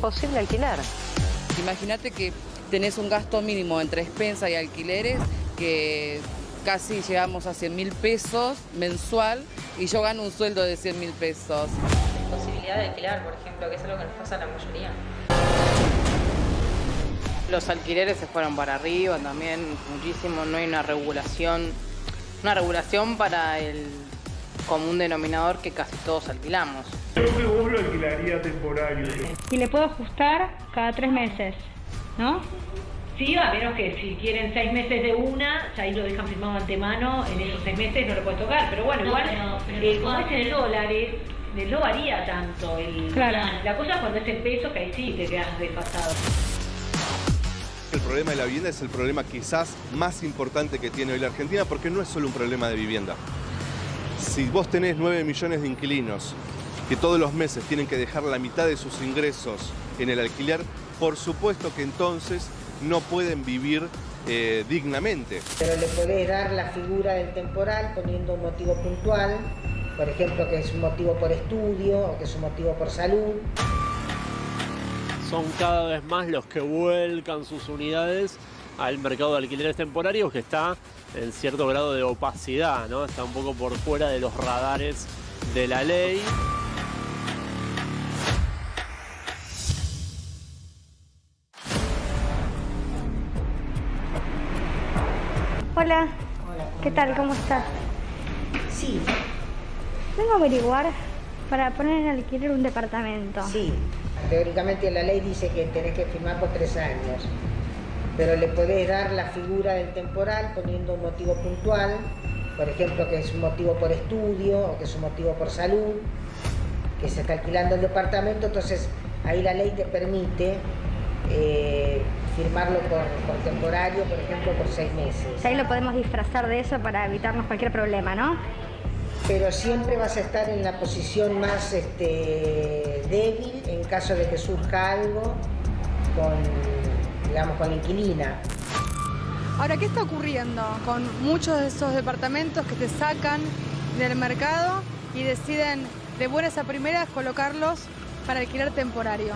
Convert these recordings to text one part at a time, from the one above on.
Posible alquilar. Imagínate que tenés un gasto mínimo entre expensa y alquileres que casi llegamos a 100.000 pesos mensual y yo gano un sueldo de 100.000 pesos. Posibilidad de alquilar, por ejemplo, que es algo que nos pasa a la mayoría. Los alquileres se fueron para arriba también muchísimo, no hay una regulación para el común denominador que casi todos alquilamos. Creo que vos lo alquilaría temporario. Y le puedo ajustar cada 3 meses, ¿no? Sí, a menos que si quieren 6 meses de una, ya ahí lo dejan firmado de antemano, en esos 6 meses no lo puede tocar. Pero bueno, igual, como es en dólares, no varía tanto. Claro. La cosa es cuando es en pesos, que ahí sí te quedas desfasado. El problema de la vivienda es el problema quizás más importante que tiene hoy la Argentina, porque no es solo un problema de vivienda. Si vos tenés 9 millones de inquilinos que todos los meses tienen que dejar la mitad de sus ingresos en el alquiler, por supuesto que entonces no pueden vivir dignamente. Pero le podés dar la figura del temporal poniendo un motivo puntual, por ejemplo, que es un motivo por estudio o que es un motivo por salud. Son cada vez más los que vuelcan sus unidades al mercado de alquileres temporarios, que está en cierto grado de opacidad, ¿no? Está un poco por fuera de los radares de la ley. Hola. ¿Qué tal? ¿Cómo estás? Sí. Vengo a averiguar para poner en alquiler un departamento. Sí. Teóricamente la ley dice que tenés que firmar por 3 años, pero le podés dar la figura del temporal poniendo un motivo puntual, por ejemplo, que es un motivo por estudio o que es un motivo por salud, que se está alquilando el departamento, entonces ahí la ley te permite firmarlo por temporario, por ejemplo, por 6 meses. Ahí lo podemos disfrazar de eso para evitarnos cualquier problema, ¿no? Pero siempre vas a estar en la posición más débil en caso de que surja algo con la inquilina. Ahora, ¿qué está ocurriendo con muchos de esos departamentos que te sacan del mercado y deciden de buenas a primeras colocarlos para alquiler temporario?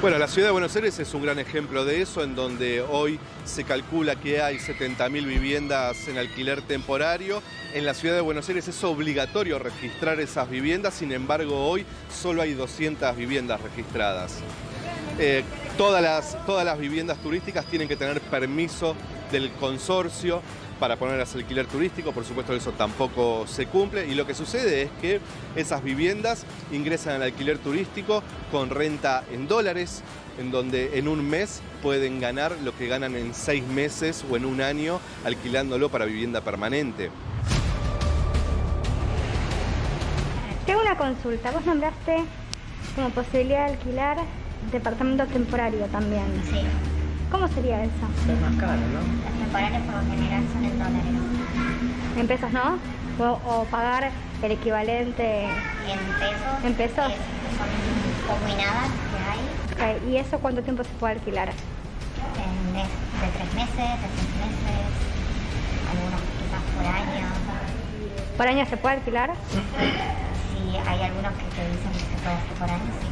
Bueno, la ciudad de Buenos Aires es un gran ejemplo de eso, en donde hoy se calcula que hay 70.000 viviendas en alquiler temporario. En la ciudad de Buenos Aires es obligatorio registrar esas viviendas, sin embargo hoy solo hay 200 viviendas registradas. Todas las viviendas turísticas tienen que tener permiso del consorcio para ponerlas al alquiler turístico, por supuesto eso tampoco se cumple, y lo que sucede es que esas viviendas ingresan al alquiler turístico con renta en dólares, en donde en un mes pueden ganar lo que ganan en 6 meses o en un año alquilándolo para vivienda permanente. Tengo una consulta. Vos nombraste como posibilidad de alquilar departamento temporario también. Sí. ¿Cómo sería eso? Es más caro, ¿no? Las temporales por lo general son en dólares. En pesos, ¿no? O pagar el equivalente En pesos. en pesos. Son combinadas que hay. Ok, ¿y eso cuánto tiempo se puede alquilar? De 3 meses, de 6 meses, algunos quizás por año. ¿Por año se puede alquilar? Sí, hay algunos que te dicen que se puede hacer por año, sí.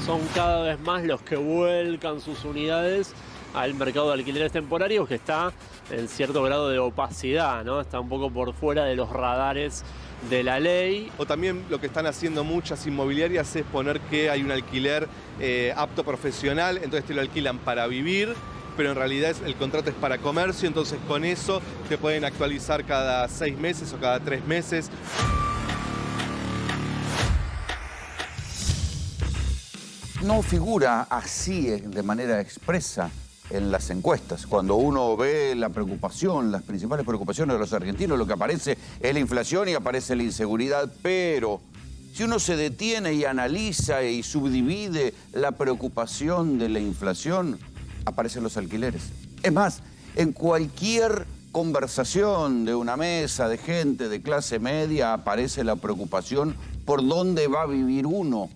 Son cada vez más los que vuelcan sus unidades al mercado de alquileres temporarios, que está en cierto grado de opacidad, ¿no? Está un poco por fuera de los radares de la ley. O también lo que están haciendo muchas inmobiliarias es poner que hay un alquiler apto profesional, entonces te lo alquilan para vivir, pero en realidad el contrato es para comercio, entonces con eso te pueden actualizar cada 6 meses o cada 3 meses. No figura así de manera expresa en las encuestas. Cuando uno ve la preocupación, las principales preocupaciones de los argentinos, lo que aparece es la inflación y aparece la inseguridad, pero si uno se detiene y analiza y subdivide la preocupación de la inflación, aparecen los alquileres. Es más, en cualquier conversación de una mesa de gente de clase media aparece la preocupación por dónde va a vivir uno.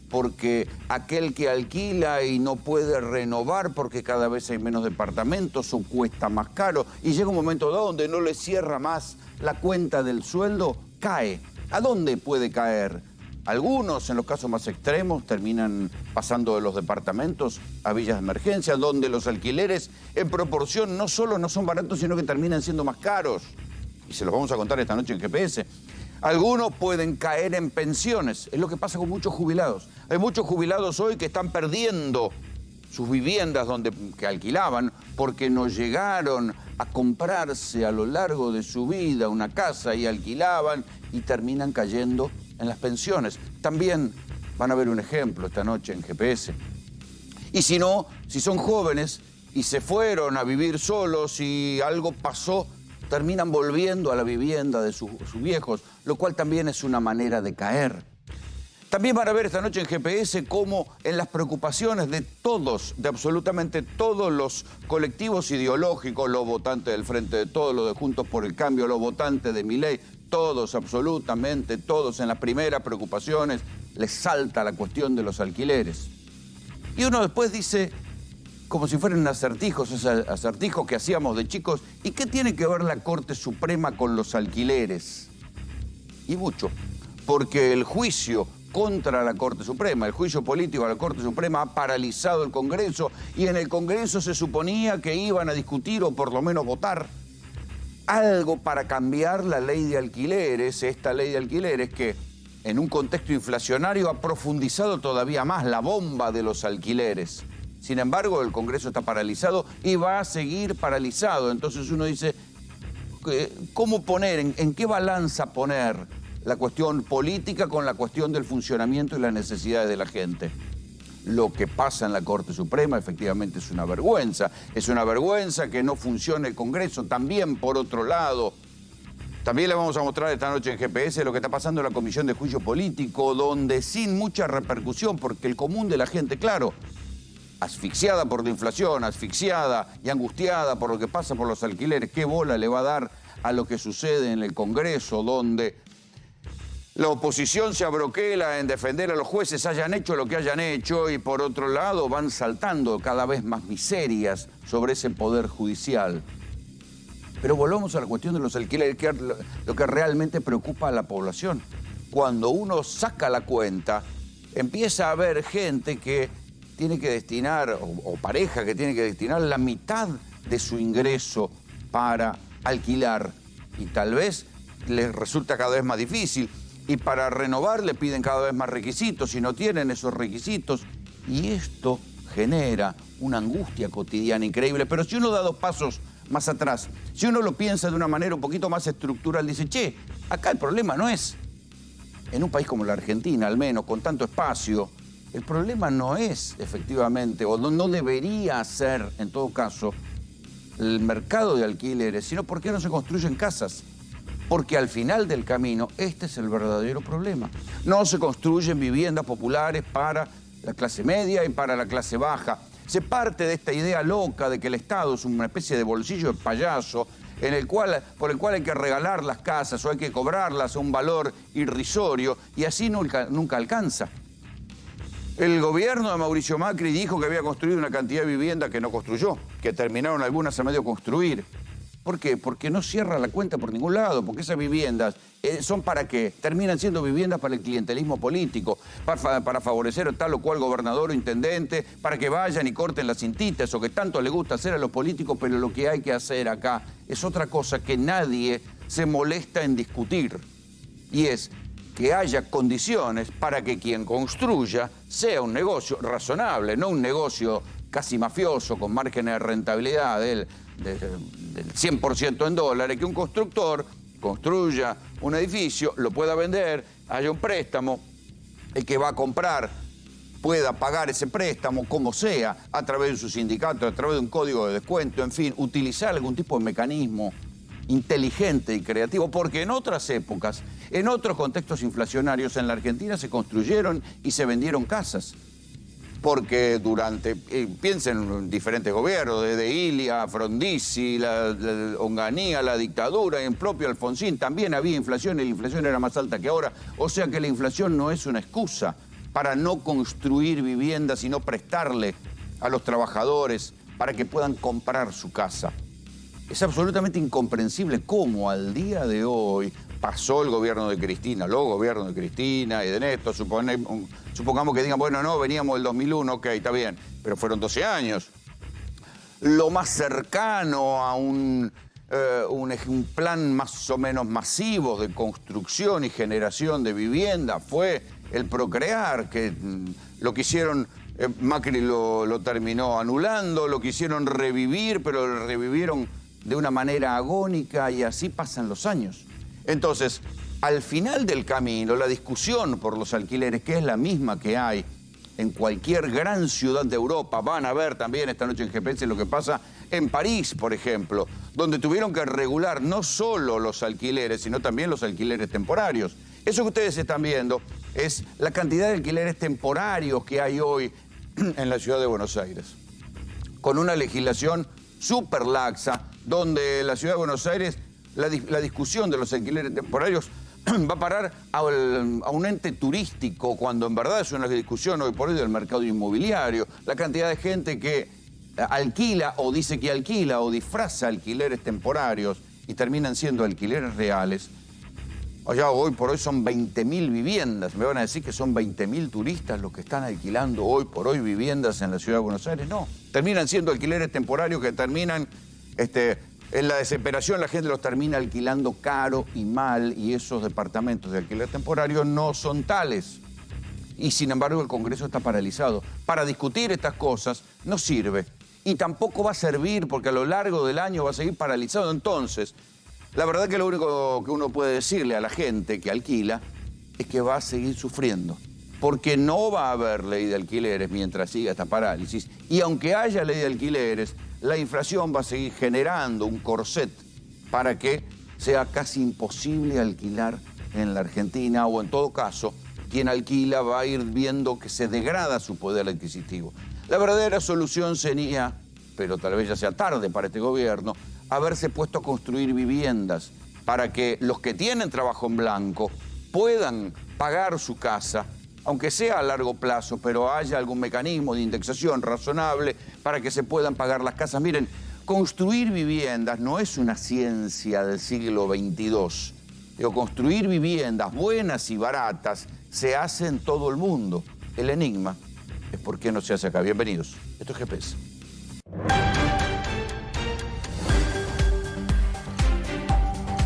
Porque aquel que alquila y no puede renovar porque cada vez hay menos departamentos o cuesta más caro y llega un momento donde no le cierra más la cuenta del sueldo, cae. ¿A dónde puede caer? Algunos, en los casos más extremos, terminan pasando de los departamentos a villas de emergencia, donde los alquileres en proporción no solo no son baratos, sino que terminan siendo más caros. Y se los vamos a contar esta noche en GPS. Algunos pueden caer en pensiones. Es lo que pasa con muchos jubilados. Hay muchos jubilados hoy que están perdiendo sus viviendas que alquilaban porque no llegaron a comprarse a lo largo de su vida una casa y alquilaban y terminan cayendo en las pensiones. También van a ver un ejemplo esta noche en GPS. Y si no, si son jóvenes y se fueron a vivir solos y algo pasó, terminan volviendo a la vivienda de sus viejos, lo cual también es una manera de caer. También van a ver esta noche en GPS cómo en las preocupaciones de todos, de absolutamente todos los colectivos ideológicos, los votantes del Frente de Todos, los de Juntos por el Cambio, los votantes de Milei, todos, absolutamente todos, en las primeras preocupaciones les salta la cuestión de los alquileres. Y uno después dice, como si fueran acertijos, esos acertijos que hacíamos de chicos, ¿y qué tiene que ver la Corte Suprema con los alquileres? Y mucho, porque el juicio contra la Corte Suprema, el juicio político a la Corte Suprema ha paralizado el Congreso y en el Congreso se suponía que iban a discutir o por lo menos votar algo para cambiar la ley de alquileres, esta ley de alquileres que en un contexto inflacionario ha profundizado todavía más la bomba de los alquileres. Sin embargo, el Congreso está paralizado y va a seguir paralizado. Entonces uno dice, ¿cómo poner, en qué balanza poner la cuestión política con la cuestión del funcionamiento y las necesidades de la gente? Lo que pasa en la Corte Suprema efectivamente es una vergüenza. Es una vergüenza que no funcione el Congreso. También, por otro lado, también le vamos a mostrar esta noche en GPS lo que está pasando en la Comisión de Juicio Político, donde sin mucha repercusión, porque el común de la gente, claro, asfixiada por la inflación, asfixiada y angustiada por lo que pasa por los alquileres, ¿qué bola le va a dar a lo que sucede en el Congreso, donde la oposición se abroquela en defender a los jueces, hayan hecho lo que hayan hecho, y por otro lado van saltando cada vez más miserias sobre ese poder judicial? Pero volvamos a la cuestión de los alquileres, que es lo que realmente preocupa a la población. Cuando uno saca la cuenta, empieza a haber gente que tiene que destinar, o pareja que tiene que destinar la mitad de su ingreso para alquilar, y tal vez les resulta cada vez más difícil. Y para renovar le piden cada vez más requisitos y no tienen esos requisitos. Y esto genera una angustia cotidiana increíble. Pero si uno da 2 pasos más atrás, si uno lo piensa de una manera un poquito más estructural, dice, che, acá el problema no es, en un país como la Argentina, al menos, con tanto espacio, el problema no es efectivamente, o no debería ser, en todo caso, el mercado de alquileres, sino por qué no se construyen casas. Porque al final del camino, este es el verdadero problema. No se construyen viviendas populares para la clase media y para la clase baja. Se parte de esta idea loca de que el Estado es una especie de bolsillo de payaso por el cual hay que regalar las casas o hay que cobrarlas a un valor irrisorio y así nunca alcanza. El gobierno de Mauricio Macri dijo que había construido una cantidad de viviendas que no construyó, que terminaron algunas a medio construir. ¿Por qué? Porque no cierra la cuenta por ningún lado, porque esas viviendas son para qué, terminan siendo viviendas para el clientelismo político, para favorecer a tal o cual gobernador o intendente, para que vayan y corten las cintitas, o que tanto le gusta hacer a los políticos, pero lo que hay que hacer acá es otra cosa que nadie se molesta en discutir, y es que haya condiciones para que quien construya sea un negocio razonable, no un negocio casi mafioso con márgenes de rentabilidad del 100% en dólares, que un constructor construya un edificio, lo pueda vender, haya un préstamo, el que va a comprar pueda pagar ese préstamo como sea, a través de su sindicato, a través de un código de descuento, en fin, utilizar algún tipo de mecanismo inteligente y creativo, porque en otras épocas, en otros contextos inflacionarios en la Argentina se construyeron y se vendieron casas. Porque piensen en diferentes gobiernos, desde Ilia, Frondizi, la Onganía, la dictadura, y en propio Alfonsín también había inflación y la inflación era más alta que ahora. O sea que la inflación no es una excusa para no construir viviendas y no prestarle a los trabajadores para que puedan comprar su casa. Es absolutamente incomprensible cómo al día de hoy pasó el gobierno de Cristina, los gobiernos de Cristina y de Néstor, supongamos que digan, bueno, no, veníamos del 2001, ok, está bien, pero fueron 12 años. Lo más cercano a un plan más o menos masivo de construcción y generación de vivienda fue el Procrear, que lo que hicieron, Macri lo terminó anulando, lo quisieron revivir, pero lo revivieron de una manera agónica y así pasan los años. Entonces, al final del camino, la discusión por los alquileres, que es la misma que hay en cualquier gran ciudad de Europa, van a ver también esta noche en GPS lo que pasa en París, por ejemplo, donde tuvieron que regular no solo los alquileres, sino también los alquileres temporarios. Eso que ustedes están viendo es la cantidad de alquileres temporarios que hay hoy en la ciudad de Buenos Aires, con una legislación súper laxa, donde la ciudad de Buenos Aires, la discusión de los alquileres temporarios va a parar a un ente turístico, cuando en verdad es una discusión hoy por hoy del mercado inmobiliario. La cantidad de gente que alquila o dice que alquila o disfraza alquileres temporarios y terminan siendo alquileres reales. Allá hoy por hoy son 20.000 viviendas. Me van a decir que son 20.000 turistas los que están alquilando hoy por hoy viviendas en la ciudad de Buenos Aires. No, terminan siendo alquileres temporarios que terminan en la desesperación, la gente los termina alquilando caro y mal, y esos departamentos de alquiler temporario no son tales. Y sin embargo el Congreso está paralizado. Para discutir estas cosas no sirve. Y tampoco va a servir porque a lo largo del año va a seguir paralizado. Entonces, la verdad que lo único que uno puede decirle a la gente que alquila es que va a seguir sufriendo. Porque no va a haber ley de alquileres mientras siga esta parálisis. Y aunque haya ley de alquileres, la inflación va a seguir generando un corset para que sea casi imposible alquilar en la Argentina, o en todo caso, quien alquila va a ir viendo que se degrada su poder adquisitivo. La verdadera solución sería, pero tal vez ya sea tarde para este gobierno, haberse puesto a construir viviendas para que los que tienen trabajo en blanco puedan pagar su casa, aunque sea a largo plazo, pero haya algún mecanismo de indexación razonable para que se puedan pagar las casas. Miren, construir viviendas no es una ciencia del siglo XXII. Digo, construir viviendas buenas y baratas se hace en todo el mundo. El enigma es por qué no se hace acá. Bienvenidos. Esto es GPS.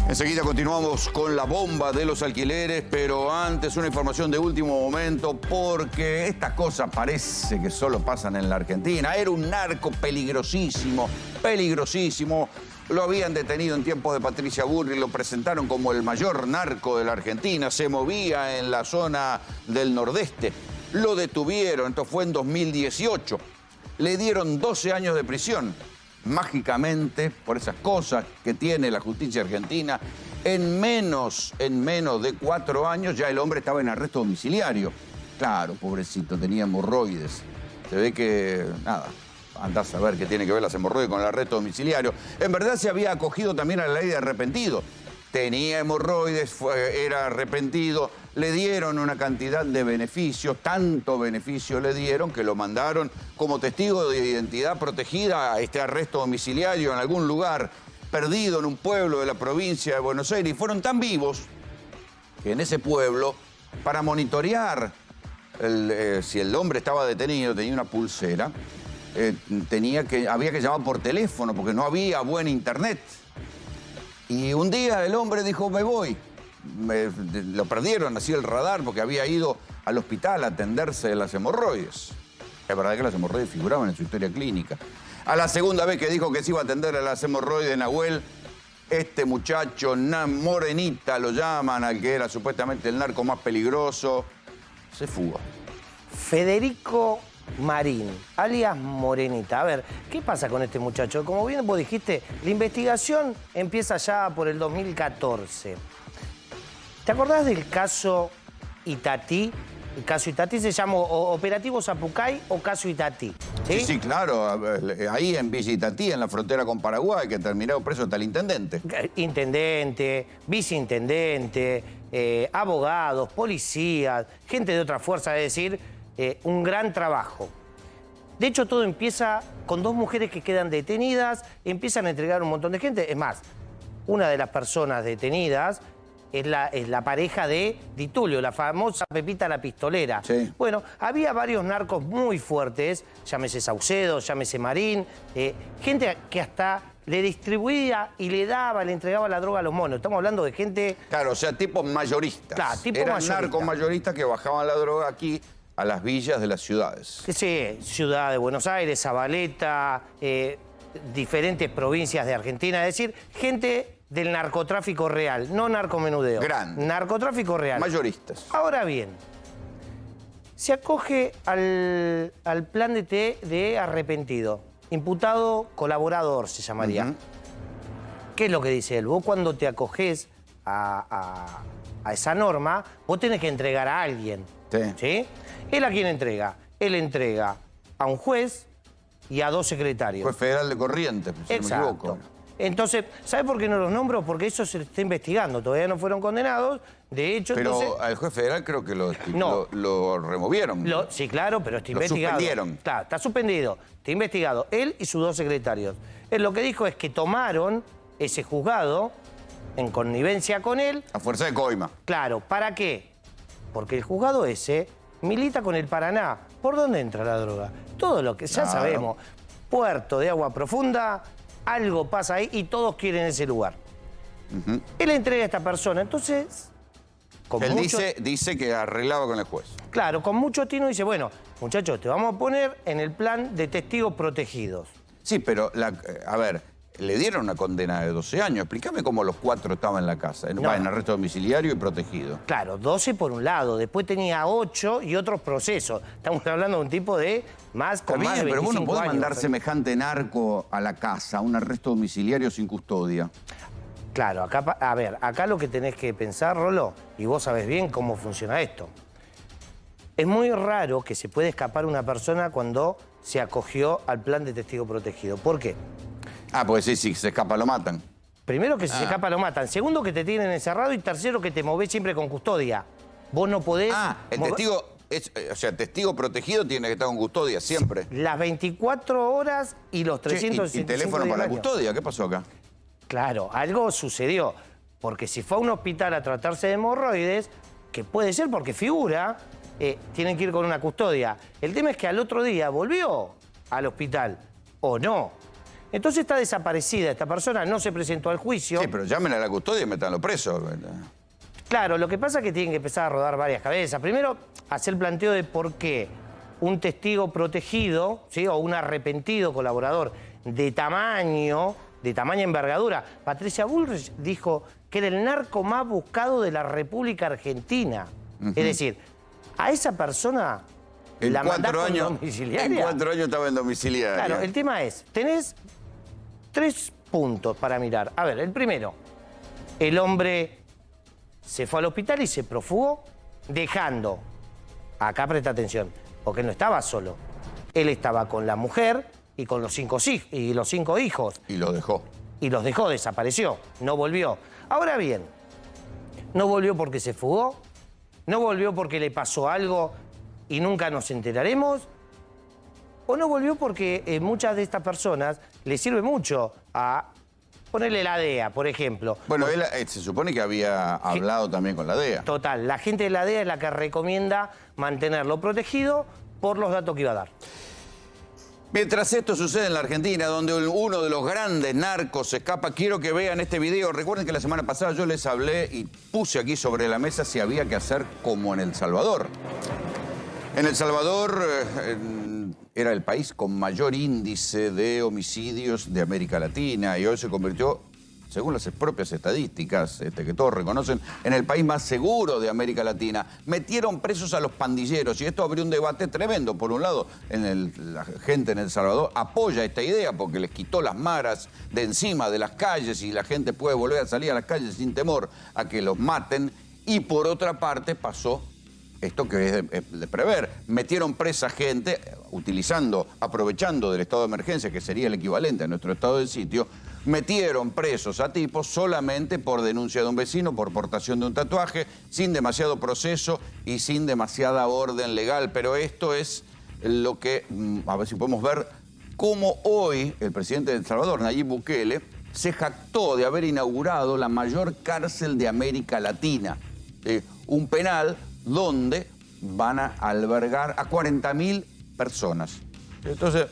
Enseguida continuamos con la bomba de los alquileres, pero antes una información de último momento, porque estas cosas parece que solo pasan en la Argentina. Era un narco peligrosísimo, peligrosísimo. Lo habían detenido en tiempos de Patricia Bullrich, lo presentaron como el mayor narco de la Argentina. Se movía en la zona del nordeste. Lo detuvieron, esto fue en 2018. Le dieron 12 años de prisión. Mágicamente, por esas cosas que tiene la justicia argentina, en menos de 4 años ya el hombre estaba en arresto domiciliario. Claro, pobrecito, tenía hemorroides. Se ve que, nada, andás a ver qué tiene que ver las hemorroides con el arresto domiciliario. En verdad se había acogido también a la ley de arrepentido. Tenía hemorroides, era arrepentido, le dieron una cantidad de beneficios, tanto beneficio le dieron que lo mandaron como testigo de identidad protegida a este arresto domiciliario en algún lugar perdido en un pueblo de la provincia de Buenos Aires. Y fueron tan vivos que en ese pueblo, para monitorear si el hombre estaba detenido, tenía una pulsera, había que llamar por teléfono porque no había buen internet. Y un día el hombre dijo, me voy. Lo perdieron así el radar porque había ido al hospital a atenderse de las hemorroides. Es verdad que las hemorroides figuraban en su historia clínica. A la segunda vez que dijo que se iba a atender a las hemorroides, Nahuel, este muchacho, Morenita lo llaman, al que era supuestamente el narco más peligroso, se fugó. Federico Marín, alias Morenita. A ver, ¿qué pasa con este muchacho? Como bien vos dijiste, la investigación empieza ya por el 2014. ¿Te acordás del caso Itatí? El caso Itatí se llamó Operativo Zapucay o caso Itatí. Sí, claro. Ahí en Villa Itatí, en la frontera con Paraguay, que terminó preso hasta el intendente. Intendente, viceintendente, abogados, policías, gente de otra fuerza, es decir, un gran trabajo. De hecho, todo empieza con 2 mujeres que quedan detenidas, empiezan a entregar un montón de gente. Es más, una de las personas detenidas es la pareja de Di Tulio, la famosa Pepita la Pistolera. Sí. Bueno, había varios narcos muy fuertes, llámese Saucedo, llámese Marín, gente que hasta le distribuía y le entregaba la droga a los monos. Estamos hablando de gente... Claro, o sea, tipos mayoristas. Claro, tipo Eran mayorista. narcos mayoristas que bajaban la droga aquí a las villas de las ciudades. Sí, Ciudad de Buenos Aires, Zabaleta, diferentes provincias de Argentina. Es decir, gente del narcotráfico real, no narcomenudeo. Grande. Narcotráfico real. Mayoristas. Ahora bien, se acoge al plan de arrepentido. Imputado colaborador se llamaría. ¿Qué es lo que dice él? Vos cuando te acogés a esa norma, vos tenés que entregar a alguien. ¿Sí? ¿Él a quién entrega? Él entrega a un juez y a 2 secretarios. Juez federal de Corrientes, si no me equivoco. Entonces, ¿sabe por qué no los nombro? Porque eso se está investigando. Todavía no fueron condenados. De hecho, pero entonces... al juez federal creo que lo removieron. Sí, claro, pero está lo investigado. Suspendieron. Claro, está suspendido. Está investigado. Él y sus 2 secretarios. Él lo que dijo es que tomaron ese juzgado en connivencia con él. A fuerza de coima. Claro, ¿para qué? Porque el juzgado ese milita con el Paraná. ¿Por dónde entra la droga? Todo lo que ya sabemos. Puerto de agua profunda, algo pasa ahí y todos quieren ese lugar. Él entrega a esta persona, entonces... Él dice que arreglaba con el juez. Claro, con mucho tino dice, bueno, muchachos, te vamos a poner en el plan de testigos protegidos. Sí, pero, a ver, le dieron una condena de 12 años. Explícame cómo los 4 estaban en la casa, en arresto domiciliario y protegido. Claro, 12 por un lado, después tenía 8 y otros procesos. Estamos hablando de un tipo de más Está con más bien, de 25 pero vos no podés años. mandar semejante narco a la casa, un arresto domiciliario sin custodia. Claro, acá, a ver, acá lo que tenés que pensar, Rolo, y vos sabés bien cómo funciona esto. Es muy raro que se pueda escapar una persona cuando se acogió al plan de testigo protegido. ¿Por qué? Pues sí, si se escapa lo matan. Primero que si se escapa lo matan. Segundo que te tienen encerrado y tercero que te movés siempre con custodia. Vos no podés... El testigo, o sea, testigo protegido tiene que estar con custodia siempre. Las 24 horas y los 365 ¿Y teléfono para la año. custodia? ¿Qué pasó acá? Claro, algo sucedió. Porque si fue a un hospital a tratarse de hemorroides, que puede ser porque figura, tienen que ir con una custodia. El tema es que al otro día volvió al hospital, o no. Entonces está desaparecida esta persona, no se presentó al juicio. Sí, pero llamen a la custodia y métanlo preso. Claro, lo que pasa es que tienen que empezar a rodar varias cabezas. Primero, hacer el planteo de por qué un testigo protegido, ¿sí? O un arrepentido colaborador de tamaña envergadura. Patricia Bullrich dijo que era el narco más buscado de la República Argentina. Es decir, a esa persona la mandás con domiciliaria. En 4 años estaba en domiciliaria. Claro, el tema es, tenés 3 puntos para mirar. A ver, el primero, el hombre se fue al hospital y se profugó dejando, acá presta atención, porque él no estaba solo. Él estaba con la mujer y con los 5 hijos. Y los dejó. Y los dejó, desapareció, no volvió. Ahora bien, no volvió porque se fugó, no volvió porque le pasó algo y nunca nos enteraremos, o no volvió porque muchas de estas personas le sirve mucho a ponerle la DEA, por ejemplo. Bueno, él se supone que había hablado también con la DEA. Total, la gente de la DEA es la que recomienda mantenerlo protegido por los datos que iba a dar. Mientras esto sucede en la Argentina, donde uno de los grandes narcos se escapa, quiero que vean este video. Recuerden que la semana pasada yo les hablé y puse aquí sobre la mesa si había que hacer como en El Salvador. En El Salvador era el país con mayor índice de homicidios de América Latina y hoy se convirtió, según las propias estadísticas que todos reconocen, en el país más seguro de América Latina. Metieron presos a los pandilleros y esto abrió un debate tremendo. Por un lado, la gente en El Salvador apoya esta idea porque les quitó las maras de encima de las calles y la gente puede volver a salir a las calles sin temor a que los maten. Y por otra parte pasó esto que es de prever. Metieron presa gente, aprovechando del estado de emergencia, que sería el equivalente a nuestro estado de sitio, metieron presos a tipos solamente por denuncia de un vecino, por portación de un tatuaje, sin demasiado proceso y sin demasiada orden legal. Pero esto es lo que, a ver si podemos ver, cómo hoy el presidente de El Salvador, Nayib Bukele, se jactó de haber inaugurado la mayor cárcel de América Latina. Un penal donde van a albergar a 40.000 personas. Entonces,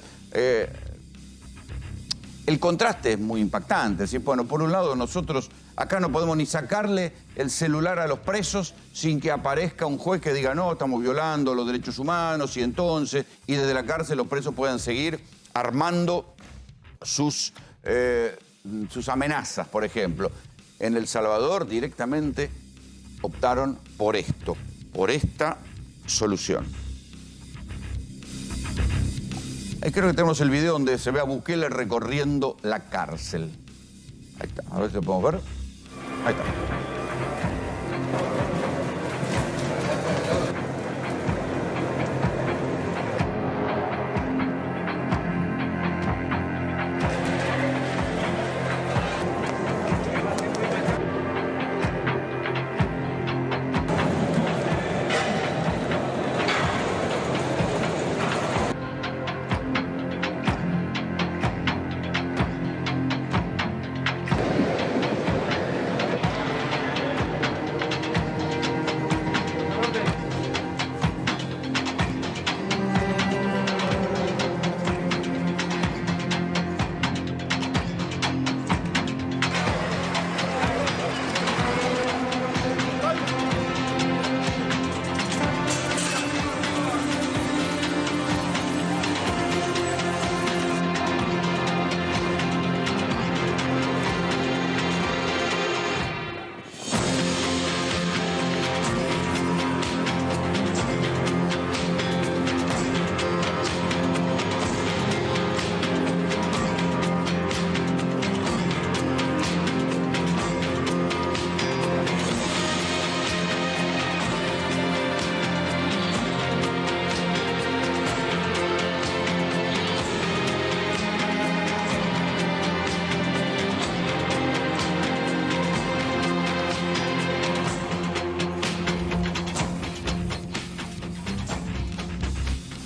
el contraste es muy impactante. ¿Sí? Bueno, por un lado, nosotros acá no podemos ni sacarle el celular a los presos sin que aparezca un juez que diga, no, estamos violando los derechos humanos, y entonces, y desde la cárcel los presos puedan seguir armando sus amenazas, por ejemplo. En El Salvador directamente optaron por esto, por esta solución. Ahí creo que tenemos el video donde se ve a Bukele recorriendo la cárcel. Ahí está, a ver si lo podemos ver. Ahí está.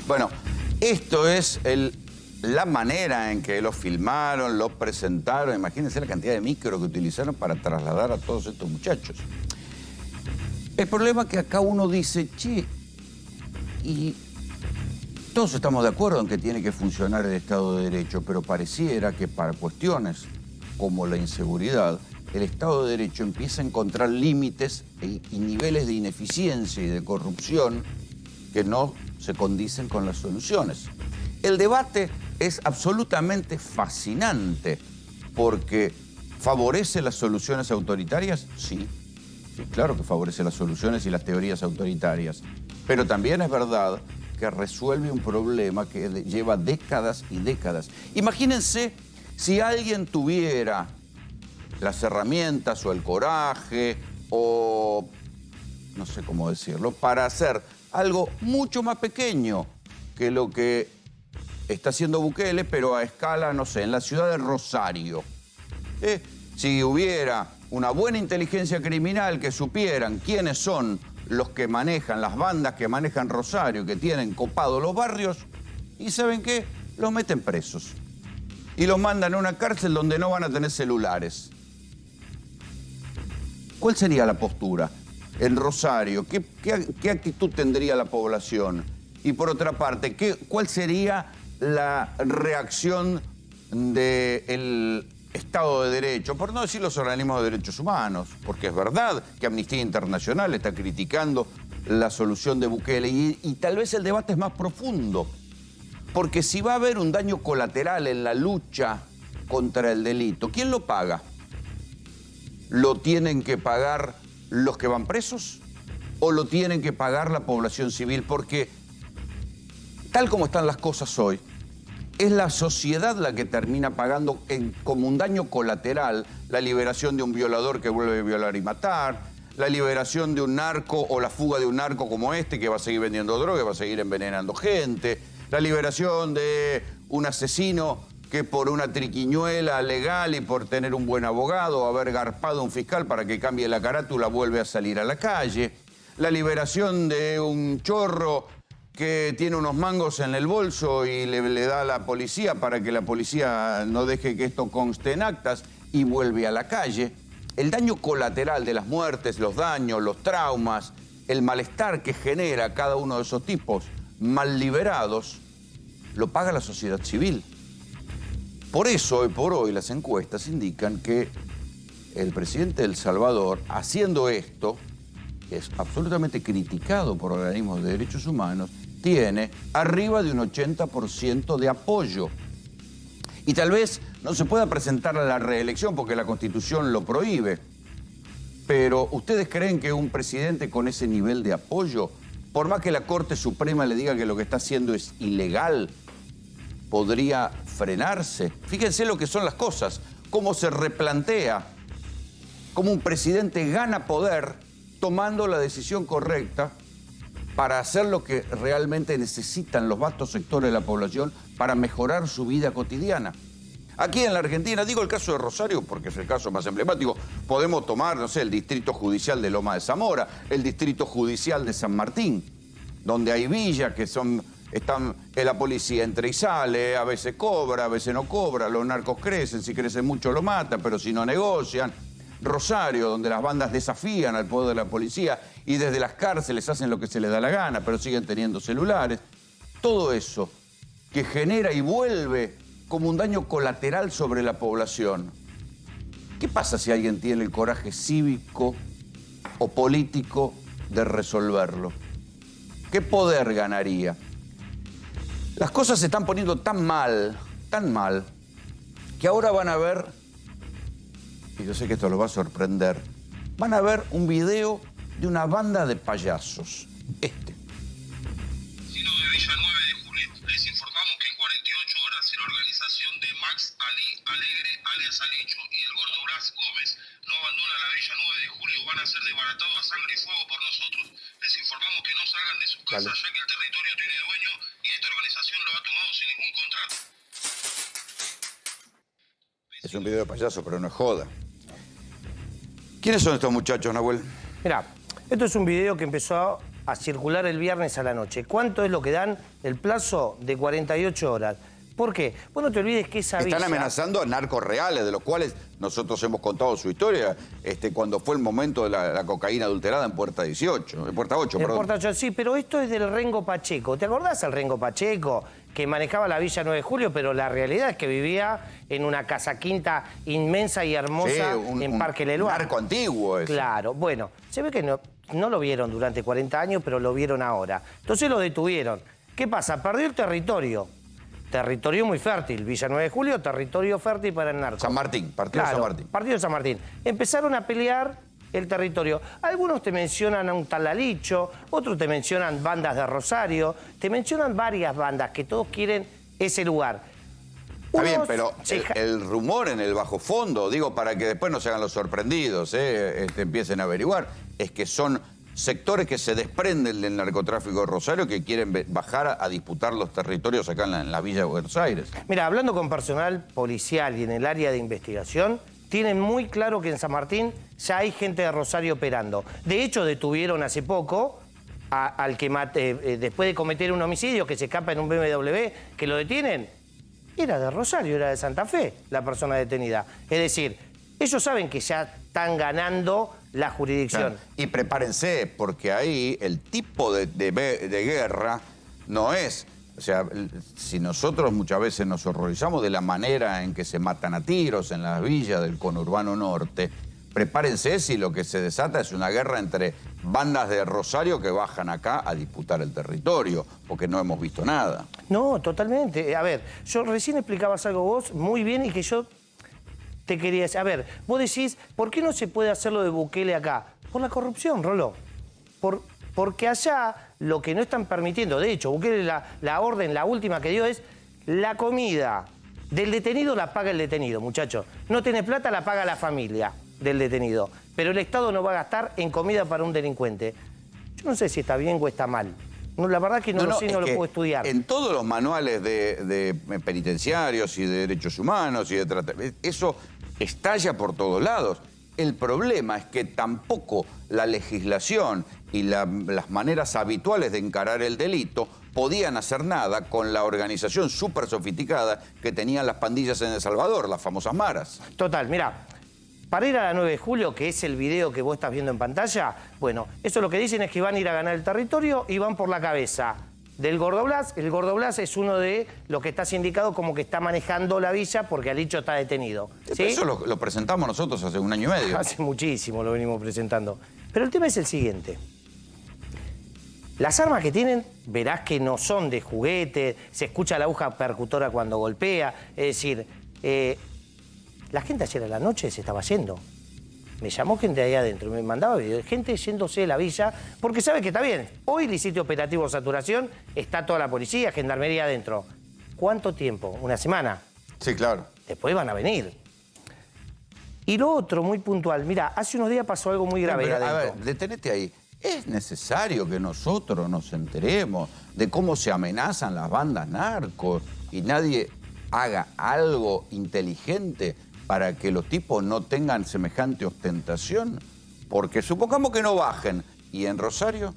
Bueno, esto es la manera en que lo filmaron, lo presentaron. Imagínense la cantidad de micro que utilizaron para trasladar a todos estos muchachos. El problema es que acá uno dice, che, y todos estamos de acuerdo en que tiene que funcionar el Estado de Derecho, pero pareciera que para cuestiones como la inseguridad, el Estado de Derecho empieza a encontrar límites y niveles de ineficiencia y de corrupción que no se condicen con las soluciones. El debate es absolutamente fascinante porque ¿favorece las soluciones autoritarias? Sí, claro que favorece las soluciones y las teorías autoritarias, pero también es verdad que resuelve un problema que lleva décadas y décadas. Imagínense si alguien tuviera las herramientas o el coraje o no sé cómo decirlo, para hacer algo mucho más pequeño que lo que está haciendo Bukele, pero a escala, no sé, en la ciudad de Rosario. Si hubiera una buena inteligencia criminal que supieran quiénes son los que manejan, las bandas que manejan Rosario, que tienen copados los barrios, y ¿saben qué? Los meten presos. Y los mandan a una cárcel donde no van a tener celulares. ¿Cuál sería la postura? En Rosario, ¿qué actitud tendría la población? Y por otra parte, ¿cuál sería la reacción del Estado de Derecho? Por no decir los organismos de derechos humanos, porque es verdad que Amnistía Internacional está criticando la solución de Bukele y tal vez el debate es más profundo, porque si va a haber un daño colateral en la lucha contra el delito, ¿quién lo paga? ¿Lo tienen que pagar los que van presos o lo tienen que pagar la población civil? Porque tal como están las cosas hoy, es la sociedad la que termina pagando como un daño colateral la liberación de un violador que vuelve a violar y matar, la liberación de un narco o la fuga de un narco como este que va a seguir vendiendo droga, va a seguir envenenando gente, la liberación de un asesino que por una triquiñuela legal y por tener un buen abogado, haber garpado a un fiscal para que cambie la carátula, vuelve a salir a la calle. La liberación de un chorro que tiene unos mangos en el bolso y le da a la policía para que la policía no deje que esto conste en actas y vuelve a la calle. El daño colateral de las muertes, los daños, los traumas, el malestar que genera cada uno de esos tipos mal liberados, lo paga la sociedad civil. Por eso, hoy por hoy, las encuestas indican que el presidente de El Salvador, haciendo esto, que es absolutamente criticado por organismos de derechos humanos, tiene arriba de un 80% de apoyo. Y tal vez no se pueda presentar a la reelección porque la Constitución lo prohíbe. Pero ¿ustedes creen que un presidente con ese nivel de apoyo, por más que la Corte Suprema le diga que lo que está haciendo es ilegal, podría frenarse? Fíjense lo que son las cosas, cómo se replantea, cómo un presidente gana poder tomando la decisión correcta para hacer lo que realmente necesitan los vastos sectores de la población para mejorar su vida cotidiana. Aquí en la Argentina, digo el caso de Rosario porque es el caso más emblemático, podemos tomar, no sé, el Distrito Judicial de Loma de Zamora, el Distrito Judicial de San Martín, donde hay villas que están la policía entra y sale, a veces cobra, a veces no cobra, los narcos crecen, si crecen mucho lo matan, pero si no negocian. Rosario, donde las bandas desafían al poder de la policía y desde las cárceles hacen lo que se les da la gana, pero siguen teniendo celulares. Todo eso que genera y vuelve como un daño colateral sobre la población. ¿Qué pasa si alguien tiene el coraje cívico o político de resolverlo? ¿Qué poder ganaría? Las cosas se están poniendo tan mal, que ahora van a ver, y yo sé que esto los va a sorprender, van a ver un video de una banda de payasos. Vecino de Villa 9 de Julio, les informamos que en 48 horas la organización de Max Ali Alegre, alias Alicho, y el gordo Blas Gómez no abandonan la Villa 9 de Julio, van a ser desbaratados a sangre y fuego por nosotros. Les informamos que no salgan de sus casas ya que el territorio tiene dueño y esta organización lo ha tomado sin ningún contrato. Es un video de payaso, pero no es joda. ¿Quiénes son estos muchachos, Nahuel? Mirá, esto es un video que empezó a circular el viernes a la noche. ¿Cuánto es lo que dan? El plazo de 48 horas. ¿Por qué? Vos no te olvides que esa Están amenazando a narcos reales, de los cuales nosotros hemos contado su historia cuando fue el momento de la cocaína adulterada en Puerta 18, en Puerta 8, perdón. En Puerta 8, sí, pero esto es del Rengo Pacheco. ¿Te acordás del Rengo Pacheco? Que manejaba la Villa 9 de Julio, pero la realidad es que vivía en una casa quinta inmensa y hermosa en Parque Leloir. Un narco antiguo ese. Claro, bueno, se ve que no lo vieron durante 40 años, pero lo vieron ahora. Entonces lo detuvieron. ¿Qué pasa? Perdió el territorio. Territorio muy fértil. Villa 9 de Julio, territorio fértil para el narco. San Martín, partido de San Martín. Partido de San Martín. Empezaron a pelear el territorio. Algunos te mencionan a un tal Alicho, otros te mencionan bandas de Rosario, te mencionan varias bandas que todos quieren ese lugar. Está bien, pero el rumor en el bajo fondo, digo, para que después no se hagan los sorprendidos, empiecen a averiguar, es que son sectores que se desprenden del narcotráfico de Rosario que quieren bajar a disputar los territorios acá en la Villa de Buenos Aires. Mira, hablando con personal policial y en el área de investigación, tienen muy claro que en San Martín ya hay gente de Rosario operando. De hecho, detuvieron hace poco al que después de cometer un homicidio, que se escapa en un BMW, que lo detienen. Era de Rosario, era de Santa Fe la persona detenida. Es decir, ellos saben que ya están ganando la jurisdicción. Claro. Y prepárense, porque ahí el tipo de guerra no es... O sea, si nosotros muchas veces nos horrorizamos de la manera en que se matan a tiros en las villas del conurbano norte, prepárense si lo que se desata es una guerra entre bandas de Rosario que bajan acá a disputar el territorio, porque no hemos visto nada. No, totalmente. A ver, yo recién explicabas algo vos muy bien y que yo te quería decir. A ver, vos decís, ¿por qué no se puede hacer lo de Bukele acá? Por la corrupción, Rolo. Porque allá lo que no están permitiendo, de hecho, Bukele la orden, la última que dio es la comida del detenido la paga el detenido, muchachos. No tiene plata, la paga la familia del detenido. Pero el Estado no va a gastar en comida para un delincuente. Yo no sé si está bien o está mal. No, la verdad que no lo sé, no lo puedo estudiar. En todos los manuales de penitenciarios y de derechos humanos y de tratamiento, eso estalla por todos lados. El problema es que tampoco la legislación y las maneras habituales de encarar el delito podían hacer nada con la organización súper sofisticada que tenían las pandillas en El Salvador, las famosas maras. Total, mira, para ir a la 9 de julio, que es el video que vos estás viendo en pantalla, bueno, eso lo que dicen es que van a ir a ganar el territorio y van por la cabeza del Gordo Blas. El Gordo Blas es uno de los que está sindicado como que está manejando la villa porque Alicho está detenido. ¿Sí? Eso lo presentamos nosotros hace 1 año y medio. Hace muchísimo lo venimos presentando. Pero el tema es el siguiente. Las armas que tienen, verás que no son de juguete, se escucha la aguja percutora cuando golpea, es decir, la gente ayer a la noche se estaba yendo. Me llamó gente ahí adentro, me mandaba videos de gente yéndose de la villa, porque sabe que está bien. Hoy el sitio operativo Saturación, está toda la policía, gendarmería adentro. ¿Cuánto tiempo? ¿1 semana? Sí, claro. Después van a venir. Y lo otro, muy puntual, mira, hace unos días pasó algo muy grave Pero, adentro. a ver, detenete ahí. ¿Es necesario que nosotros nos enteremos de cómo se amenazan las bandas narcos y nadie haga algo inteligente para que los tipos no tengan semejante ostentación? Porque supongamos que no bajen y en Rosario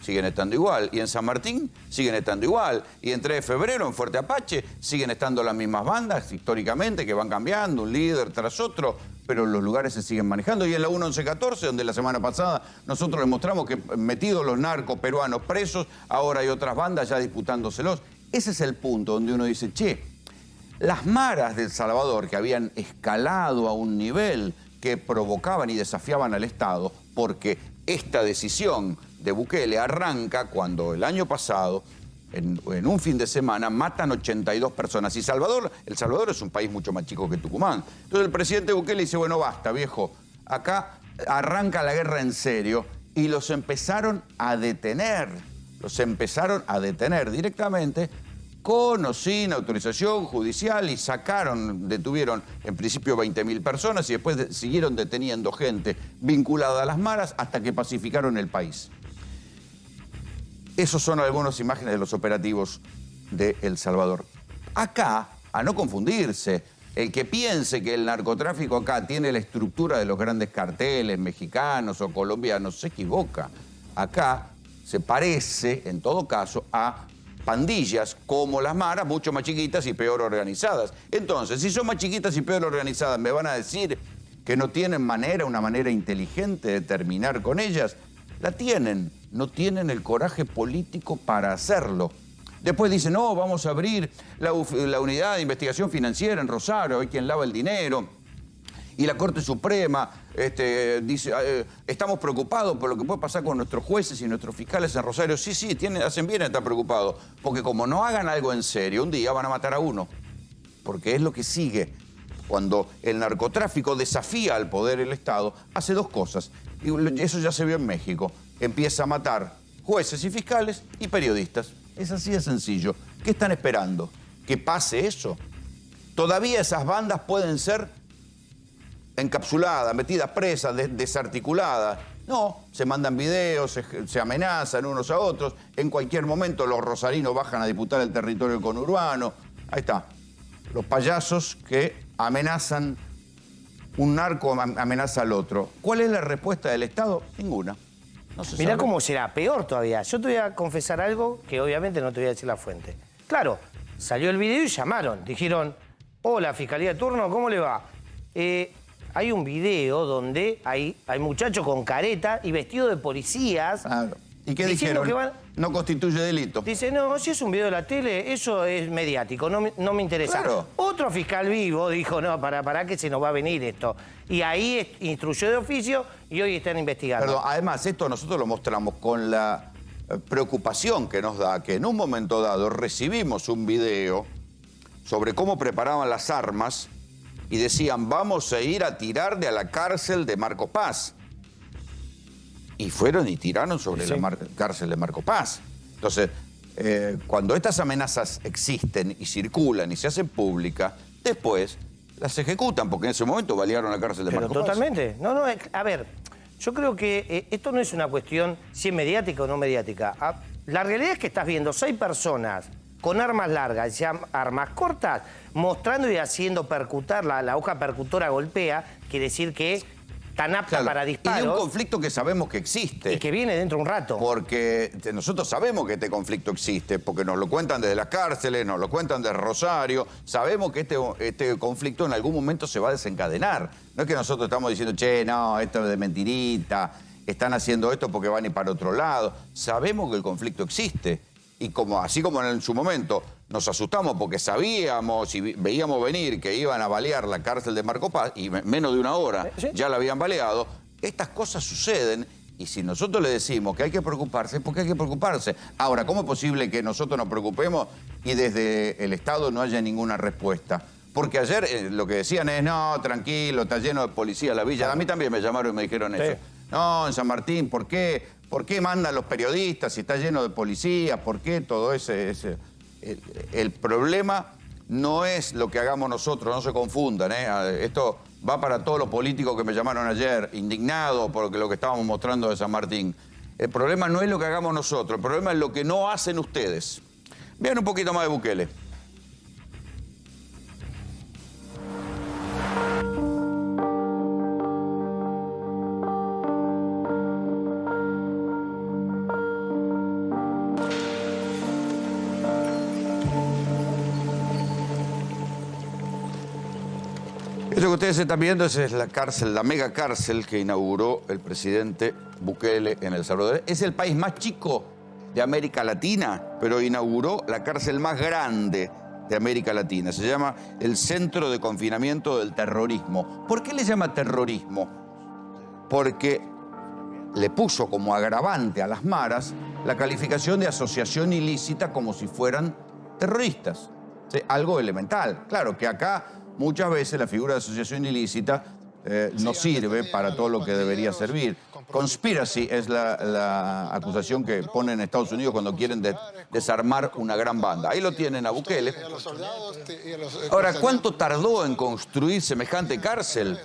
siguen estando igual, y en San Martín siguen estando igual, y en 3 de febrero en Fuerte Apache siguen estando las mismas bandas históricamente que van cambiando un líder tras otro, pero los lugares se siguen manejando. Y en la 1114, donde la semana pasada nosotros les mostramos que metidos los narcos peruanos presos, ahora hay otras bandas ya disputándoselos. Ese es el punto donde uno dice, che, las maras de El Salvador que habían escalado a un nivel que provocaban y desafiaban al Estado, porque esta decisión de Bukele arranca cuando el año pasado, en un fin de semana, matan 82 personas. Y El Salvador es un país mucho más chico que Tucumán. Entonces el presidente Bukele dice, bueno, basta, viejo, acá arranca la guerra en serio, y los empezaron a detener directamente, con o sin autorización judicial, y detuvieron en principio 20.000 personas y después siguieron deteniendo gente vinculada a las maras hasta que pacificaron el país. Esos son algunas imágenes de los operativos de El Salvador. Acá, a no confundirse, el que piense que el narcotráfico acá tiene la estructura de los grandes carteles mexicanos o colombianos se equivoca. Acá se parece, en todo caso, a pandillas como las maras, mucho más chiquitas y peor organizadas. Entonces, si son más chiquitas y peor organizadas, ¿me van a decir que no tienen una manera inteligente de terminar con ellas? La tienen, no tienen el coraje político para hacerlo. Después dicen, no, vamos a abrir la unidad de investigación financiera en Rosario, hay quien lava el dinero. Y la Corte Suprema dice, estamos preocupados por lo que puede pasar con nuestros jueces y nuestros fiscales en Rosario. Sí, hacen bien estar preocupados, porque como no hagan algo en serio, un día van a matar a uno. Porque es lo que sigue. Cuando el narcotráfico desafía al poder del Estado, hace 2 cosas. Y eso ya se vio en México. Empieza a matar jueces y fiscales y periodistas. Es así de sencillo. ¿Qué están esperando? ¿Que pase eso? Todavía esas bandas pueden ser encapsuladas, metidas presas, desarticuladas. No, se mandan videos, se amenazan unos a otros. En cualquier momento los rosarinos bajan a disputar el territorio conurbano. Ahí está. Los payasos que amenazan, un narco amenaza al otro. ¿Cuál es la respuesta del Estado? Ninguna. No se Mirá sabe. cómo será, peor todavía. Yo te voy a confesar algo que obviamente no te voy a decir la fuente. Claro, salió el video y llamaron. Dijeron, hola, Fiscalía de turno, ¿cómo le va? Hay un video donde hay muchachos con careta y vestidos de policías. Claro. ¿Y qué dijeron? No constituye delito. Dice, no, si es un video de la tele, eso es mediático, no me interesa. Claro. Otro fiscal vivo dijo, no, para que se nos va a venir esto. Y ahí instruyó de oficio y hoy están investigando. Perdón, además, esto nosotros lo mostramos con la preocupación que nos da que en un momento dado recibimos un video sobre cómo preparaban las armas y decían, vamos a ir a tirarle a la cárcel de Marco Paz. Y fueron y tiraron sobre la cárcel de Marco Paz. Entonces, cuando estas amenazas existen y circulan y se hacen públicas, después las ejecutan, porque en ese momento balearon la cárcel de Marco Paz. Totalmente. No, a ver, yo creo que esto no es una cuestión si es mediática o no mediática. La realidad es que estás viendo 6 personas con armas largas y armas cortas, mostrando y haciendo percutar, la hoja percutora golpea, quiere decir que tan apta para disparos. Y de un conflicto que sabemos que existe. Y que viene dentro de un rato. Porque nosotros sabemos que este conflicto existe, porque nos lo cuentan desde las cárceles, nos lo cuentan desde Rosario. Sabemos que este conflicto en algún momento se va a desencadenar. No es que nosotros estamos diciendo, che, no, esto es de mentirita, están haciendo esto porque van a ir para otro lado. Sabemos que el conflicto existe. Y así como en su momento nos asustamos porque sabíamos y veíamos venir que iban a balear la cárcel de Marco Paz, y menos de una hora ya la habían baleado, estas cosas suceden. Y si nosotros le decimos que hay que preocuparse, ¿por qué hay que preocuparse? Ahora, ¿cómo es posible que nosotros nos preocupemos y desde el Estado no haya ninguna respuesta? Porque ayer lo que decían es, no, tranquilo, está lleno de policía la villa. A mí también me llamaron y me dijeron eso. No, en San Martín, ¿por qué? ¿Por qué mandan los periodistas si está lleno de policías? ¿Por qué todo ese? El problema no es lo que hagamos nosotros, no se confundan, ¿eh? Esto va para todos los políticos que me llamaron ayer, indignados por lo que estábamos mostrando de San Martín. El problema no es lo que hagamos nosotros, el problema es lo que no hacen ustedes. Vean un poquito más de Bukele. Eso que ustedes están viendo es la cárcel, la mega cárcel que inauguró el presidente Bukele en El Salvador. Es el país más chico de América Latina, pero inauguró la cárcel más grande de América Latina. Se llama el Centro de Confinamiento del Terrorismo. ¿Por qué le llama terrorismo? Porque le puso como agravante a las maras la calificación de asociación ilícita como si fueran terroristas. ¿Sí? Algo elemental. Claro que acá muchas veces la figura de asociación ilícita no sirve para todo lo que debería servir. Conspiracy es la acusación que ponen en Estados Unidos cuando quieren desarmar una gran banda. Ahí lo tienen a Bukele. Ahora, ¿cuánto tardó en construir semejante cárcel?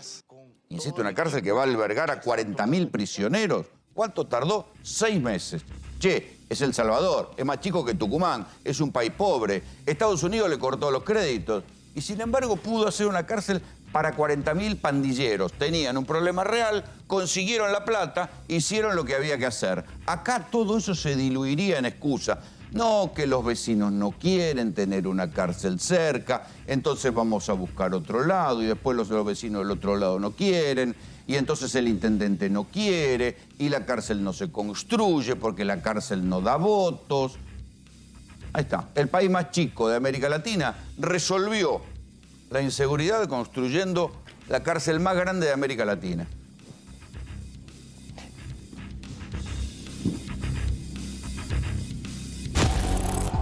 Insisto, una cárcel que va a albergar a 40.000 prisioneros. ¿Cuánto tardó? 6 meses. Che, es El Salvador, es más chico que Tucumán, es un país pobre. Estados Unidos le cortó los créditos. Y sin embargo pudo hacer una cárcel para 40.000 pandilleros. Tenían un problema real, consiguieron la plata, hicieron lo que había que hacer. Acá todo eso se diluiría en excusa. No, que los vecinos no quieren tener una cárcel cerca, entonces vamos a buscar otro lado, y después los vecinos del otro lado no quieren, y entonces el intendente no quiere, y la cárcel no se construye porque la cárcel no da votos. Ahí está. El país más chico de América Latina resolvió la inseguridad construyendo la cárcel más grande de América Latina.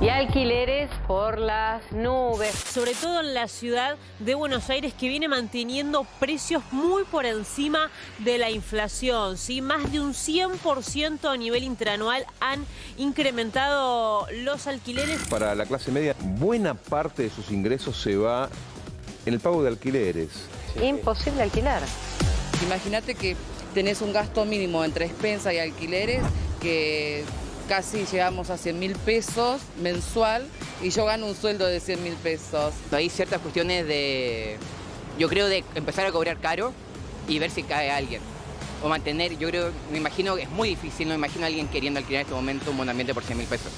Y alquileres por las nubes. Sobre todo en la ciudad de Buenos Aires, que viene manteniendo precios muy por encima de la inflación. ¿Sí? Más de un 100% a nivel interanual han incrementado los alquileres. Para la clase media, buena parte de sus ingresos se va en el pago de alquileres. Imposible alquilar. Imagínate que tenés un gasto mínimo entre expensa y alquileres que casi llegamos a 100.000 pesos mensual y yo gano un sueldo de 100.000 pesos. Hay ciertas cuestiones yo creo, de empezar a cobrar caro y ver si cae alguien. O mantener, me imagino que es muy difícil, no me imagino a alguien queriendo alquilar en este momento un buen ambiente por 100.000 pesos.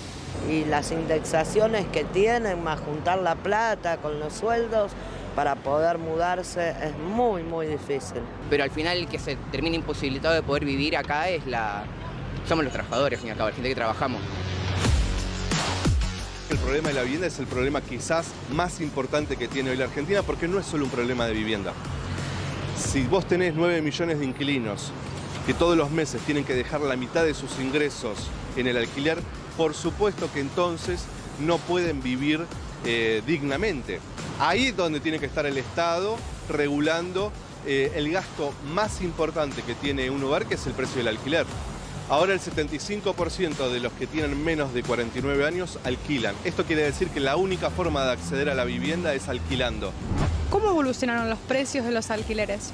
Y las indexaciones que tienen, más juntar la plata con los sueldos para poder mudarse, es muy, muy difícil. Pero al final el que se termina imposibilitado de poder vivir acá somos los trabajadores, al fin y al cabo, la gente que trabajamos. El problema de la vivienda es el problema quizás más importante que tiene hoy la Argentina, porque no es solo un problema de vivienda. Si vos tenés 9 millones de inquilinos que todos los meses tienen que dejar la mitad de sus ingresos en el alquiler, por supuesto que entonces no pueden vivir dignamente. Ahí es donde tiene que estar el Estado regulando el gasto más importante que tiene un hogar, que es el precio del alquiler. Ahora el 75% de los que tienen menos de 49 años alquilan. Esto quiere decir que la única forma de acceder a la vivienda es alquilando. ¿Cómo evolucionaron los precios de los alquileres?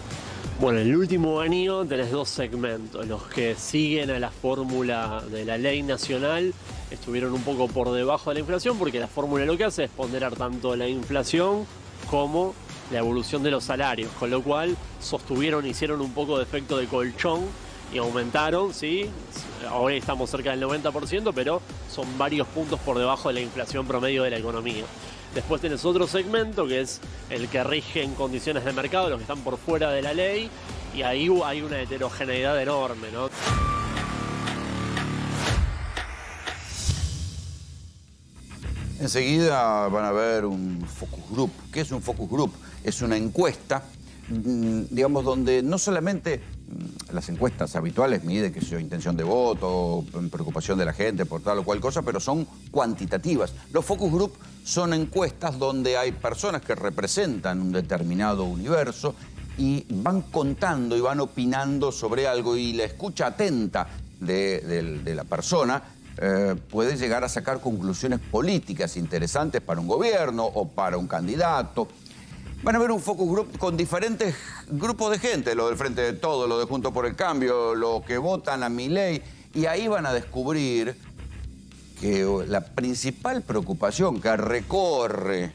Bueno, en el último año tenés 2 segmentos. Los que siguen a la fórmula de la ley nacional estuvieron un poco por debajo de la inflación, porque la fórmula lo que hace es ponderar tanto la inflación como la evolución de los salarios, con lo cual hicieron un poco de efecto de colchón y aumentaron, ¿sí? Hoy estamos cerca del 90%, pero son varios puntos por debajo de la inflación promedio de la economía. Después tenés otro segmento que es el que rige en condiciones de mercado, los que están por fuera de la ley, y ahí hay una heterogeneidad enorme, ¿no? Enseguida van a ver un focus group. ¿Qué es un focus group? Es una encuesta, digamos, donde no solamente las encuestas habituales miden, qué sé yo, intención de voto, preocupación de la gente por tal o cual cosa, pero son cuantitativas. Los focus group son encuestas donde hay personas que representan un determinado universo y van contando y van opinando sobre algo, y la escucha atenta de la persona puede llegar a sacar conclusiones políticas interesantes para un gobierno o para un candidato. Van a ver un focus group con diferentes grupos de gente, lo del Frente de Todos, lo de Juntos por el Cambio, lo que votan a Milei, y ahí van a descubrir que la principal preocupación que recorre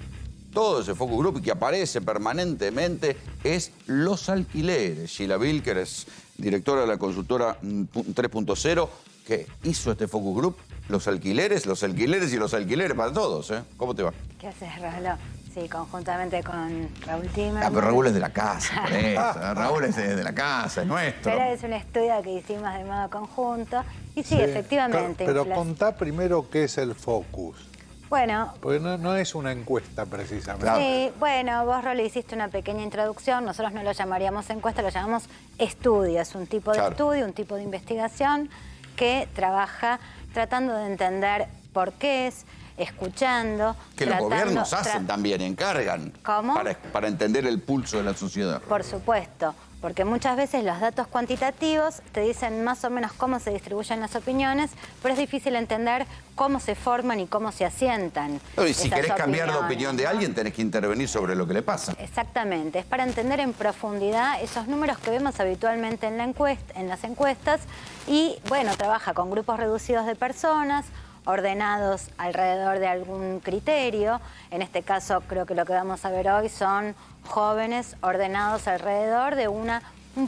todo ese focus group y que aparece permanentemente es los alquileres. Sheila Wilker es directora de la consultora 3.0, que hizo este focus group, los alquileres y los alquileres para todos, ¿eh? ¿Cómo te va? ¿Qué haces, Rolo? Sí, conjuntamente con Raúl Timerman. Ah, pero Raúl es de la casa, por eso. Raúl es de la casa, es nuestro. Pero es un estudio que hicimos de modo conjunto. Y sí, efectivamente. Pero contá primero qué es el focus. Bueno. Porque no es una encuesta precisamente. Sí, bueno, vos, Rolo, hiciste una pequeña introducción. Nosotros no lo llamaríamos encuesta, lo llamamos estudio. Es un tipo de estudio, un tipo de investigación que trabaja tratando de entender por qué es, escuchando. Que los gobiernos hacen también, encargan. ¿Cómo? Para entender el pulso de la sociedad. Por supuesto, porque muchas veces los datos cuantitativos te dicen más o menos cómo se distribuyen las opiniones, pero es difícil entender cómo se forman y cómo se asientan. No, y si querés cambiar la opinión de alguien, tenés que intervenir sobre lo que le pasa. Exactamente, es para entender en profundidad esos números que vemos habitualmente en las encuestas, y bueno, trabaja con grupos reducidos de personas, ordenados alrededor de algún criterio. En este caso, creo que lo que vamos a ver hoy son jóvenes ordenados alrededor de un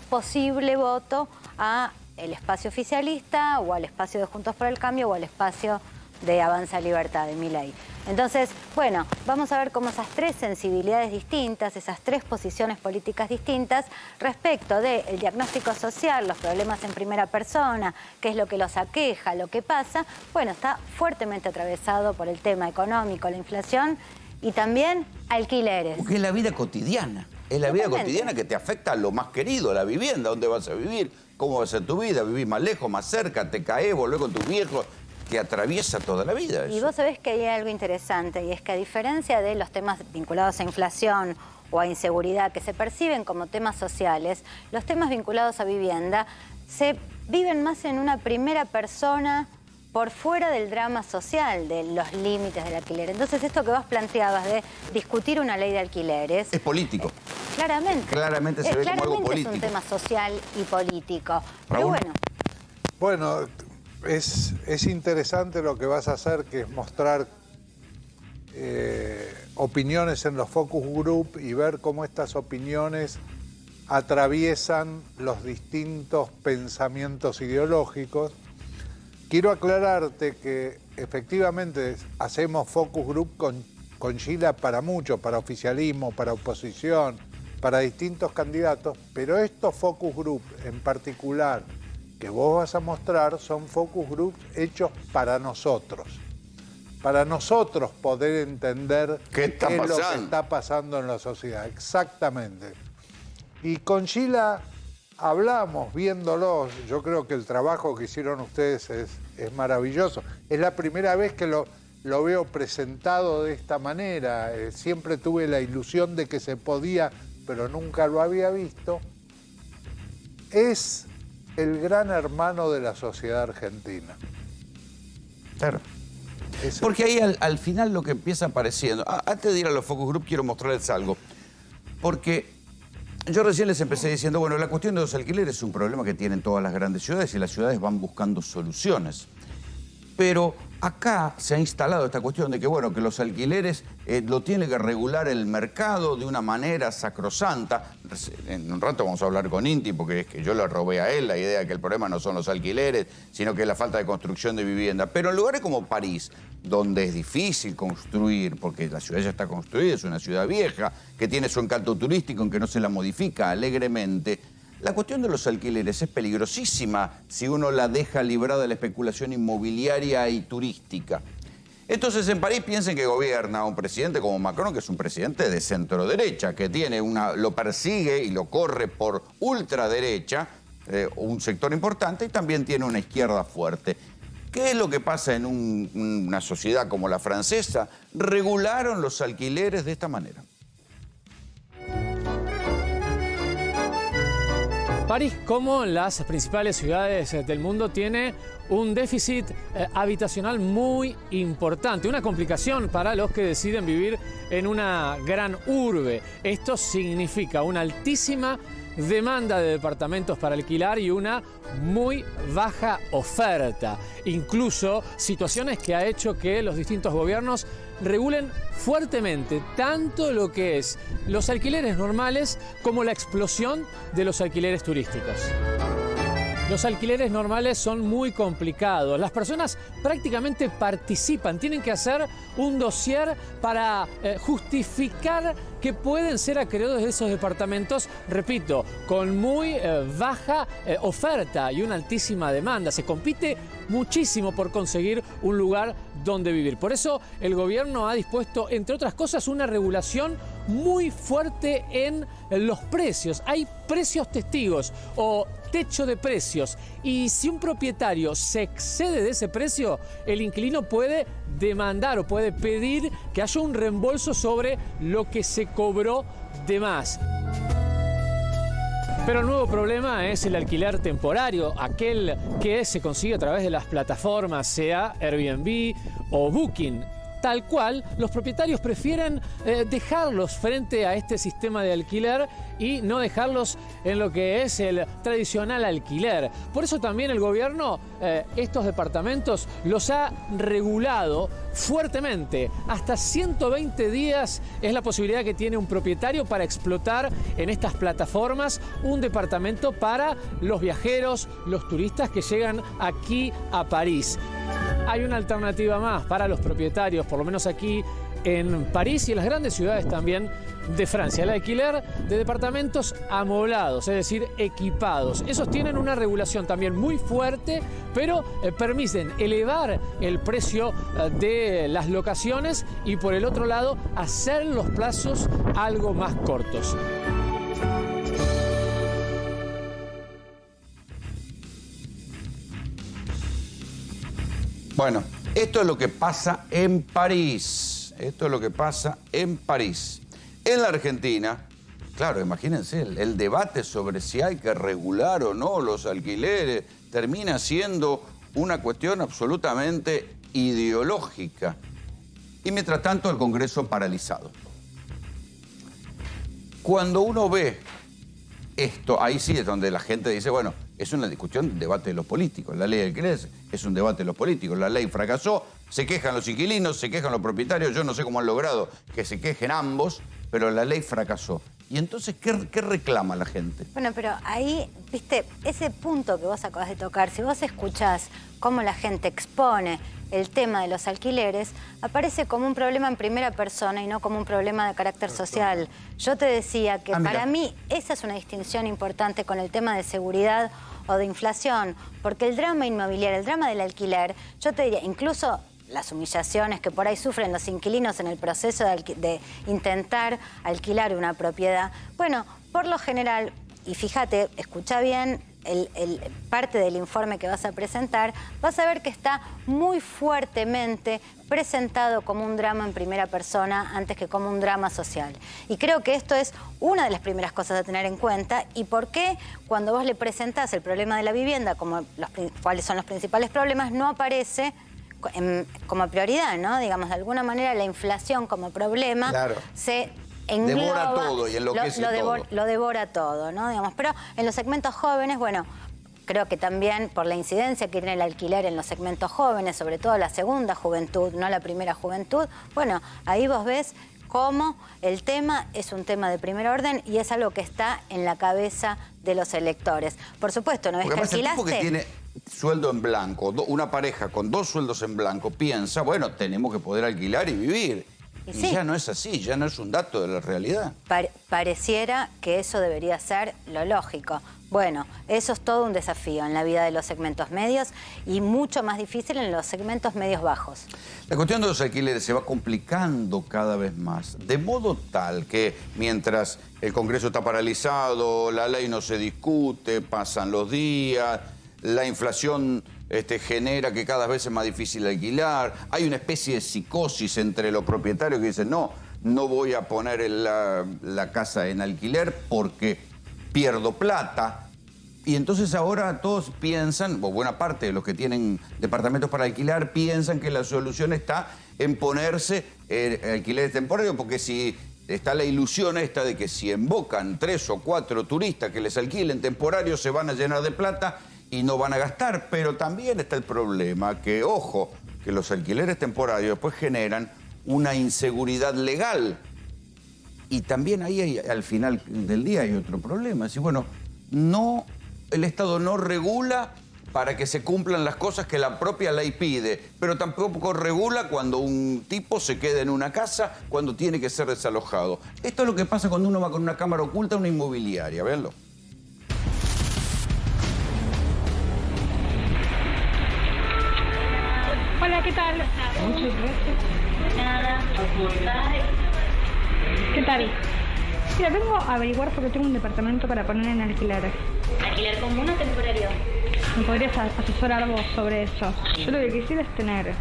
posible voto a el espacio oficialista o al espacio de Juntos por el Cambio o al espacio de Avanza Libertad de Milei. Entonces, bueno, vamos a ver cómo esas tres sensibilidades distintas, esas tres posiciones políticas distintas respecto del diagnóstico social, los problemas en primera persona, qué es lo que los aqueja, lo que pasa, bueno, está fuertemente atravesado por el tema económico, la inflación y también alquileres. Porque es la vida cotidiana. Es la vida cotidiana que te afecta a lo más querido, a la vivienda, dónde vas a vivir, cómo va a ser tu vida, vivís más lejos, más cerca, te caes, volvés con tus viejos. Que atraviesa toda la vida. Y vos sabés que hay algo interesante, y es que a diferencia de los temas vinculados a inflación o a inseguridad que se perciben como temas sociales, los temas vinculados a vivienda se viven más en una primera persona por fuera del drama social, de los límites del alquiler. Entonces esto que vos planteabas de discutir una ley de alquileres... Es político. Claramente. Claramente se ve como algo político. Es un tema social y político. Raúl. Pero bueno. Bueno... Es interesante lo que vas a hacer, que es mostrar opiniones en los focus group y ver cómo estas opiniones atraviesan los distintos pensamientos ideológicos. Quiero aclararte que efectivamente hacemos focus group con Sheila para mucho, para oficialismo, para oposición, para distintos candidatos, pero estos focus group en particular que vos vas a mostrar son focus groups hechos para nosotros poder entender qué es lo que está pasando en la sociedad. Exactamente. Y con Sheila hablamos viéndolos. Yo creo que el trabajo que hicieron ustedes es maravilloso. Es la primera vez que lo veo presentado de esta manera. Siempre tuve la ilusión de que se podía, pero nunca lo había visto. Es el gran hermano de la sociedad argentina. Claro. Porque ahí al final lo que empieza apareciendo... Antes de ir a los focus group quiero mostrarles algo. Porque yo recién les empecé diciendo, bueno, la cuestión de los alquileres es un problema que tienen todas las grandes ciudades y las ciudades van buscando soluciones. Pero acá se ha instalado esta cuestión de que, bueno, que los alquileres lo tiene que regular el mercado de una manera sacrosanta. En un rato vamos a hablar con Inti, porque es que yo le robé a él la idea de que el problema no son los alquileres, sino que es la falta de construcción de vivienda. Pero en lugares como París, donde es difícil construir, porque la ciudad ya está construida, es una ciudad vieja, que tiene su encanto turístico, en que no se la modifica alegremente, la cuestión de los alquileres es peligrosísima si uno la deja librada de la especulación inmobiliaria y turística. Entonces, en París piensen que gobierna un presidente como Macron, que es un presidente de centro-derecha, que tiene lo persigue y lo corre por ultraderecha, un sector importante, y también tiene una izquierda fuerte. ¿Qué es lo que pasa en una sociedad como la francesa? Regularon los alquileres de esta manera. París, como las principales ciudades del mundo, tiene un déficit habitacional muy importante, una complicación para los que deciden vivir en una gran urbe. Esto significa una altísima demanda de departamentos para alquilar y una muy baja oferta. Incluso situaciones que ha hecho que los distintos gobiernos regulen fuertemente tanto lo que es los alquileres normales como la explosión de los alquileres turísticos. Los alquileres normales son muy complicados. Las personas prácticamente participan, tienen que hacer un dossier para justificar que pueden ser acreedores de esos departamentos, repito, con muy baja oferta y una altísima demanda. Se compite muchísimo por conseguir un lugar donde vivir. Por eso el gobierno ha dispuesto, entre otras cosas, una regulación muy fuerte en los precios. Hay precios testigos o techo de precios, y si un propietario se excede de ese precio, el inquilino puede demandar o puede pedir que haya un reembolso sobre lo que se cobró de más. Pero el nuevo problema es el alquiler temporario, aquel que se consigue a través de las plataformas, sea Airbnb o Booking. Tal cual, los propietarios prefieren dejarlos frente a este sistema de alquiler y no dejarlos en lo que es el tradicional alquiler. Por eso también el gobierno estos departamentos los ha regulado fuertemente. Hasta 120 días es la posibilidad que tiene un propietario para explotar en estas plataformas un departamento para los viajeros, los turistas que llegan aquí a París. Hay una alternativa más para los propietarios, por lo menos aquí en París y en las grandes ciudades también de Francia. El alquiler de departamentos amoblados, es decir, equipados. Esos tienen una regulación también muy fuerte, pero permiten elevar el precio de las locaciones y, por el otro lado, hacer los plazos algo más cortos. Bueno, esto es lo que pasa en París. Esto es lo que pasa en París. En la Argentina, claro, imagínense, el debate sobre si hay que regular o no los alquileres termina siendo una cuestión absolutamente ideológica. Y mientras tanto, el Congreso paralizado. Cuando uno ve esto, ahí sí es donde la gente dice, bueno, es una discusión, un debate de los políticos. La ley de alquileres es un debate de los políticos. La ley fracasó, se quejan los inquilinos, se quejan los propietarios. Yo no sé cómo han logrado que se quejen ambos, pero la ley fracasó. Y entonces, ¿qué reclama la gente? Bueno, pero ahí, viste, ese punto que vos acabas de tocar, si vos escuchás cómo la gente expone el tema de los alquileres, aparece como un problema en primera persona y no como un problema de carácter social. Yo te decía que para mí esa es una distinción importante con el tema de seguridad o de inflación, porque el drama inmobiliario, el drama del alquiler, yo te diría, incluso las humillaciones que por ahí sufren los inquilinos en el proceso de intentar alquilar una propiedad, bueno, por lo general, y fíjate, escucha bien, parte del informe que vas a presentar, vas a ver que está muy fuertemente presentado como un drama en primera persona antes que como un drama social. Y creo que esto es una de las primeras cosas a tener en cuenta. ¿Y por qué cuando vos le presentás el problema de la vivienda, como cuáles son los principales problemas, no aparece como prioridad, ¿no? Digamos, de alguna manera la inflación como problema se engloba, devora todo y enloquece todo. Lo devora todo, ¿no? Digamos, pero en los segmentos jóvenes, bueno, Creo que también por la incidencia que tiene el alquiler en los segmentos jóvenes, sobre todo la segunda juventud, no la primera juventud, bueno, ahí vos ves cómo el tema es un tema de primer orden y es algo que está en la cabeza de los electores. Por supuesto, no es que alquilaste... El tipo que tiene sueldo en blanco, una pareja con 2 sueldos en blanco, piensa, bueno, tenemos que poder alquilar y vivir. Y sí, ya no es así, ya no es un dato de la realidad. Pareciera que eso debería ser lo lógico. Bueno, eso es todo un desafío en la vida de los segmentos medios y mucho más difícil en los segmentos medios bajos. La cuestión de los alquileres se va complicando cada vez más, de modo tal que mientras el Congreso está paralizado, la ley no se discute, pasan los días, la inflación genera que cada vez es más difícil alquilar, hay una especie de psicosis entre los propietarios que dicen, no voy a poner la casa en alquiler porque pierdo plata. Y entonces ahora todos piensan, o buena parte de los que tienen departamentos para alquilar, piensan que la solución está en ponerse alquileres temporarios, porque si está la ilusión esta de que si embocan 3 o 4 turistas que les alquilen temporarios se van a llenar de plata y no van a gastar. Pero también está el problema que, ojo, que los alquileres temporarios después generan una inseguridad legal. Y también ahí al final del día hay otro problema. Es decir, bueno, el Estado no regula para que se cumplan las cosas que la propia ley pide, pero tampoco regula cuando un tipo se queda en una casa cuando tiene que ser desalojado. Esto es lo que pasa cuando uno va con una cámara oculta a una inmobiliaria, véanlo. Hola, ¿qué tal? Muchas gracias. Nada, ¿qué tal? Mira, vengo a averiguar porque tengo un departamento para poner en alquiler. ¿Alquiler común o temporario? ¿Me podrías asesorar vos sobre eso? Yo lo que quisiera es tener,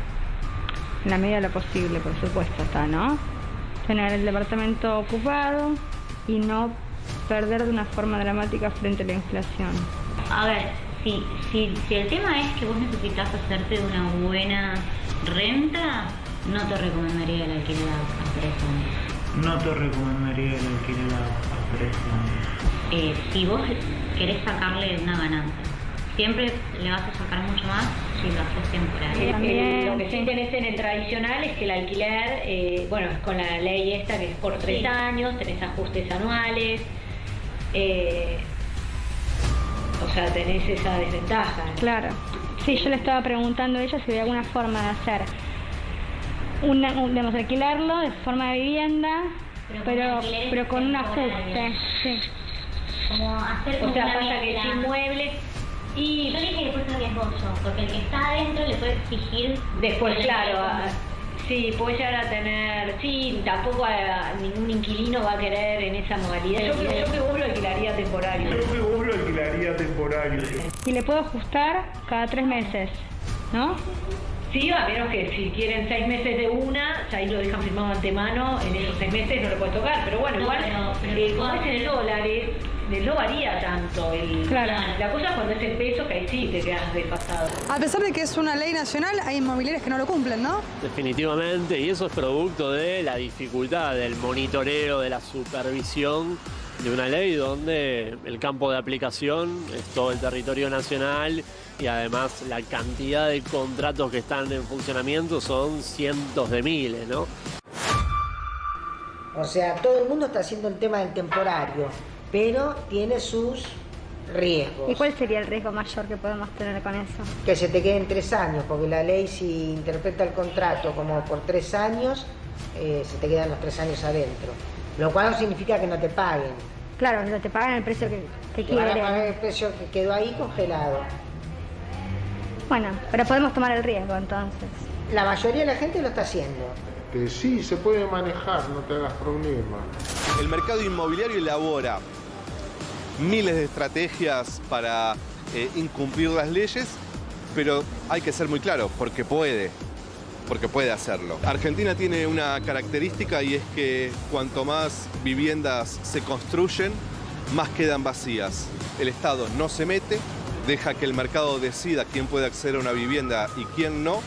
en la medida de lo posible, por supuesto, ¿no? Tener el departamento ocupado y no perder de una forma dramática frente a la inflación. A ver, si el tema es que vos necesitas hacerte una buena renta, no te recomendaría el alquiler a 3 años. No te recomendaría el alquiler a 3 años. Si vos querés sacarle una ganancia, siempre le vas a sacar mucho más si lo haces temporal. Lo que sí tenés en el tradicional es que el alquiler, con la ley esta que es por 3 años, tenés ajustes anuales, o sea, tenés esa desventaja. Claro. Sí, yo le estaba preguntando a ella si había alguna forma de hacer digamos, alquilarlo de forma de vivienda, pero con un ajuste. Sí. Como hacer o sea, pasa que sin muebles y yo dije que puede ser riesgoso, porque el que está adentro le puede exigir después, claro, sí, puede llegar a tener, tampoco ningún inquilino va a querer en esa modalidad. Yo creo que vos lo alquilaría temporario. Y le puedo ajustar cada 3 meses, ¿no? Sí, a menos que si quieren 6 meses de una, ya ahí lo dejan firmado de antemano, en esos 6 meses no lo puedes tocar, pero bueno, igual, como es en dólares, no varía tanto. Claro. La cosa es cuando es el peso, que ahí sí te quedas desfasado. A pesar de que es una ley nacional, hay inmobiliarias que no lo cumplen, ¿no? Definitivamente, y eso es producto de la dificultad del monitoreo, de la supervisión de una ley donde el campo de aplicación es todo el territorio nacional y además la cantidad de contratos que están en funcionamiento son cientos de miles, ¿no? O sea, todo el mundo está haciendo el tema del temporario, pero tiene sus riesgos. ¿Y cuál sería el riesgo mayor que podemos tener con eso? Que se te queden 3 años, porque la ley si interpreta el contrato como por 3 años, se te quedan los 3 años adentro. Lo cual no significa que no te paguen. Claro, no te pagan el precio que quieren. Van a pagar el precio que quedó ahí congelado. Bueno, pero podemos tomar el riesgo entonces. La mayoría de la gente lo está haciendo. Sí, se puede manejar, no te hagas problema. El mercado inmobiliario elabora miles de estrategias para incumplir las leyes, pero hay que ser muy claro, porque puede hacerlo. Argentina tiene una característica y es que cuanto más viviendas se construyen, más quedan vacías. El Estado no se mete, deja que el mercado decida quién puede acceder a una vivienda y quién no,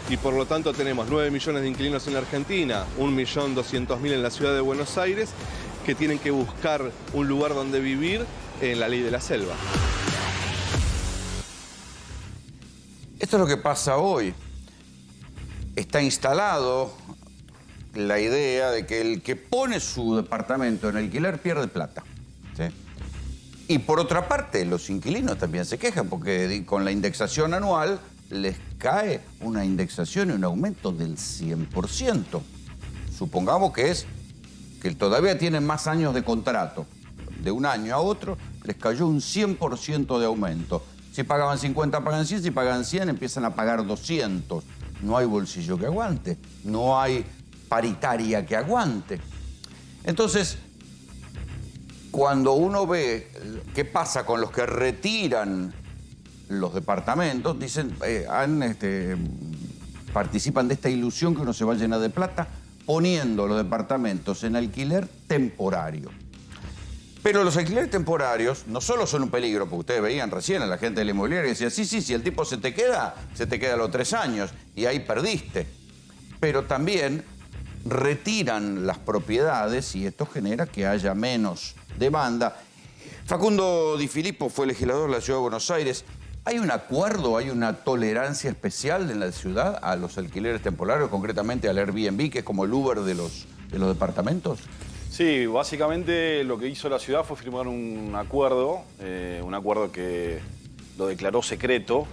y por lo tanto tenemos 9 millones de inquilinos en la Argentina, 1.200.000 en la ciudad de Buenos Aires, que tienen que buscar un lugar donde vivir en la ley de la selva. Esto es lo que pasa hoy. Está instalado la idea de que el que pone su departamento en alquiler pierde plata. ¿Sí? Y por otra parte, los inquilinos también se quejan porque con la indexación anual les cae una indexación y un aumento del 100%. Supongamos que todavía tienen más años de contrato. De un año a otro les cayó un 100% de aumento. Si pagaban 50, pagan 100. Si pagan 100, empiezan a pagar 200. No hay bolsillo que aguante. No hay paritaria que aguante. Entonces, cuando uno ve qué pasa con los que retiran los departamentos, dicen, participan de esta ilusión que uno se va a llenar de plata poniendo los departamentos en alquiler temporario. Pero los alquileres temporarios no solo son un peligro, porque ustedes veían recién a la gente de la inmobiliaria que decía, sí, si el tipo se te queda a los 3 años y ahí perdiste. Pero también retiran las propiedades y esto genera que haya menos demanda. Facundo Di Filippo fue legislador de la Ciudad de Buenos Aires. ¿Hay un acuerdo, hay una tolerancia especial en la ciudad a los alquileres temporarios, concretamente al Airbnb, que es como el Uber de los departamentos? Sí, básicamente lo que hizo la ciudad fue firmar un acuerdo que lo declaró secreto.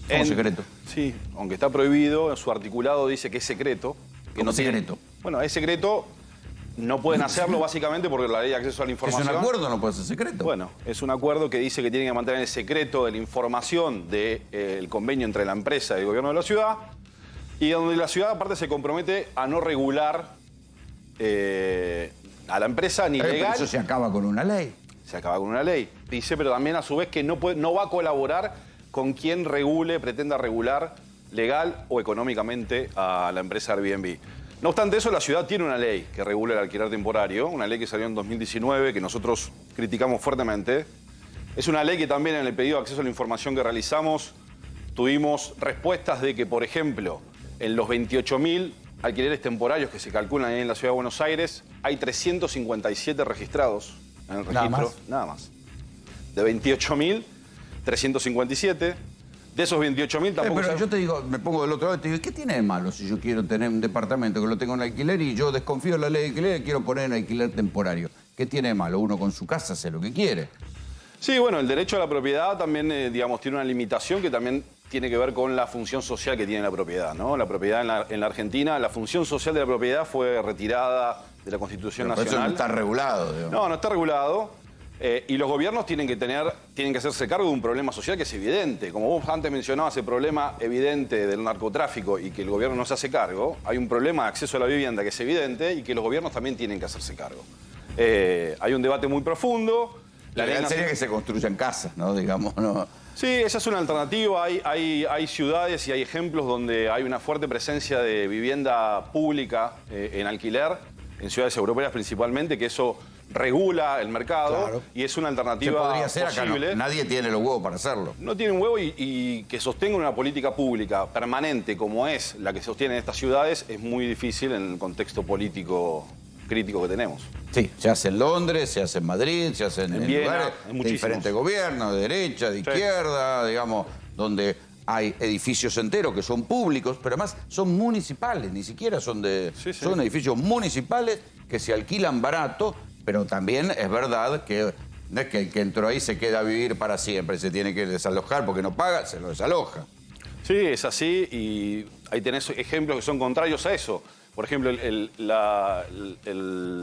¿Cómo secreto? Sí, aunque está prohibido, en su articulado dice que es secreto. ¿Cómo secreto? Bueno, es secreto, no pueden hacerlo básicamente porque la ley de acceso a la información... ¿Es un acuerdo o no puede ser secreto? Bueno, es un acuerdo que dice que tienen que mantener el secreto de la información del convenio entre la empresa y el gobierno de la ciudad y donde la ciudad aparte se compromete a no regular a la empresa ni legal... Pero eso se acaba con una ley. Se acaba con una ley. Dice, pero también a su vez que no va a colaborar con quien pretenda regular legal o económicamente a la empresa Airbnb. No obstante eso, la ciudad tiene una ley que regula el alquiler temporario, una ley que salió en 2019, que nosotros criticamos fuertemente. Es una ley que también en el pedido de acceso a la información que realizamos tuvimos respuestas de que, por ejemplo, en los 28.000 alquileres temporarios que se calculan ahí en la Ciudad de Buenos Aires, hay 357 registrados en el registro. Nada más. De 28.000, 357. De esos 28.000 tampoco... Pero yo te digo, me pongo del otro lado y te digo, ¿qué tiene de malo si yo quiero tener un departamento que lo tengo en alquiler y yo desconfío de la ley de alquiler y quiero poner en alquiler temporario? ¿Qué tiene de malo? Uno con su casa hace lo que quiere. Sí, bueno, el derecho a la propiedad también, digamos, tiene una limitación que también tiene que ver con la función social que tiene la propiedad, ¿no? La propiedad en la Argentina, la función social de la propiedad fue retirada de la Constitución Nacional. Eso no está regulado, digamos. No está regulado. Y los gobiernos tienen que hacerse cargo de un problema social que es evidente. Como vos antes mencionabas, el problema evidente del narcotráfico y que el gobierno no se hace cargo, hay un problema de acceso a la vivienda que es evidente y que los gobiernos también tienen que hacerse cargo. Hay un debate muy profundo. La idea sería que se construyan casas, ¿no? Digamos, ¿no? Sí, esa es una alternativa. Hay ciudades y hay ejemplos donde hay una fuerte presencia de vivienda pública en alquiler, en ciudades europeas principalmente, que eso regula el mercado y es una alternativa podría ser posible. Acá nadie tiene los huevos para hacerlo. No tiene un huevo y que sostenga una política pública permanente como es la que sostiene estas ciudades es muy difícil en el contexto político crítico que tenemos. Sí, se hace en Londres, se hace en Madrid, se hace en Viena, lugares de diferentes gobiernos, de derecha, de izquierda, digamos, donde hay edificios enteros que son públicos, pero además son municipales, ni siquiera son son edificios municipales que se alquilan barato. Pero también es verdad que no es que el que entró ahí se queda a vivir para siempre, se tiene que desalojar porque no paga, se lo desaloja. Sí, es así y ahí tenés ejemplos que son contrarios a eso. Por ejemplo, la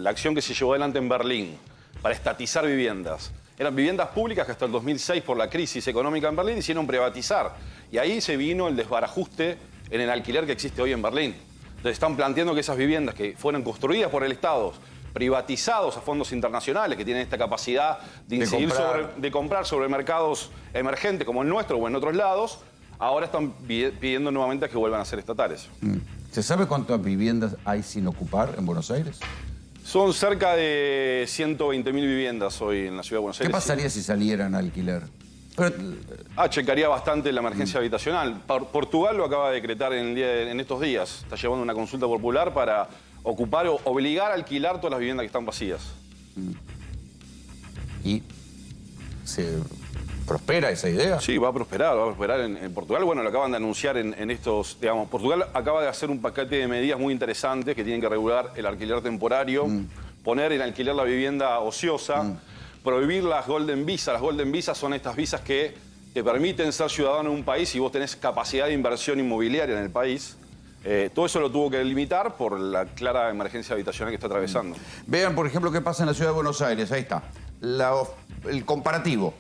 acción que se llevó adelante en Berlín para estatizar viviendas. Eran viviendas públicas que hasta el 2006 por la crisis económica en Berlín hicieron privatizar. Y ahí se vino el desbarajuste en el alquiler que existe hoy en Berlín. Entonces están planteando que esas viviendas que fueron construidas por el Estado, privatizados a fondos internacionales que tienen esta capacidad de incidir de comprar sobre mercados emergentes como el nuestro o en otros lados, ahora están pidiendo nuevamente que vuelvan a ser estatales. ¿Se sabe cuántas viviendas hay sin ocupar en Buenos Aires? Son cerca de 120.000 viviendas hoy en la Ciudad de Buenos Aires. ¿Qué pasaría si salieran a alquiler? Checaría bastante la emergencia habitacional. Portugal lo acaba de decretar en estos días. Está llevando una consulta popular para ocupar o obligar a alquilar todas las viviendas que están vacías. Y ¿Prospera esa idea? Sí, va a prosperar en Portugal. Bueno, lo acaban de anunciar en estos, digamos, Portugal acaba de hacer un paquete de medidas muy interesantes que tienen que regular el alquiler temporario, poner en alquiler la vivienda ociosa, prohibir las Golden Visas. Las Golden Visas son estas visas que te permiten ser ciudadano de un país y vos tenés capacidad de inversión inmobiliaria en el país. Todo eso lo tuvo que limitar por la clara emergencia habitacional que está atravesando. Vean, por ejemplo, qué pasa en la ciudad de Buenos Aires. Ahí está. El comparativo.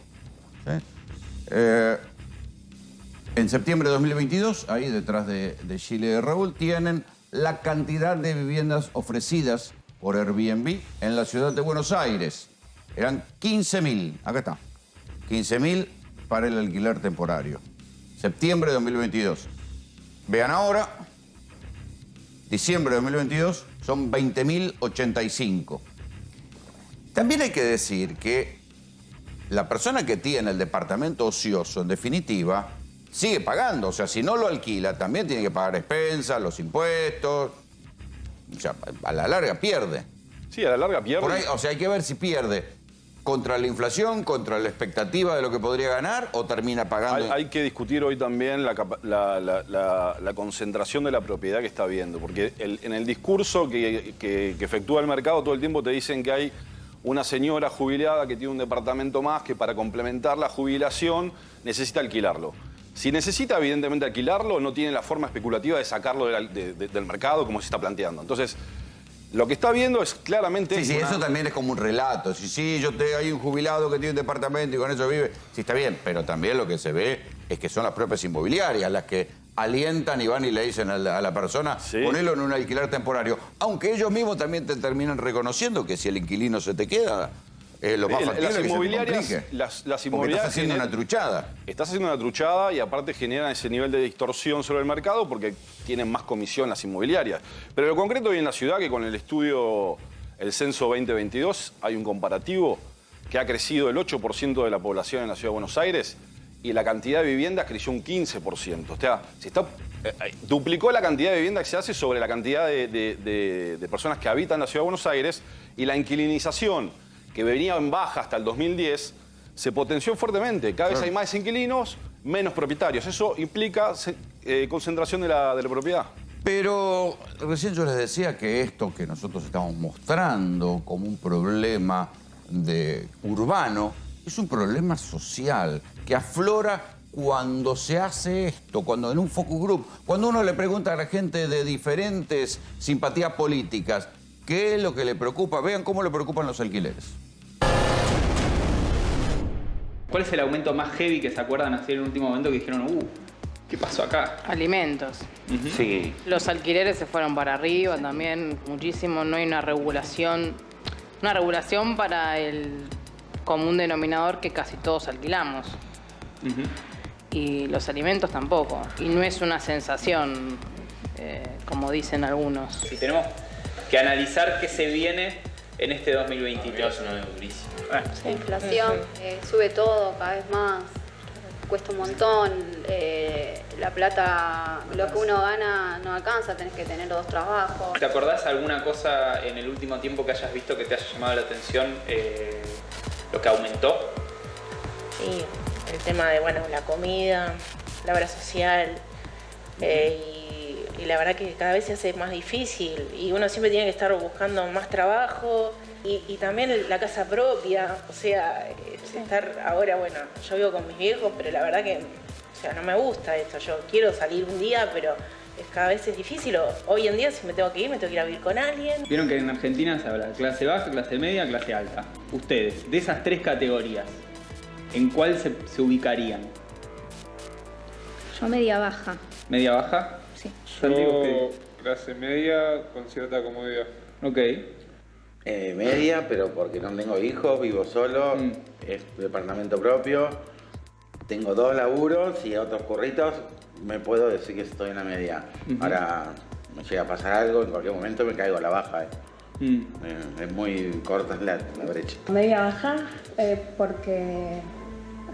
En septiembre de 2022, ahí detrás de Chile de Raúl, tienen la cantidad de viviendas ofrecidas por Airbnb en la ciudad de Buenos Aires. Eran 15.000. Acá está. 15.000 para el alquiler temporario. Septiembre de 2022. Vean ahora. Diciembre de 2022 son 20.085. También hay que decir que la persona que tiene el departamento ocioso, en definitiva, sigue pagando. O sea, si no lo alquila, también tiene que pagar expensas, los impuestos. O sea, a la larga pierde. Sí, a la larga pierde. Por ahí, o sea, hay que ver si pierde contra la inflación, contra la expectativa de lo que podría ganar, o termina pagando. Hay que discutir hoy también la concentración de la propiedad que está habiendo, porque en el discurso que efectúa el mercado todo el tiempo te dicen que hay una señora jubilada que tiene un departamento más que para complementar la jubilación necesita alquilarlo. Si necesita evidentemente alquilarlo, no tiene la forma especulativa de sacarlo del mercado como se está planteando. Entonces, lo que está viendo es claramente... Sí, eso también es como un relato. Hay un jubilado que tiene un departamento y con eso vive. Sí, está bien, pero también lo que se ve es que son las propias inmobiliarias las que alientan y van y le dicen a la persona, ponelo en un alquiler temporario. Aunque ellos mismos también te terminan reconociendo que si el inquilino se te queda, lo más factible es que se te complique. Las Porque inmobiliarias estás haciendo una truchada. Estás haciendo una truchada y aparte generan ese nivel de distorsión sobre el mercado porque tienen más comisión las inmobiliarias. Pero lo concreto hoy en la ciudad, que con el estudio, el censo 2022, hay un comparativo que ha crecido el 8% de la población en la ciudad de Buenos Aires y la cantidad de viviendas creció un 15%. O sea, duplicó la cantidad de viviendas que se hace sobre la cantidad de personas que habitan la ciudad de Buenos Aires, y la inquilinización, que venía en baja hasta el 2010, se potenció fuertemente. Cada vez hay más inquilinos, menos propietarios. Eso implica concentración de la propiedad. Pero recién yo les decía que esto que nosotros estamos mostrando como un problema urbano es un problema social que aflora cuando se hace esto, cuando en un focus group, cuando uno le pregunta a la gente de diferentes simpatías políticas qué es lo que le preocupa. Vean cómo le preocupan los alquileres. ¿Cuál es el aumento más heavy que se acuerdan así en el último momento que dijeron, ¿qué pasó acá? Alimentos. Sí. Los alquileres se fueron para arriba también muchísimo. No hay una regulación para el común denominador que casi todos alquilamos. Y los alimentos tampoco. Y no es una sensación, como dicen algunos. Si tenemos que analizar qué se viene en este 2023. Durísimo. La inflación sube todo cada vez más, cuesta un montón, la plata, lo que uno gana no alcanza, tenés que tener 2 trabajos. ¿Te acordás alguna cosa en el último tiempo que hayas visto que te haya llamado la atención, lo que aumentó? Sí, el tema de la comida, la obra social, y la verdad que cada vez se hace más difícil y uno siempre tiene que estar buscando más trabajo y también la casa propia, o sea, estar ahora, yo vivo con mis viejos, pero la verdad que no me gusta esto, yo quiero salir un día, pero cada vez es difícil. Hoy en día si me tengo que ir a vivir con alguien. Vieron que en Argentina se habla de clase baja, clase media, clase alta. Ustedes, de esas 3 categorías, ¿en cuál se ubicarían? Yo media baja. ¿Media baja? Sí. Yo clase media con cierta comodidad. Ok. Media, pero porque no tengo hijos, vivo solo, es departamento propio, tengo 2 laburos y otros curritos, me puedo decir que estoy en la media. Ahora me llega a pasar algo, en cualquier momento me caigo a la baja. Es muy corta la brecha. Media baja porque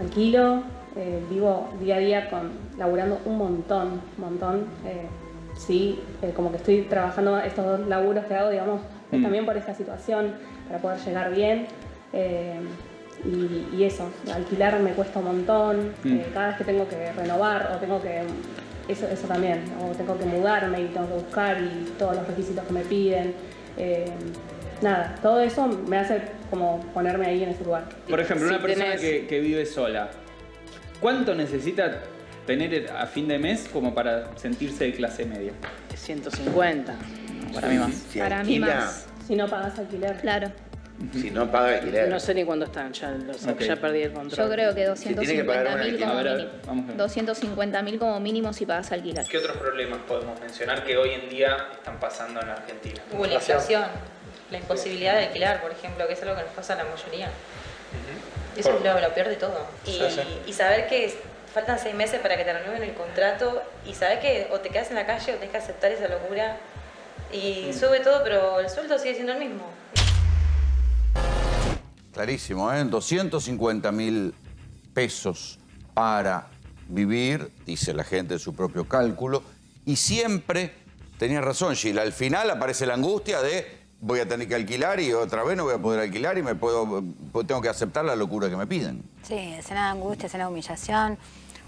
alquilo, vivo día a día laburando un montón. Sí, como que estoy trabajando estos 2 laburos que hago, digamos, también por esta situación, para poder llegar bien. Y eso, alquilar me cuesta un montón, cada vez que tengo que renovar o tengo que... Eso también, o tengo que mudarme y tengo que buscar y todos los requisitos que me piden. Nada, todo eso me hace como ponerme ahí en ese lugar. Por ejemplo, Si una persona tenés- que vive sola, ¿cuánto necesita tener a fin de mes como para sentirse de clase media? 150, para mí más. Si Para mí alquila, más. Si no pagas alquiler. Claro. Si no paga alquiler. No sé ni cuándo están, ya perdí el control. Yo creo que Si tiene que pagar un 250.000 como alquiler. mínimo. 250.000 como mínimo si pagas alquiler. ¿Qué otros problemas podemos mencionar que hoy en día están pasando en la Argentina? La inflación, la imposibilidad de alquilar, por ejemplo, que es algo que nos pasa a la mayoría. Eso es lo peor de todo. Y saber que faltan 6 meses para que te renueven el contrato y saber que o te quedas en la calle o tenés que aceptar esa locura. Y sube todo, pero el sueldo sigue siendo el mismo. Clarísimo, ¿eh? 250.000 pesos para vivir, dice la gente en su propio cálculo, y siempre, tenía razón Gil, al final aparece la angustia de voy a tener que alquilar y otra vez no voy a poder alquilar y tengo que aceptar la locura que me piden. Sí, escena de angustia, escena de humillación.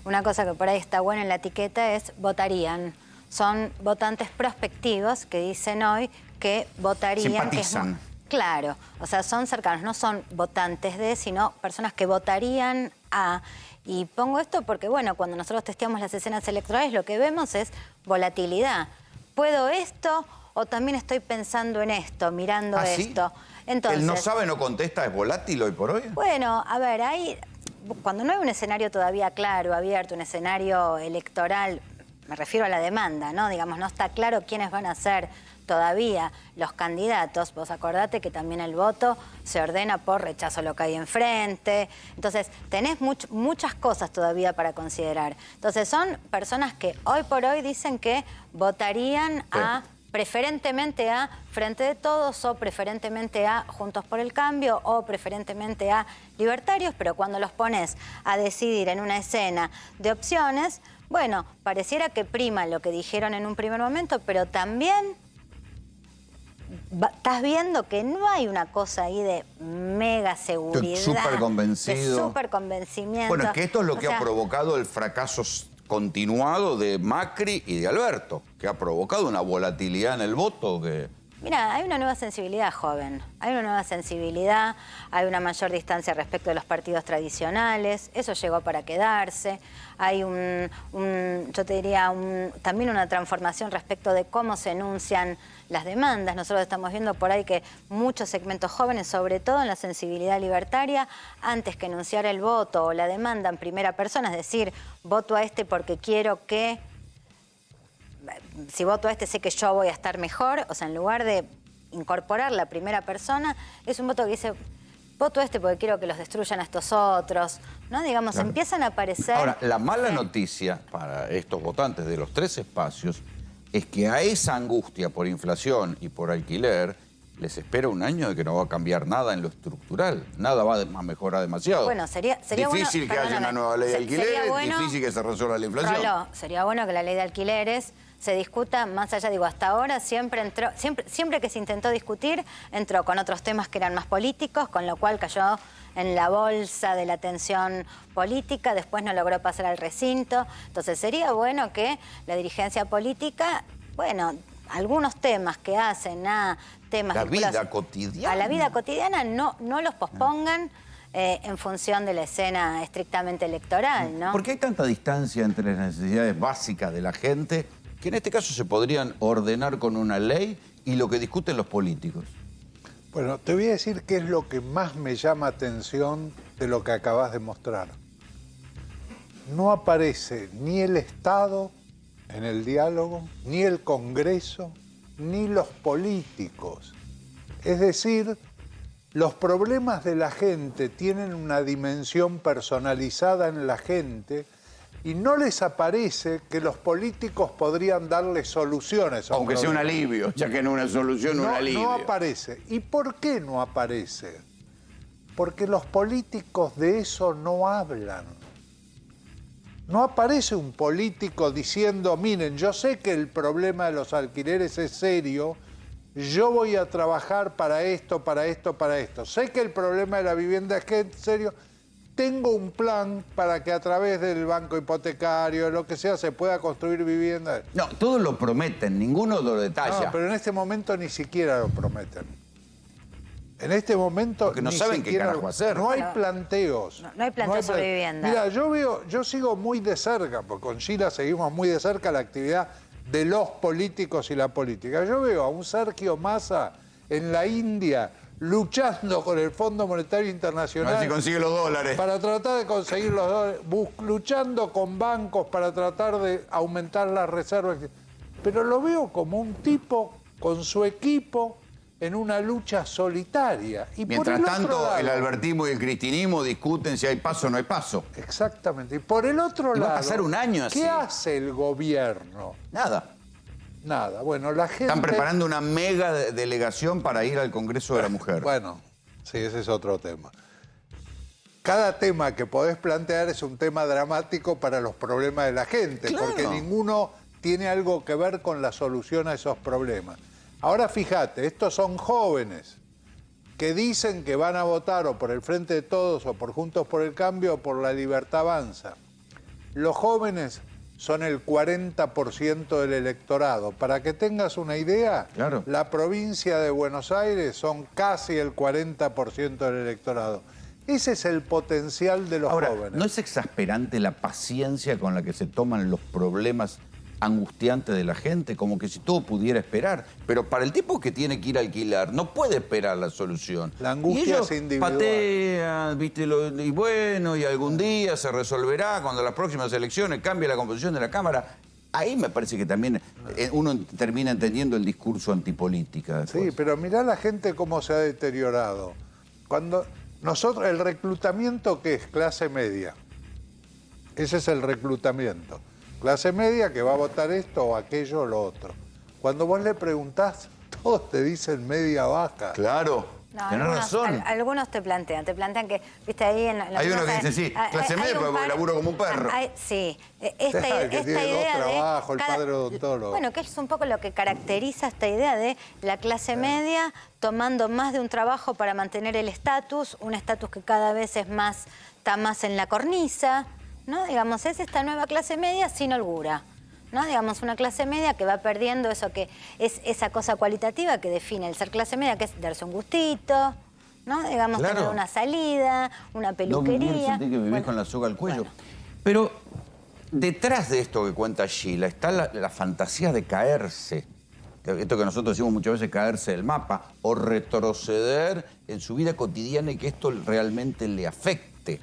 Una cosa que por ahí está buena en la etiqueta es votarían. Son votantes prospectivos que dicen hoy que votarían. Simpatizan. Claro, o sea, son cercanos, no son votantes de, sino personas que votarían a. Y pongo esto porque, bueno, cuando nosotros testeamos las escenas electorales, lo que vemos es volatilidad. ¿Puedo esto o también estoy pensando en esto, mirando ¿Ah, sí? esto? Entonces, ¿El no sabe, no contesta es volátil hoy por hoy? bueno, a ver, cuando no hay un escenario todavía claro, abierto, un escenario electoral, me refiero a la demanda, ¿no? Digamos, no está claro quiénes van a ser todavía los candidatos. Vos acordate que también el voto se ordena por rechazo a lo que hay enfrente. Entonces, tenés muchas cosas todavía para considerar. Entonces, son personas que hoy por hoy dicen que votarían preferentemente a Frente de Todos o preferentemente a Juntos por el Cambio o preferentemente a Libertarios, pero cuando los pones a decidir en una escena de opciones, bueno, pareciera que prima lo que dijeron en un primer momento, pero también estás viendo que no hay una cosa ahí de mega seguridad. Estoy súper convencido. De súper convencimiento. Bueno, es que esto es lo que O sea, ha provocado el fracaso continuado de Macri y de Alberto, que ha provocado una volatilidad en el voto que... Mira, hay una nueva sensibilidad joven, hay una nueva sensibilidad, hay una mayor distancia respecto de los partidos tradicionales, eso llegó para quedarse, hay yo te diría, también una transformación respecto de cómo se enuncian las demandas. Nosotros estamos viendo por ahí que muchos segmentos jóvenes, sobre todo en la sensibilidad libertaria, antes que enunciar el voto o la demanda en primera persona, es decir, voto a este porque quiero que... Si voto a este sé que yo voy a estar mejor, o sea, en lugar de incorporar la primera persona, es un voto que dice, voto a este porque quiero que los destruyan a estos otros, ¿no? Digamos, Claro. empiezan a aparecer... Ahora, la mala noticia para estos votantes de los 3 espacios es que a esa angustia por inflación y por alquiler les espera un año de que no va a cambiar nada en lo estructural. Nada va a mejorar demasiado. Bueno, sería difícil bueno, que haya una nueva ley de alquiler, sería bueno, difícil que se resuelva la inflación. Rolo, sería bueno que la ley de alquileres se discuta más allá, digo, hasta ahora siempre que se intentó discutir, entró con otros temas que eran más políticos, con lo cual cayó en la bolsa de la tensión política, después no logró pasar al recinto. Entonces sería bueno que la dirigencia política, bueno, algunos temas que hacen a temas La vinculados vida cotidiana. a la vida cotidiana no los pospongan en función de la escena estrictamente electoral, ¿no? ¿Por qué hay tanta distancia entre las necesidades básicas de la gente que en este caso se podrían ordenar con una ley y lo que discuten los políticos? Bueno, te voy a decir qué es lo que más me llama atención de lo que acabas de mostrar. No aparece ni el Estado en el diálogo, ni el Congreso, ni los políticos. Es decir, los problemas de la gente tienen una dimensión personalizada en la gente y no les aparece que los políticos podrían darle soluciones. Aunque sea un alivio, ya que no una solución, un alivio. No aparece. ¿Y por qué no aparece? Porque los políticos de eso no hablan. No aparece un político diciendo, miren, yo sé que el problema de los alquileres es serio, yo voy a trabajar para esto, para esto, para esto. Sé que el problema de la vivienda es que, en serio, tengo un plan para que a través del banco hipotecario, lo que sea, se pueda construir vivienda. No, todos lo prometen, ninguno lo detalla. No, pero en este momento ni siquiera lo prometen. En este momento porque no saben qué carajo hacer. No hay planteos. No hay planteos sobre vivienda. Mira, yo sigo muy de cerca, porque con Sheila seguimos muy de cerca la actividad de los políticos y la política. Yo veo a un Sergio Massa en la India luchando con el Fondo Monetario Internacional. A ver si consigue los dólares. Para tratar de conseguir los dólares. Luchando con bancos para tratar de aumentar las reservas. Pero lo veo como un tipo con su equipo en una lucha solitaria. Y mientras por el tanto, otro lado, el albertismo y el cristinismo discuten si hay paso o no hay paso. Exactamente. Y por el otro lado, va a pasar un año así. ¿Qué hace el gobierno? Nada. Nada. Bueno, la gente... Están preparando una mega delegación para ir al Congreso de la Mujer. Bueno, sí, ese es otro tema. Cada tema que podés plantear es un tema dramático para los problemas de la gente, claro, porque ninguno tiene algo que ver con la solución a esos problemas. Ahora fíjate, estos son jóvenes que dicen que van a votar o por el Frente de Todos o por Juntos por el Cambio o por La Libertad Avanza. Los jóvenes son el 40% del electorado. Para que tengas una idea, claro, la provincia de Buenos Aires son casi el 40% del electorado. Ese es el potencial de los jóvenes. ¿No es exasperante la paciencia con la que se toman los problemas angustiantes de la gente? Como que si todo pudiera esperar. Pero para el tipo que tiene que ir a alquilar, no puede esperar la solución. La angustia es individual. Patean, ¿viste? Y bueno, y algún día se resolverá cuando las próximas elecciones cambie la composición de la Cámara. Ahí me parece que también uno termina entendiendo el discurso antipolítica. Sí, pero mirá la gente cómo se ha deteriorado. Cuando nosotros, el reclutamiento, ¿qué es? Clase media. Ese es el reclutamiento. Clase media que va a votar esto o aquello o lo otro. Cuando vos le preguntás, todos te dicen media baja. Claro, no, tenés razón. Algunos te plantean que, viste, ahí en la... Hay uno que dice, sí, clase media porque laburo como un perro. Sí, esta que tiene idea dos trabajos, de... el padre odontólogo. Bueno, que es un poco lo que caracteriza esta idea de la clase media tomando más de un trabajo para mantener el estatus, un estatus que cada vez es más, está más en la cornisa, ¿no? Digamos, es esta nueva clase media sin holgura, ¿no? Digamos, una clase media que va perdiendo eso que es esa cosa cualitativa que define el ser clase media, que es darse un gustito, ¿no? Digamos, claro, tener una salida, una peluquería. No sentir que vivís con la soga al cuello. Bueno. Pero detrás de esto que cuenta Sheila está la fantasía de caerse. Esto que nosotros decimos muchas veces, caerse del mapa, o retroceder en su vida cotidiana y que esto realmente le afecte.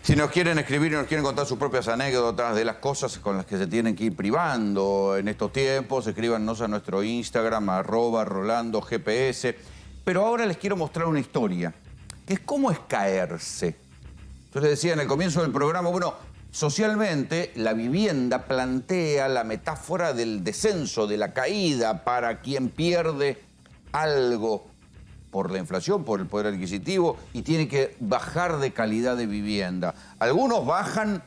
Si nos quieren escribir y nos quieren contar sus propias anécdotas de las cosas con las que se tienen que ir privando en estos tiempos, escríbanos a nuestro Instagram, @RolandoGPS. Pero ahora les quiero mostrar una historia, que es cómo es caerse. Yo les decía en el comienzo del programa, bueno, socialmente la vivienda plantea la metáfora del descenso, de la caída para quien pierde algo por la inflación, por el poder adquisitivo, y tiene que bajar de calidad de vivienda. Algunos bajan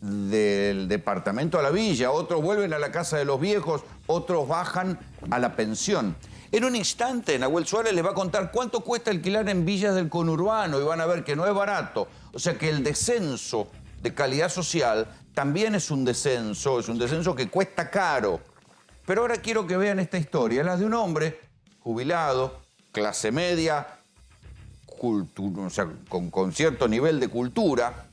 del departamento a la villa, otros vuelven a la casa de los viejos, otros bajan a la pensión. En un instante, Nahuel Suárez les va a contar cuánto cuesta alquilar en villas del conurbano y van a ver que no es barato. O sea que el descenso de calidad social también es un descenso que cuesta caro. Pero ahora quiero que vean esta historia, la de un hombre jubilado, clase media, o sea, con cierto nivel de cultura,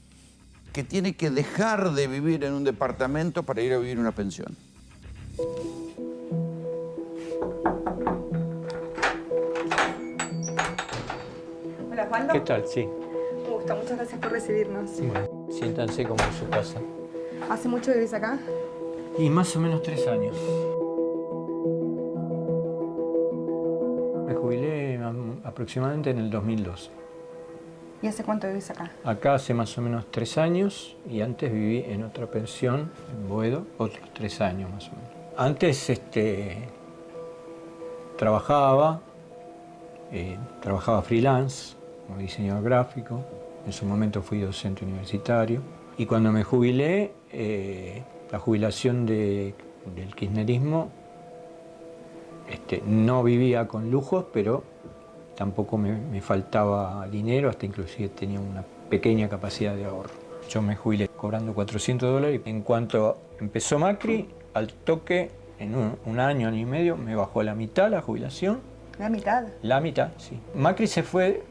que tiene que dejar de vivir en un departamento para ir a vivir en una pensión. Hola, Juan. ¿Qué tal? Sí. Un gusto, muchas gracias por recibirnos. Bueno, siéntanse como en su casa. ¿Hace mucho vivís acá? Y más o menos 3 años. Me jubilé aproximadamente en el 2012. ¿Y hace cuánto vivís acá? Acá hace más o menos 3 años y antes viví en otra pensión, en Boedo, otros 3 años más o menos. Antes trabajaba freelance como diseñador gráfico, en su momento fui docente universitario y cuando me jubilé, la jubilación del kirchnerismo No vivía con lujos, pero tampoco me faltaba dinero, hasta inclusive tenía una pequeña capacidad de ahorro. Yo me jubilé cobrando $400 y en cuanto empezó Macri, al toque, en un año y medio, me bajó a la mitad la jubilación. ¿La mitad? La mitad, sí. Macri se fue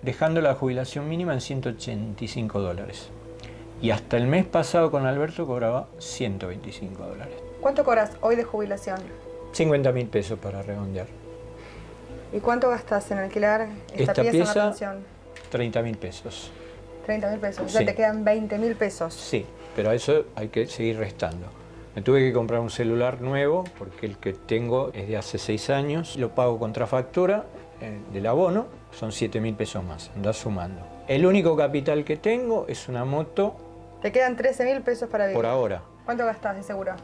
dejando la jubilación mínima en $185. Y hasta el mes pasado con Alberto cobraba $125. ¿Cuánto cobras hoy de jubilación? 50.000 pesos para redondear. ¿Y cuánto gastas en alquilar esta pieza en la pensión? 30.000 pesos. 30.000 pesos, o Sí. sea, te quedan 20.000 pesos. Sí, pero a eso hay que seguir restando. Me tuve que comprar un celular nuevo porque el que tengo es de hace 6 años. Lo pago contra factura del abono, son 7.000 pesos más, andás sumando. El único capital que tengo es una moto. Te quedan 13.000 pesos para vivir. Por ahora. ¿Cuánto gastas de seguro?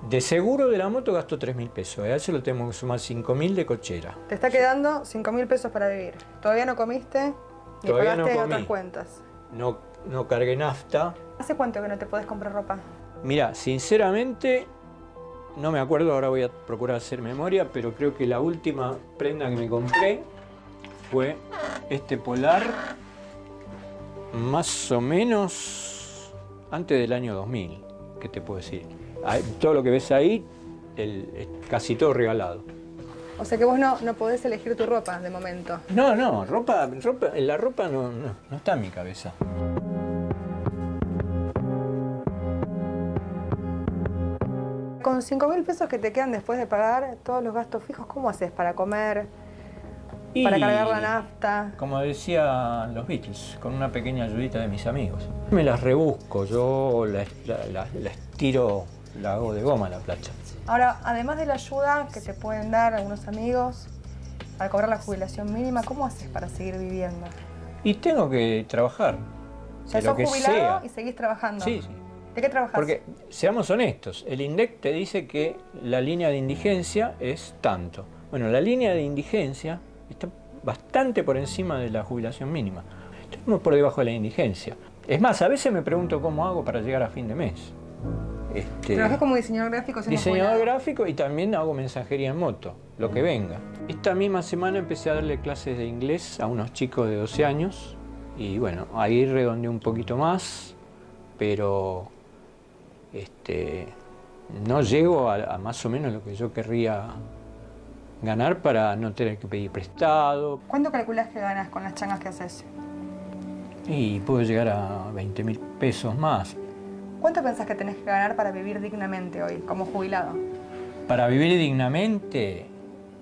De seguro de la moto gasto 3.000 pesos. A eso lo tengo que sumar 5.000 de cochera. Te está quedando 5.000 pesos para vivir. ¿Todavía no comiste? Ni Todavía no pagaste comí. otras cuentas. No cargué nafta. ¿Hace cuánto que no te podés comprar ropa? Mira, sinceramente, no me acuerdo, ahora voy a procurar hacer memoria, pero creo que la última prenda que me compré fue este polar, más o menos antes del año 2000, ¿qué te puedo decir? Todo lo que ves ahí, es casi todo regalado. O sea que vos no podés elegir tu ropa de momento. No, la ropa no está en mi cabeza. Con 5.000 pesos que te quedan después de pagar todos los gastos fijos, ¿cómo haces para comer? Para cargar la nafta. Como decían los Beatles, con una pequeña ayudita de mis amigos. Me las rebusco, yo la estiro, la hago de goma la plancha. Ahora, además de la ayuda que te pueden dar algunos amigos al cobrar la jubilación mínima, ¿cómo haces para seguir viviendo? Y tengo que trabajar. Ya de lo sos que jubilado sea. y seguís trabajando. Sí. ¿De qué trabajas? Porque, seamos honestos, el INDEC te dice que la línea de indigencia es tanto. Bueno, la línea de indigencia está bastante por encima de la jubilación mínima. Estamos por debajo de la indigencia. Es más, a veces me pregunto cómo hago para llegar a fin de mes. Trabajás como diseñador gráfico. Diseñador gráfico y también hago mensajería en moto, lo que venga. Esta misma semana empecé a darle clases de inglés a unos chicos de 12 años y bueno, ahí redondeé un poquito más, pero no llego a más o menos lo que yo querría ganar para no tener que pedir prestado. ¿Cuánto calculás que ganas con las changas que haces? Y puedo llegar a 20.000 pesos más. ¿Cuánto pensás que tenés que ganar para vivir dignamente hoy, como jubilado? Para vivir dignamente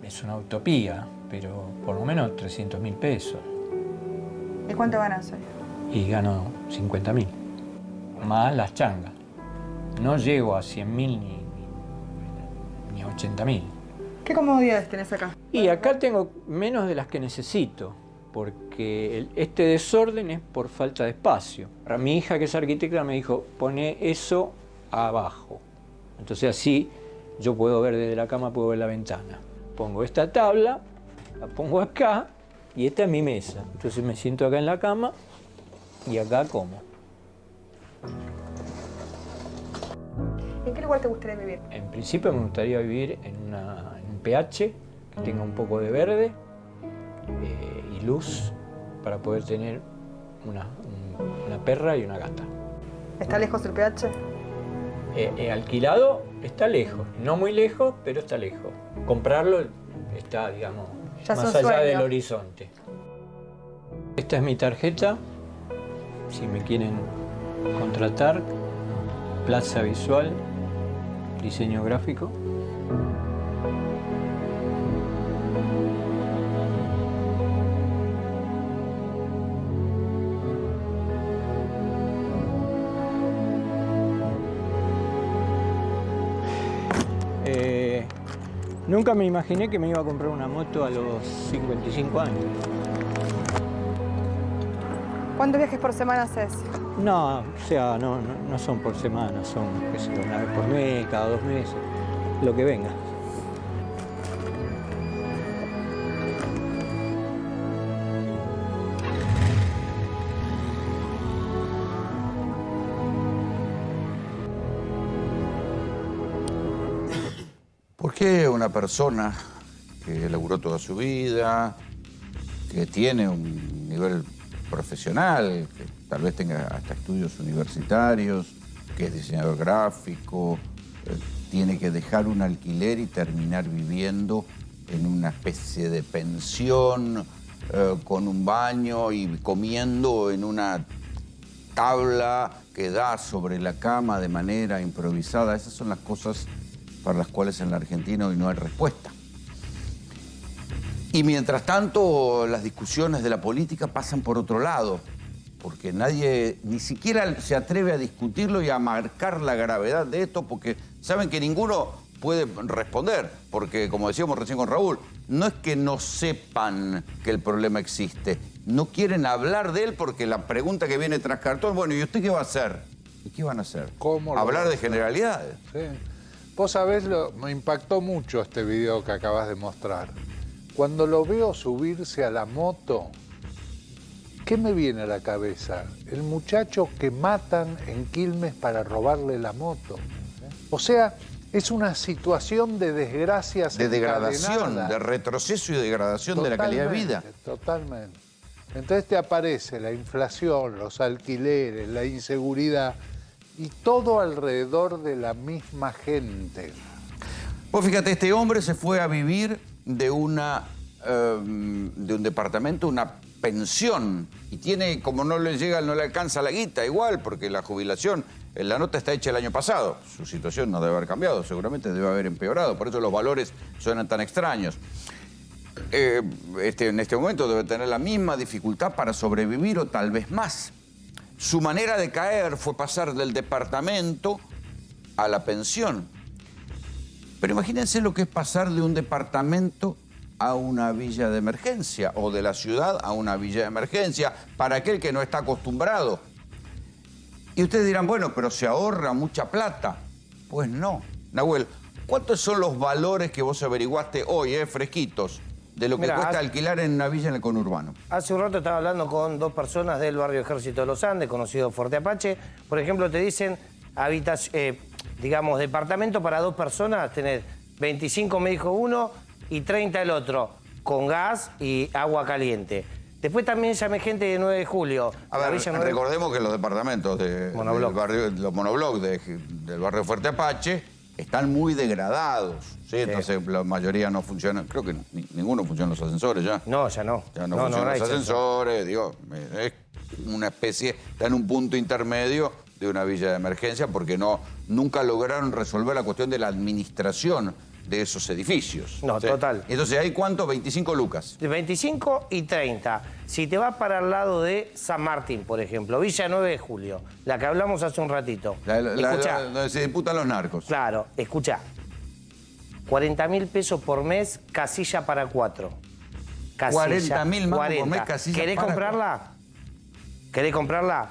es una utopía, pero por lo menos 300.000 pesos. ¿Y cuánto ganas hoy? Y gano 50.000, más las changas. No llego a 100.000 ni a 80.000. ¿Qué comodidades tenés acá? Y acá tengo menos de las que necesito, porque este desorden es por falta de espacio. Mi hija, que es arquitecta, me dijo, pone eso abajo. Entonces así yo puedo ver desde la cama, puedo ver la ventana. Pongo esta tabla, la pongo acá y esta es mi mesa. Entonces me siento acá en la cama y acá como. ¿En qué lugar te gustaría vivir? En principio me gustaría vivir en un PH que tenga un poco de verde y luz para poder tener una perra y una gata. ¿Está lejos el PH? Alquilado está lejos, no muy lejos, pero está lejos. Comprarlo está, digamos, Ya más es allá un sueño. del horizonte. Esta es mi tarjeta, si me quieren contratar, Plaza Visual, diseño gráfico. Nunca me imaginé que me iba a comprar una moto a los 55 años. ¿Cuántos viajes por semana haces? No, o sea, no son por semana, son qué sé yo, una vez por mes, cada 2 meses, lo que venga. Porque una persona que laburó toda su vida, que tiene un nivel profesional, que tal vez tenga hasta estudios universitarios, que es diseñador gráfico, tiene que dejar un alquiler y terminar viviendo en una especie de pensión, con un baño y comiendo en una tabla que da sobre la cama de manera improvisada. Esas son las cosas para las cuales en la Argentina hoy no hay respuesta. Y mientras tanto, las discusiones de la política pasan por otro lado, porque nadie ni siquiera se atreve a discutirlo y a marcar la gravedad de esto, porque saben que ninguno puede responder, porque como decíamos recién con Raúl, no es que no sepan que el problema existe, no quieren hablar de él porque la pregunta que viene tras cartón, bueno, ¿y usted qué va a hacer? ¿Y qué van a hacer? ¿Cómo hablar de generalidades. Sí. Vos sabés, me impactó mucho este video que acabas de mostrar. Cuando lo veo subirse a la moto, ¿qué me viene a la cabeza? El muchacho que matan en Quilmes para robarle la moto. O sea, es una situación de desgracias. De degradación, de retroceso y degradación de la calidad de vida. Totalmente. Entonces te aparece la inflación, los alquileres, la inseguridad y todo alrededor de la misma gente. Vos fíjate, este hombre se fue a vivir de un departamento, una pensión, y tiene, como no le llega, no le alcanza la guita igual, porque la jubilación, la nota está hecha el año pasado, su situación no debe haber cambiado, seguramente debe haber empeorado, por eso los valores suenan tan extraños. En este momento debe tener la misma dificultad para sobrevivir o tal vez más. Su manera de caer fue pasar del departamento a la pensión. Pero imagínense lo que es pasar de un departamento a una villa de emergencia o de la ciudad a una villa de emergencia para aquel que no está acostumbrado. Y ustedes dirán, bueno, pero se ahorra mucha plata. Pues no. Nahuel, ¿cuántos son los valores que vos averiguaste hoy, fresquitos, de lo que cuesta alquilar en una villa en el conurbano? Hace un rato estaba hablando con dos personas del barrio Ejército de los Andes, conocido Forte Apache. Por ejemplo, te dicen, digamos, departamento para 2 personas, tenés 25, me dijo uno, y 30 el otro, con gas y agua caliente. Después también llamé gente de 9 de julio. A ver, recordemos que los departamentos los monobloc del barrio Fuerte Apache están muy degradados, ¿sí? Entonces la mayoría no funcionan, creo que ninguno funciona los ascensores ya. No, ya no. Ya no funcionan los ascensores, digo, es una especie, está en un punto intermedio de una villa de emergencia porque nunca lograron resolver la cuestión de la administración de esos edificios. No, ¿sí? Total. Entonces, ¿hay cuánto? 25 lucas. De 25 y 30. Si te vas para el lado de San Martín, por ejemplo, Villa 9 de Julio, la que hablamos hace un ratito. Donde se disputan los narcos. Claro, escuchá. 40.000 pesos por mes, casilla para 4. 40.000 más por mes, casilla ¿Querés para comprarla? ¿Querés comprarla?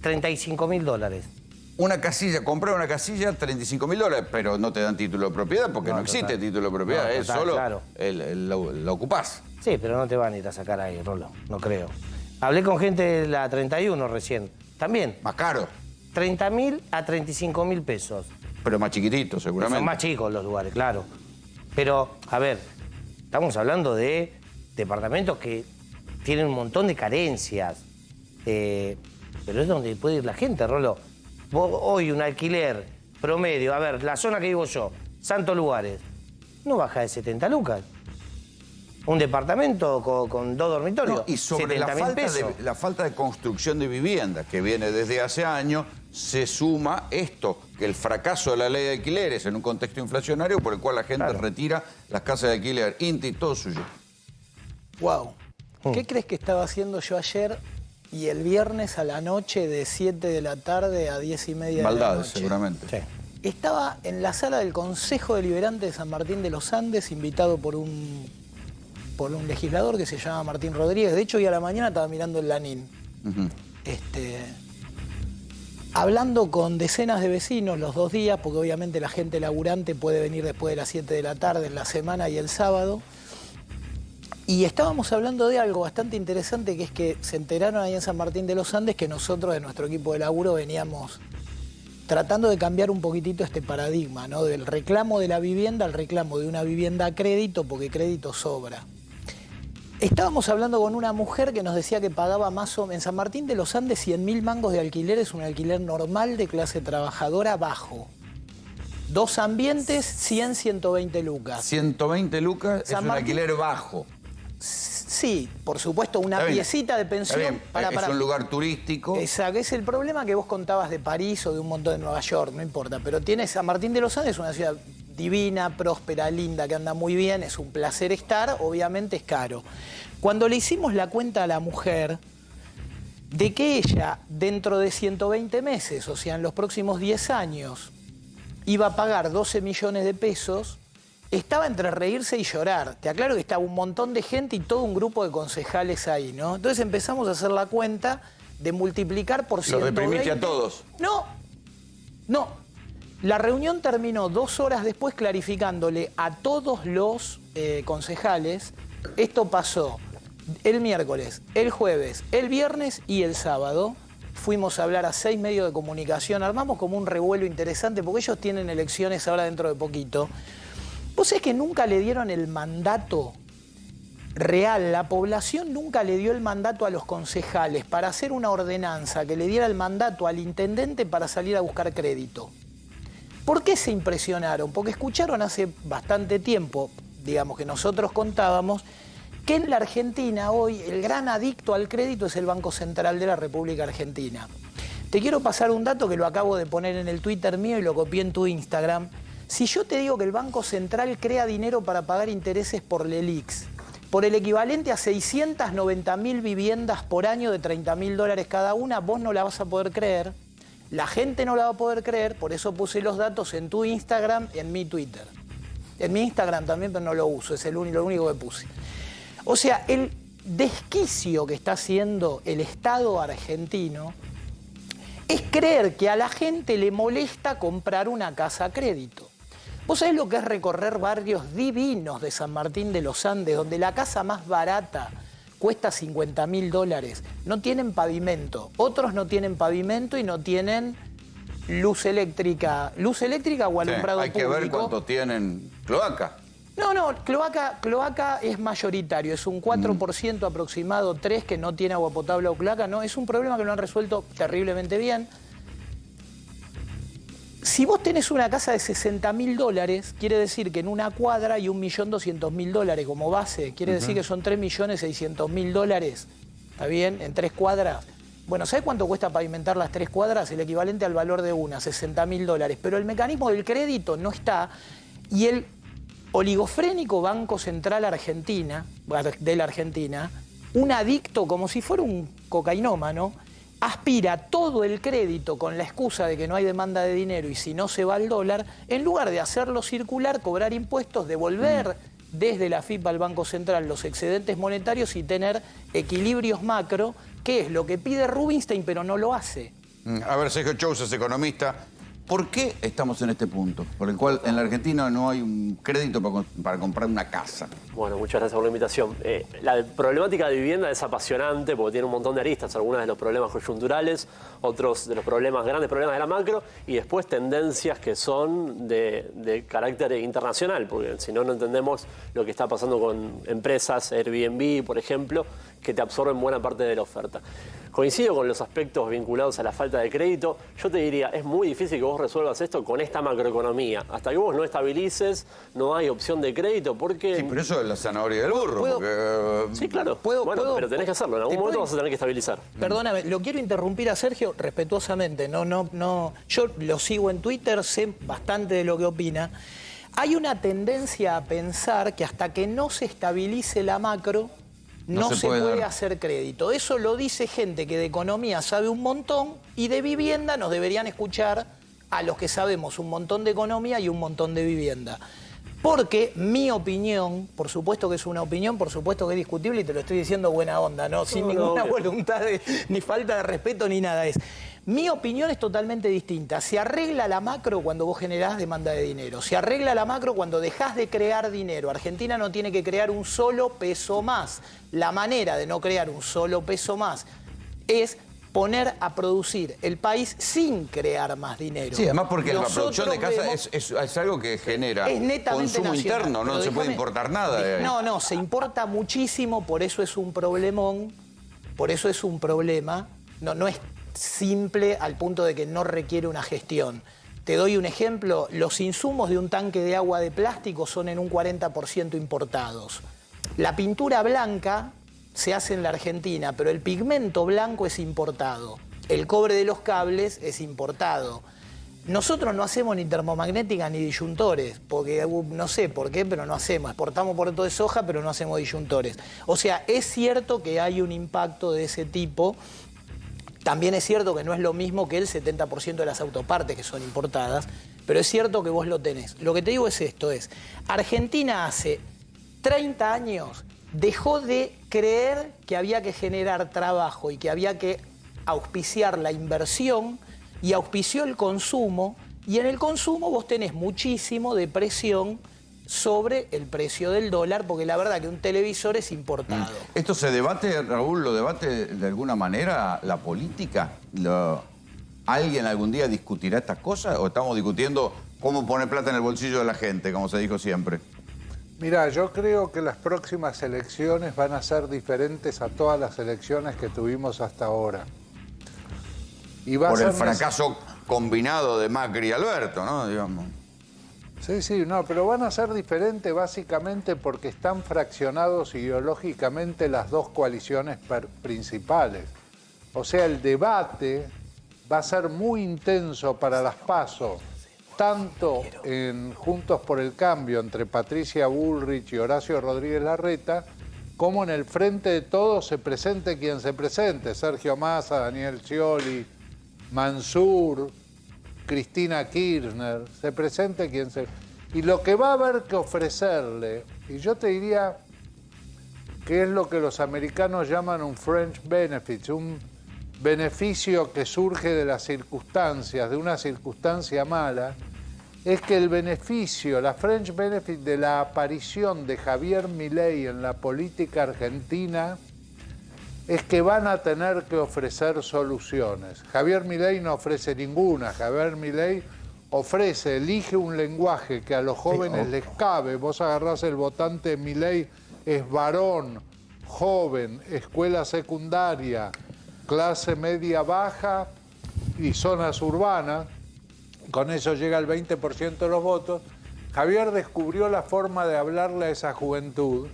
$35.000. Una casilla, comprar una casilla, $35.000, pero no te dan título de propiedad porque no existe título de propiedad, es solo la ocupás. Sí, pero no te van a ir a sacar ahí, Rolo, no creo. Hablé con gente de la 31 recién, también. Más caro. 30.000 a 35.000 pesos. Pero más chiquititos, seguramente. Son más chicos los lugares, claro. Pero, a ver, estamos hablando de departamentos que tienen un montón de carencias. Pero es donde puede ir la gente, Rolo. Vos, hoy un alquiler promedio, a ver, la zona que vivo yo, Santos Lugares, no baja de 70 lucas. Un departamento con 2 dormitorios, no, y sobre la falta de construcción de vivienda que viene desde hace años, se suma esto, que el fracaso de la ley de alquileres en un contexto inflacionario por el cual la gente retira las casas de alquiler. Inti, todo suyo. Wow. ¿Qué crees que estaba haciendo yo ayer y el viernes a la noche de 7 de la tarde a 10:30 de la noche? Maldades, seguramente. Sí. Estaba en la sala del Consejo Deliberante de San Martín de los Andes, invitado por un legislador que se llama Martín Rodríguez. De hecho, hoy a la mañana estaba mirando el Lanín. Hablando con decenas de vecinos los 2 días, porque obviamente la gente laburante puede venir después de las 7 de la tarde en la semana y el sábado. Y estábamos hablando de algo bastante interesante, que es que se enteraron ahí en San Martín de los Andes que nosotros de nuestro equipo de laburo veníamos tratando de cambiar un poquitito este paradigma, ¿no? Del reclamo de la vivienda al reclamo de una vivienda a crédito, porque crédito sobra. Estábamos hablando con una mujer que nos decía que pagaba más o menos en San Martín de los Andes 100.000 mangos de alquiler, es un alquiler normal de clase trabajadora bajo. 2 ambientes, 100, 120 lucas. 120 lucas es un alquiler bajo. Sí, por supuesto, una piecita de pensión. Es un lugar turístico. Exacto, es el problema que vos contabas de París o de un montón de Nueva York, no importa. Pero tienes San Martín de los Andes, una ciudad divina, próspera, linda, que anda muy bien, es un placer estar, obviamente es caro. Cuando le hicimos la cuenta a la mujer de que ella, dentro de 120 meses, o sea, en los próximos 10 años, iba a pagar 12 millones de pesos, estaba entre reírse y llorar. Te aclaro que estaba un montón de gente y todo un grupo de concejales ahí, ¿no? Entonces empezamos a hacer la cuenta de multiplicar por 120. ¿Los deprimiste a todos? No. La reunión terminó 2 horas después clarificándole a todos los concejales. Esto pasó el miércoles, el jueves, el viernes y el sábado. Fuimos a hablar a 6 medios de comunicación. Armamos como un revuelo interesante porque ellos tienen elecciones ahora dentro de poquito. ¿Vos sabés que nunca le dieron el mandato real? La población nunca le dio el mandato a los concejales para hacer una ordenanza que le diera el mandato al intendente para salir a buscar crédito. ¿Por qué se impresionaron? Porque escucharon hace bastante tiempo, digamos que nosotros contábamos, que en la Argentina hoy el gran adicto al crédito es el Banco Central de la República Argentina. Te quiero pasar un dato que lo acabo de poner en el Twitter mío y lo copié en tu Instagram. Si yo te digo que el Banco Central crea dinero para pagar intereses por LELIQs, por el equivalente a 690.000 viviendas por año de $30.000 cada una, vos no la vas a poder creer, la gente no la va a poder creer, por eso puse los datos en tu Instagram y en mi Twitter. En mi Instagram también, pero no lo uso, es lo único que puse. O sea, el desquicio que está haciendo el Estado argentino es creer que a la gente le molesta comprar una casa a crédito. ¿Vos sabés lo que es recorrer barrios divinos de San Martín de los Andes, donde la casa más barata cuesta $50.000? No tienen pavimento. Otros no tienen pavimento y no tienen luz eléctrica. ¿Luz eléctrica o alumbrado público? Hay que ver cuánto tienen cloaca. No, cloaca es mayoritario, es un 4% aproximado, 3% que no tiene agua potable o cloaca. No, es un problema que lo han resuelto terriblemente bien. Si vos tenés una casa de $60.000, quiere decir que en una cuadra hay $1.200.000 como base. Quiere decir que son $3.600.000. ¿Está bien? En 3 cuadras. Bueno, ¿sabés cuánto cuesta pavimentar las 3 cuadras? El equivalente al valor de una, $60.000. Pero el mecanismo del crédito no está. Y el oligofrénico Banco Central de la Argentina, un adicto como si fuera un cocainómano, aspira todo el crédito con la excusa de que no hay demanda de dinero y si no se va el dólar, en lugar de hacerlo circular, cobrar impuestos, devolver desde la FIP al Banco Central los excedentes monetarios y tener equilibrios macro, que es lo que pide Rubinstein, pero no lo hace. A ver, Sergio Chous es economista. ¿Por qué estamos en este punto? Por el cual en la Argentina no hay un crédito para comprar una casa. Bueno, muchas gracias por la invitación. La problemática de vivienda es apasionante porque tiene un montón de aristas, algunos de los problemas coyunturales, otros de los grandes problemas de la macro, y después tendencias que son de carácter internacional, porque si no, no entendemos lo que está pasando con empresas, Airbnb, por ejemplo, que te absorben buena parte de la oferta. Coincido con los aspectos vinculados a la falta de crédito. Yo te diría, es muy difícil que vos resuelvas esto con esta macroeconomía. Hasta que vos no estabilices, no hay opción de crédito porque... Sí, pero eso es la zanahoria del burro. Porque... Sí, claro. Pero tenés que hacerlo. En algún momento vas a tener que estabilizar. Perdóname, lo quiero interrumpir a Sergio respetuosamente. No. Yo lo sigo en Twitter, sé bastante de lo que opina. Hay una tendencia a pensar que hasta que no se estabilice la macro, no se puede hacer crédito. Eso lo dice gente que de economía sabe un montón y de vivienda nos deberían escuchar a los que sabemos un montón de economía y un montón de vivienda. Porque mi opinión, por supuesto que es una opinión, por supuesto que es discutible y te lo estoy diciendo buena onda, ¿no? Sin ninguna voluntad ni falta de respeto ni nada. Mi opinión es totalmente distinta. Se arregla la macro cuando vos generás demanda de dinero. Se arregla la macro cuando dejás de crear dinero. Argentina no tiene que crear un solo peso más. La manera de no crear un solo peso más es poner a producir el país sin crear más dinero. Sí, además porque la Nosotros producción de casa vemos- es algo que genera es netamente consumo nacional, interno, no pero se puede déjame- importar nada de ahí. No, se importa muchísimo, por eso es un problemón, por eso es un problema. No es simple al punto de que no requiere una gestión. Te doy un ejemplo, los insumos de un tanque de agua de plástico son en un 40% importados. La pintura blanca se hace en la Argentina, pero el pigmento blanco es importado. El cobre de los cables es importado. Nosotros no hacemos ni termomagnética ni disyuntores, porque no sé por qué, pero no hacemos. Exportamos por todo de soja, pero no hacemos disyuntores. O sea, es cierto que hay un impacto de ese tipo. También es cierto que no es lo mismo que el 70% de las autopartes que son importadas, pero es cierto que vos lo tenés. Lo que te digo es esto, Argentina hace 30 años dejó de creer que había que generar trabajo y que había que auspiciar la inversión y auspició el consumo, y en el consumo vos tenés muchísimo de presión sobre el precio del dólar, porque la verdad que un televisor es importado. ¿Esto se debate, Raúl, lo debate de alguna manera la política? ¿Alguien algún día discutirá estas cosas o estamos discutiendo cómo poner plata en el bolsillo de la gente, como se dijo siempre? Mira, yo creo que las próximas elecciones van a ser diferentes a todas las elecciones que tuvimos hasta ahora. Y va Por a el ser fracaso combinado de Macri y Alberto, ¿no? Digamos. Sí, no, pero van a ser diferentes básicamente porque están fraccionados ideológicamente las dos coaliciones principales. O sea, el debate va a ser muy intenso para las PASO, tanto en Juntos por el Cambio entre Patricia Bullrich y Horacio Rodríguez Larreta, como en el Frente de Todos se presente quien se presente, Sergio Massa, Daniel Scioli, Mansur, Cristina Kirchner, se presente quien se... Y lo que va a haber que ofrecerle, y yo te diría que es lo que los americanos llaman un French benefit, un beneficio que surge de las circunstancias, de una circunstancia mala, es que el beneficio, la French benefit de la aparición de Javier Milei en la política argentina es que van a tener que ofrecer soluciones. Javier Milei no ofrece ninguna. Javier Milei elige un lenguaje que a los jóvenes les cabe. Vos agarrás el votante de Milei, es varón, joven, escuela secundaria, clase media baja y zonas urbanas. Con eso llega el 20% de los votos. Javier descubrió la forma de hablarle a esa juventud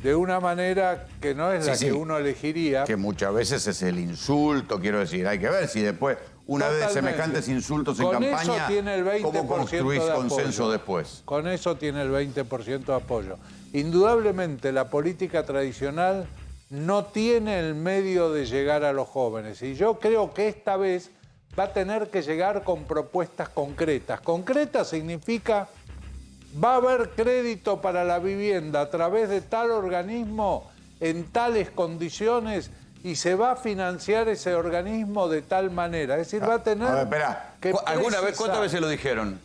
de una manera que no es la que uno elegiría. Que muchas veces es el insulto, quiero decir. Hay que ver si después, una vez semejantes insultos en campaña, eso tiene el 20% ¿cómo construís de consenso apoyo. después? Con eso tiene el 20% de apoyo. Indudablemente la política tradicional no tiene el medio de llegar a los jóvenes. Y yo creo que esta vez va a tener que llegar con propuestas concretas. Concretas significa... va a haber crédito para la vivienda a través de tal organismo en tales condiciones y se va a financiar ese organismo de tal manera. Es decir, va a tener que ¿Cuántas veces lo dijeron?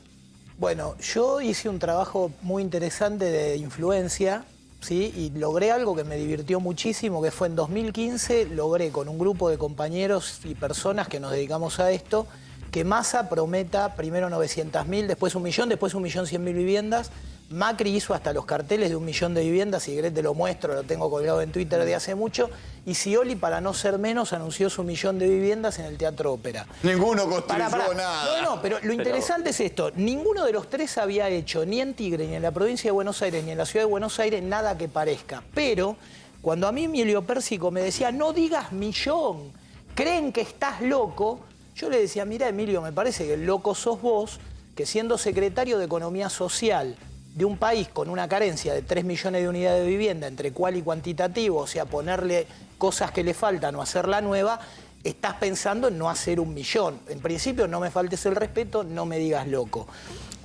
Bueno, yo hice un trabajo muy interesante de influencia, ¿sí? Y logré algo que me divirtió muchísimo, que fue en 2015, logré con un grupo de compañeros y personas que nos dedicamos a esto, que Massa prometa primero 900.000, después 1 millón, después 1.100.000 viviendas. Macri hizo hasta los carteles de 1 millón de viviendas, si querés te lo muestro, lo tengo colgado en Twitter de hace mucho. Y Scioli, para no ser menos, anunció su 1 millón de viviendas en el Teatro Ópera. Ninguno construyó nada. No, pero lo interesante es esto. Ninguno de los tres había hecho, ni en Tigre, ni en la provincia de Buenos Aires, ni en la ciudad de Buenos Aires, nada que parezca. Pero cuando a mí Emilio Pérsico me decía, no digas millón, creen que estás loco, yo le decía, mira Emilio, me parece que el loco sos vos, que siendo secretario de Economía Social de un país con una carencia de 3 millones de unidades de vivienda, entre cual y cuantitativo, o sea, ponerle cosas que le faltan o hacerla nueva, estás pensando en no hacer 1 millón. En principio, no me faltes el respeto, no me digas loco.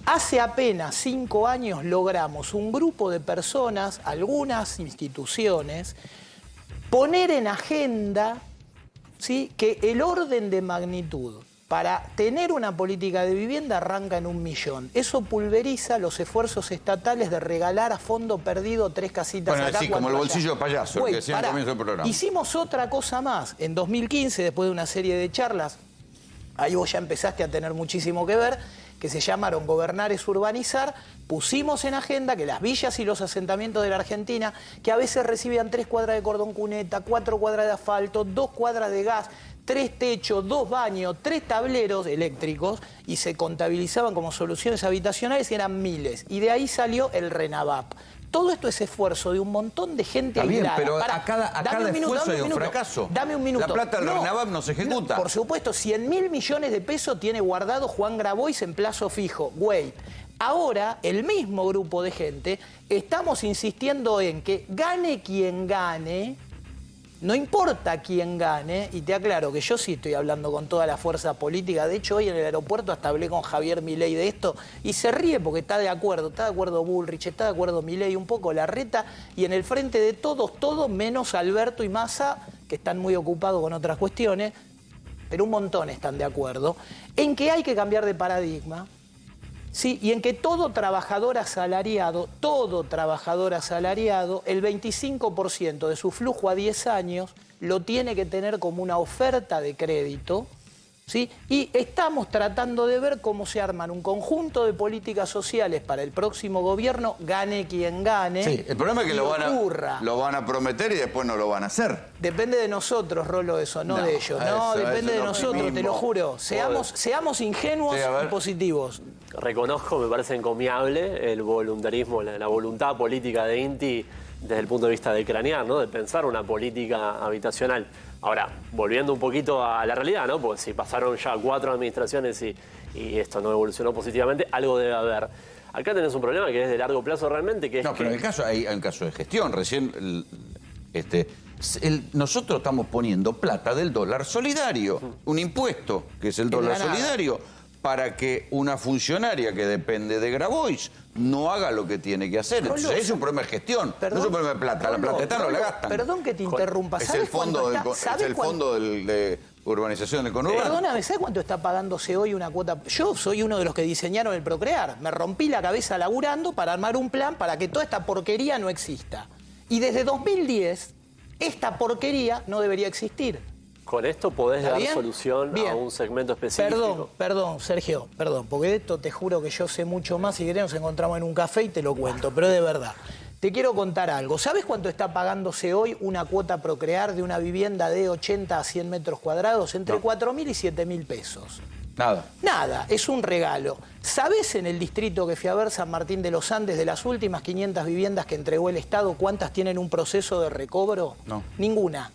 Hace apenas 5 años logramos un grupo de personas, algunas instituciones, poner en agenda, ¿sí?, que el orden de magnitud para tener una política de vivienda arranca en 1 millón. Eso pulveriza los esfuerzos estatales de regalar a fondo perdido 3 casitas acá, sí, como el bolsillo de payaso, Güey, que decía al comienzo del programa. Hicimos otra cosa más. En 2015, después de una serie de charlas, ahí vos ya empezaste a tener muchísimo que ver, que se llamaron Gobernar es Urbanizar, pusimos en agenda que las villas y los asentamientos de la Argentina, que a veces recibían 3 cuadras de cordón cuneta, 4 cuadras de asfalto, 2 cuadras de gas, 3 techos, 2 baños, 3 tableros eléctricos, y se contabilizaban como soluciones habitacionales y eran miles. Y de ahí salió el RENAVAP. Todo esto es esfuerzo de un montón de gente Está bien, aislada. pero Pará, a cada esfuerzo hay un fracaso. Dame un minuto. La plata del RENAVAP no se ejecuta. Por supuesto, 100.000 millones de pesos tiene guardado Juan Grabois en plazo fijo. Güey. Ahora, el mismo grupo de gente, estamos insistiendo en que gane quien gane, no importa quién gane, y te aclaro que yo sí estoy hablando con toda la fuerza política. De hecho, hoy en el aeropuerto hasta hablé con Javier Milei de esto y se ríe porque está de acuerdo Bullrich, está de acuerdo Milei, un poco Larreta, y en el frente de todos menos Alberto y Massa, que están muy ocupados con otras cuestiones, pero un montón están de acuerdo, en que hay que cambiar de paradigma. Sí, y en que todo trabajador asalariado, el 25% de su flujo a 10 años lo tiene que tener como una oferta de crédito, ¿sí? Y estamos tratando de ver cómo se arman un conjunto de políticas sociales para el próximo gobierno, gane quien gane. Sí, el problema es que lo van a prometer y después no lo van a hacer. Depende de nosotros, Rolo, eso, no de ellos. No, depende de nosotros, te lo juro. Seamos ingenuos y positivos. Reconozco, me parece encomiable el voluntarismo, la voluntad política de INTI desde el punto de vista de cranear, ¿no? De pensar una política habitacional. Ahora, volviendo un poquito a la realidad, ¿no? Porque si pasaron ya 4 administraciones y esto no evolucionó positivamente, algo debe haber. Acá tenés un problema que es de largo plazo realmente, que es pero en el caso hay un caso de gestión. Recién nosotros estamos poniendo plata del dólar solidario, un impuesto que es el dólar solidario, para que una funcionaria que depende de Grabois no haga lo que tiene que hacer. Entonces es un problema de gestión, no es un problema de plata. La plata está, no la gastan. Perdón que te interrumpa. Es el fondo de urbanización del conurbano. Perdóname, ¿sabes cuánto está pagándose hoy una cuota? Yo soy uno de los que diseñaron el Procrear. Me rompí la cabeza laburando para armar un plan para que toda esta porquería no exista. Y desde 2010, esta porquería no debería existir. Con esto podés dar solución a un segmento específico. Perdón, Sergio, porque de esto te juro que yo sé mucho más. Si querés nos encontramos en un café y te lo cuento, pero de verdad. Te quiero contar algo. ¿Sabes cuánto está pagándose hoy una cuota Procrear de una vivienda de 80 a 100 metros cuadrados? Entre 4.000 y 7.000 pesos. Nada, es un regalo. ¿Sabés en el distrito que fui a ver, San Martín de los Andes, de las últimas 500 viviendas que entregó el Estado, cuántas tienen un proceso de recobro? No. Ninguna.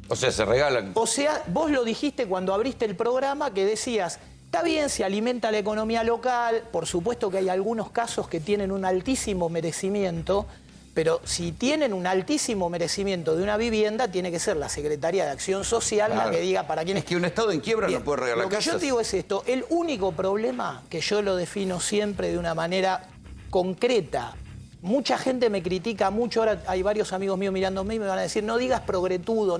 O sea, se regalan. O sea, vos lo dijiste cuando abriste el programa, que decías, está bien, se alimenta la economía local, por supuesto que hay algunos casos que tienen un altísimo merecimiento, pero si tienen un altísimo merecimiento de una vivienda, tiene que ser la Secretaría de Acción Social la que diga para quién es. Es que un Estado en quiebra no puede regalar casas. Lo que yo te digo es esto, el único problema, que yo lo defino siempre de una manera concreta. Mucha gente me critica mucho, ahora hay varios amigos míos mirándome y me van a decir, no digas progretudo,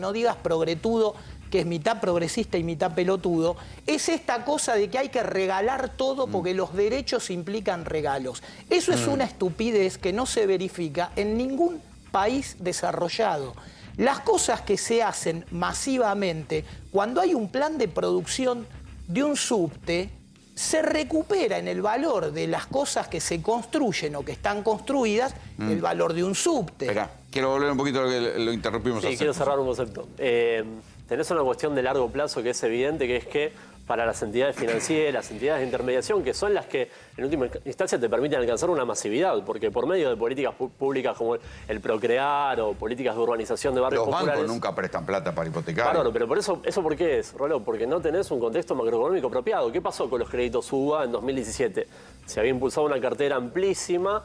que es mitad progresista y mitad pelotudo. Es esta cosa de que hay que regalar todo porque los derechos implican regalos. Eso es una estupidez que no se verifica en ningún país desarrollado. Las cosas que se hacen masivamente, cuando hay un plan de producción de un subte, se recupera en el valor de las cosas que se construyen o que están construidas, el valor de un subte. Espera, quiero volver un poquito a lo que lo interrumpimos. Sí, quiero cerrar un concepto. Tenés una cuestión de largo plazo que es evidente, que es que para las entidades financieras, las entidades de intermediación, que son las que en última instancia te permiten alcanzar una masividad, porque por medio de políticas públicas como el Procrear o políticas de urbanización de barrios populares... Los bancos nunca prestan plata para hipotecar. Claro, pero ¿eso por qué es, Rolo? Porque no tenés un contexto macroeconómico apropiado. ¿Qué pasó con los créditos UBA en 2017? Se había impulsado una cartera amplísima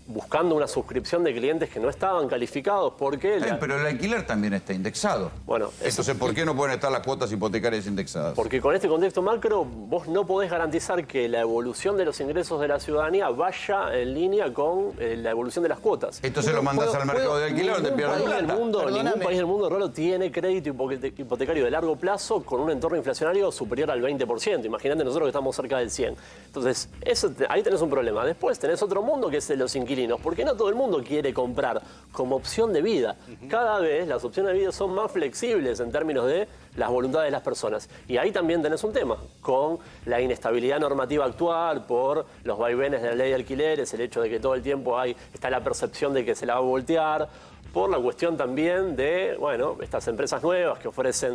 buscando una suscripción de clientes que no estaban calificados porque... Pero el alquiler también está indexado. Bueno, entonces, ¿por qué no pueden estar las cuotas hipotecarias indexadas? Porque con este contexto macro, vos no podés garantizar que la evolución de los ingresos de la ciudadanía vaya en línea con la evolución de las cuotas. Entonces lo mandas al mercado de alquiler donde pierden plata. Ningún país del mundo, Rolo, tiene crédito hipotecario de largo plazo con un entorno inflacionario superior al 20%. Imagínate nosotros que estamos cerca del 100%. Entonces, ahí tenés un problema. Después tenés otro mundo que es el de los inquilinos. Porque no todo el mundo quiere comprar como opción de vida. Cada vez las opciones de vida son más flexibles en términos de las voluntades de las personas. Y ahí también tenés un tema, con la inestabilidad normativa actual, por los vaivenes de la ley de alquileres, el hecho de que todo el tiempo está la percepción de que se la va a voltear, por la cuestión también de, bueno, estas empresas nuevas que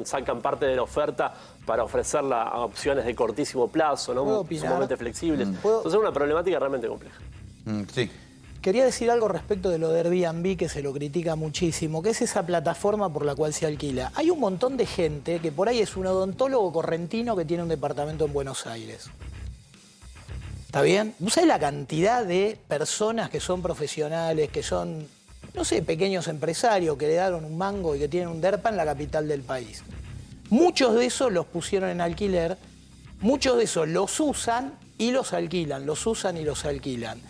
sacan parte de la oferta para ofrecerla a opciones de cortísimo plazo, ¿no? Sumamente flexibles. Entonces es una problemática realmente compleja. Sí. Quería decir algo respecto de lo de Airbnb, que se lo critica muchísimo, que es esa plataforma por la cual se alquila. Hay un montón de gente que por ahí es un odontólogo correntino que tiene un departamento en Buenos Aires. ¿Está bien? ¿No sabés la cantidad de personas que son profesionales, que son, no sé, pequeños empresarios, que le dieron un mango y que tienen un DERPA en la capital del país? Muchos de esos los pusieron en alquiler, muchos de esos los usan y los alquilan, los usan y los alquilan.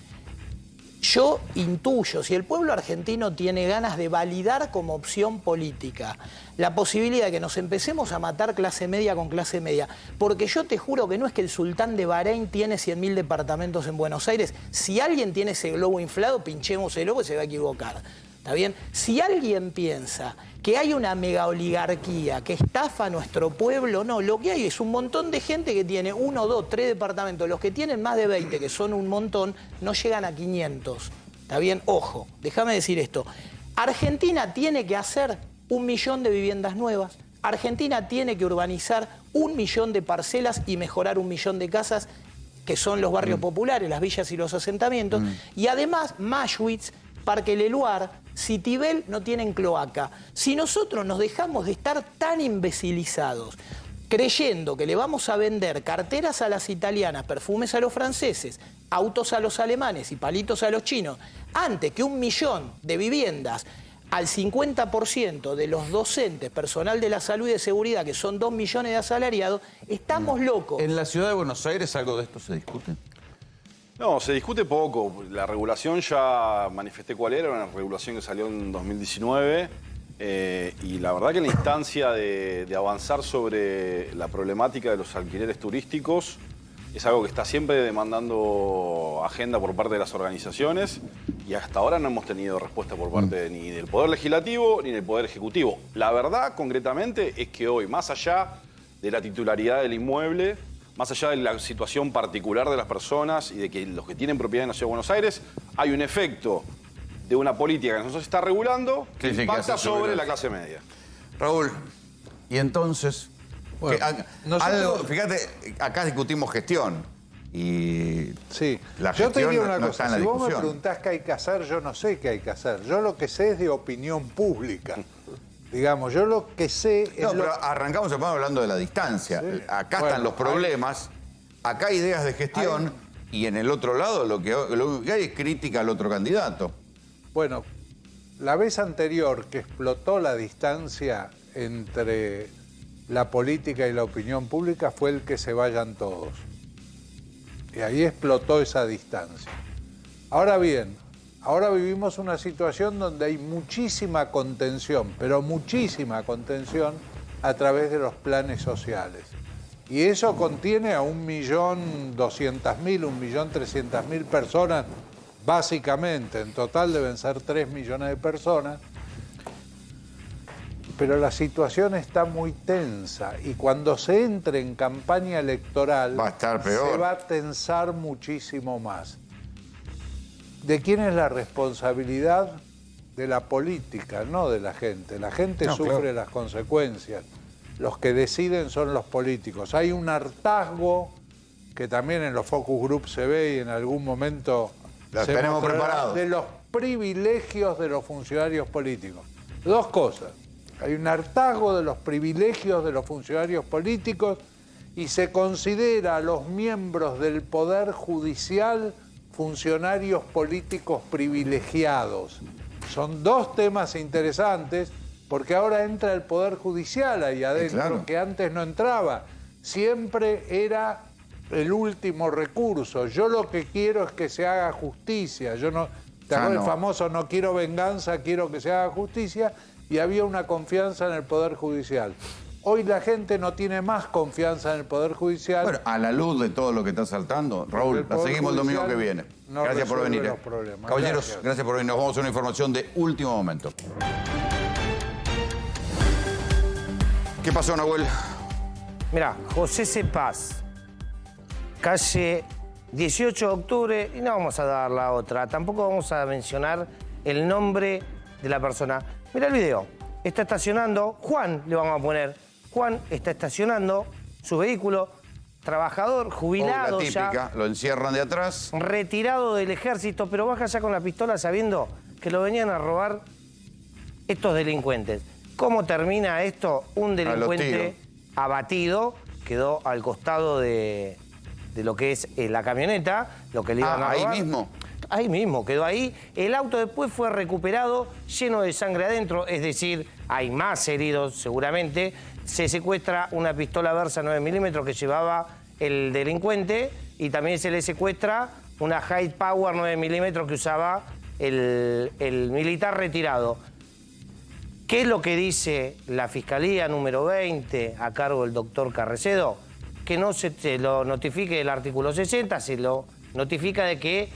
Yo intuyo, si el pueblo argentino tiene ganas de validar como opción política la posibilidad de que nos empecemos a matar clase media con clase media, porque yo te juro que no es que el sultán de Bahrein tiene 100.000 departamentos en Buenos Aires. Si alguien tiene ese globo inflado, pinchemos el globo y se va a equivocar. ¿Está bien? Si alguien piensa que hay una mega oligarquía que estafa a nuestro pueblo, no, lo que hay es un montón de gente que tiene 1, 2, 3 departamentos. Los que tienen más de 20, que son un montón, no llegan a 500. ¿Está bien? Ojo, déjame decir esto. Argentina tiene que hacer 1 millón de viviendas nuevas. Argentina tiene que urbanizar 1 millón de parcelas y mejorar 1 millón de casas, que son los barrios populares, las villas y los asentamientos. Y además, Maschwitz, Parque Leluar, Citibel no tienen cloaca. Si nosotros nos dejamos de estar tan imbecilizados, creyendo que le vamos a vender carteras a las italianas, perfumes a los franceses, autos a los alemanes y palitos a los chinos, antes que 1 millón de viviendas al 50% de los docentes, personal de la salud y de seguridad, que son 2 millones de asalariados, estamos locos. ¿En la ciudad de Buenos Aires algo de esto se discute? No, se discute poco. La regulación ya manifesté cuál era, una regulación que salió en 2019. Y la verdad que la instancia de avanzar sobre la problemática de los alquileres turísticos es algo que está siempre demandando agenda por parte de las organizaciones y hasta ahora no hemos tenido respuesta por parte ni del Poder Legislativo ni del Poder Ejecutivo. La verdad, concretamente, es que hoy, más allá de la titularidad del inmueble, más allá de la situación particular de las personas y de que los que tienen propiedad en la Ciudad de Buenos Aires, hay un efecto de una política que no se está regulando que impacta sobre la clase media. Raúl, y entonces, Bueno, fíjate, acá discutimos gestión y sí. La yo te gestión digo una no está cosa, en la si vos me discusión. preguntás qué hay que hacer, yo no sé qué hay que hacer. Yo lo que sé es de opinión pública. Digamos, yo lo que sé es... No, pero arrancamos el programa hablando de la distancia. Sí. Acá Bueno, están los problemas, acá hay ideas de gestión y en el otro lado lo que hay es crítica al otro candidato. Bueno, la vez anterior que explotó la distancia entre la política y la opinión pública fue el que se vayan todos. Y ahí explotó esa distancia. Ahora bien, ahora vivimos una situación donde hay muchísima contención, pero muchísima contención a través de los planes sociales. Y eso contiene a 1.200.000, 1.300.000 personas, básicamente. En total deben ser 3 millones de personas. Pero la situación está muy tensa y cuando se entre en campaña electoral va a estar peor. Se va a tensar muchísimo más. ¿De quién es la responsabilidad? De la política, no de la gente. La gente sufre las consecuencias. Los que deciden son los políticos. Hay un hartazgo que también en los focus group se ve y en algún momento Lo se tenemos mostrará, preparado. de los privilegios de los funcionarios políticos. Dos cosas. Hay un hartazgo de los privilegios de los funcionarios políticos y se considera a los miembros del Poder Judicial funcionarios políticos privilegiados. Son dos temas interesantes porque ahora entra el Poder Judicial ahí adentro, claro, que antes no entraba. Siempre era el último recurso. Yo lo que quiero es que se haga justicia. Yo no, ¿te acuerdas el famoso no quiero venganza, quiero que se haga justicia? Y había una confianza en el Poder Judicial. Hoy la gente no tiene más confianza en el Poder Judicial. Bueno, a la luz de todo lo que está saltando, Raúl, la seguimos el domingo que viene. No gracias por venir. Caballeros, gracias por venir. Nos vamos a una información de último momento. ¿Qué pasó, Nahuel? Mirá, José Cepaz, calle 18 de octubre, y no vamos a dar la otra, tampoco vamos a mencionar el nombre de la persona. Mirá el video, está estacionando, Juan le vamos a poner, Juan está estacionando su vehículo, trabajador, jubilado la típica, ya. Lo encierran de atrás. Retirado del ejército, pero baja ya con la pistola sabiendo que lo venían a robar estos delincuentes. ¿Cómo termina esto? Un delincuente abatido, quedó al costado de lo que es la camioneta, lo que le iban a robar. ¿Ahí mismo? Ahí mismo, quedó ahí. El auto después fue recuperado lleno de sangre adentro, es decir, hay más heridos seguramente. Se secuestra una pistola Versa 9 milímetros que llevaba el delincuente y también se le secuestra una High Power 9 milímetros que usaba el militar retirado. ¿Qué es lo que dice la Fiscalía número 20 a cargo del doctor Carrecedo? Que no se lo notifique el artículo 60, se lo notifica de que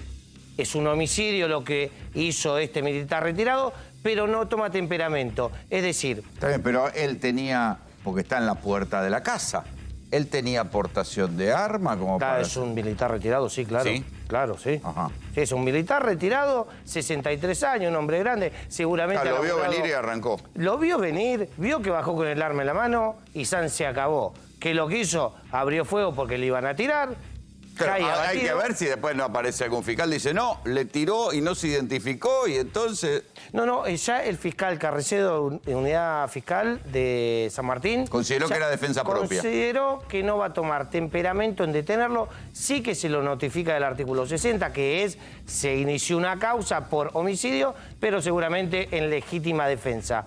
es un homicidio lo que hizo este militar retirado, pero no toma temperamento. Es decir... Está bien, pero él tenía, porque está en la puerta de la casa, él tenía portación de arma como para... Es un militar retirado, sí, claro. ¿Sí? Claro, sí. Ajá. Sí, es un militar retirado, 63 años, un hombre grande, seguramente... Lo vio venir y arrancó. Lo vio venir, vio que bajó con el arma en la mano y San se acabó. Que lo que hizo, abrió fuego porque le iban a tirar. Claro, hay que ver si después no aparece algún fiscal. Dice, no, le tiró y no se identificó y entonces... No, ya el fiscal Carrecedo, unidad fiscal de San Martín... Consideró que era defensa propia. Consideró que no va a tomar temperamento en detenerlo. Sí que se lo notifica del artículo 60, que es, se inició una causa por homicidio, pero seguramente en legítima defensa.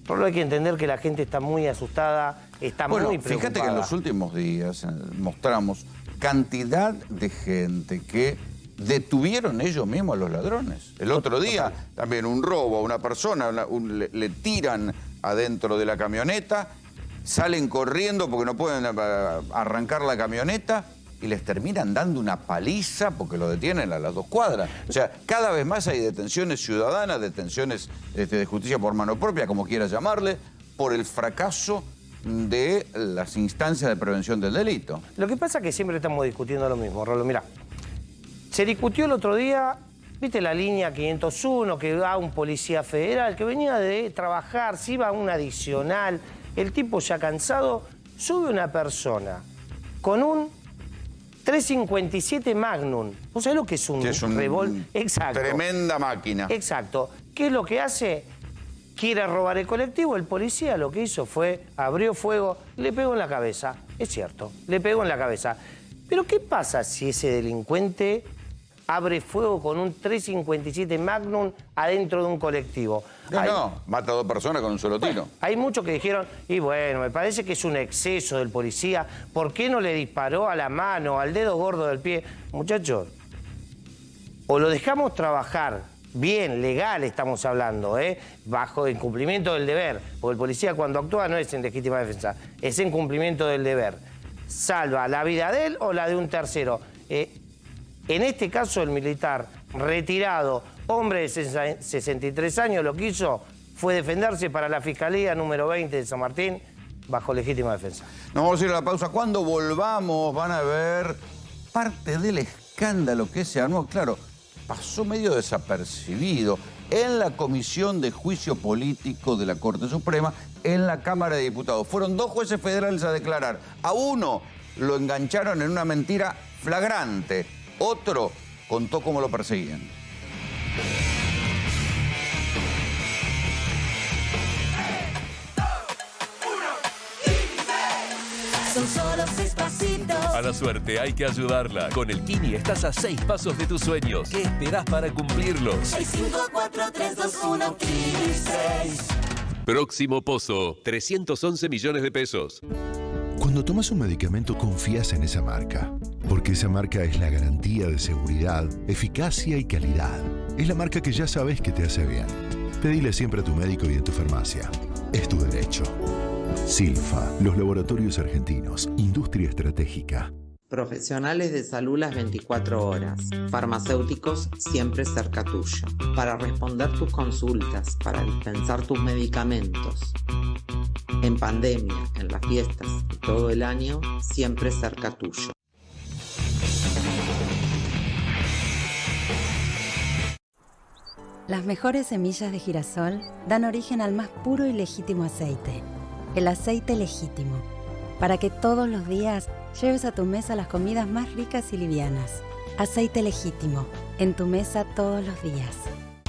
Por lo hay que entender que la gente está muy asustada, está muy preocupada. Fíjate que en los últimos días mostramos cantidad de gente que detuvieron ellos mismos a los ladrones. El otro día también un robo a una persona, le tiran adentro de la camioneta, salen corriendo porque no pueden arrancar la camioneta y les terminan dando una paliza porque lo detienen a las 2 cuadras. O sea, cada vez más hay detenciones ciudadanas, detenciones de justicia por mano propia, como quieras llamarle, por el fracaso de las instancias de prevención del delito. Lo que pasa es que siempre estamos discutiendo lo mismo, Rolo. Mirá, se discutió el otro día, viste la línea 501, que va un policía federal, que venía de trabajar, se iba a un adicional, el tipo ya cansado, sube una persona con un 357 Magnum. ¿Vos sabés lo que es un revólver? Exacto. Tremenda máquina. Exacto. ¿Qué es lo que hace? Quiere robar el colectivo, el policía lo que hizo fue, abrió fuego, le pegó en la cabeza. Es cierto, le pegó en la cabeza. Pero ¿qué pasa si ese delincuente abre fuego con un 357 Magnum adentro de un colectivo? No, mata a 2 personas con un solo tiro. Hay muchos que dijeron, y bueno, me parece que es un exceso del policía, ¿por qué no le disparó a la mano, al dedo gordo del pie? Muchachos, o lo dejamos trabajar bien, legal estamos hablando, bajo el cumplimiento del deber, porque el policía cuando actúa no es en legítima defensa, es en cumplimiento del deber. Salva la vida de él o la de un tercero. En este caso el militar retirado, hombre de 63 años, lo que hizo fue defenderse para la Fiscalía número 20 de San Martín bajo legítima defensa. Nos vamos a ir a la pausa. Cuando volvamos van a ver parte del escándalo que se armó. Claro, pasó medio desapercibido en la Comisión de Juicio Político de la Corte Suprema en la Cámara de Diputados. Fueron 2 jueces federales a declarar. A uno lo engancharon en una mentira flagrante. Otro contó cómo lo perseguían. Son solo 6 pasitos. A la suerte hay que ayudarla. Con el Kini estás a 6 pasos de tus sueños. ¿Qué esperás para cumplirlos? 6, 5, 4, 3, 2, 1, Kini 6. Próximo pozo, 311 millones de pesos. Cuando tomas un medicamento confías en esa marca, porque esa marca es la garantía de seguridad, eficacia y calidad. Es la marca que ya sabes que te hace bien. Pedile siempre a tu médico y en tu farmacia. Es tu derecho. Silfa, los laboratorios argentinos, industria estratégica. Profesionales de salud las 24 horas. Farmacéuticos siempre cerca tuyo. Para responder tus consultas, para dispensar tus medicamentos. En pandemia, en las fiestas y todo el año, siempre cerca tuyo. Las mejores semillas de girasol dan origen al más puro y legítimo aceite. El aceite legítimo. Para que todos los días lleves a tu mesa las comidas más ricas y livianas. Aceite legítimo. En tu mesa todos los días.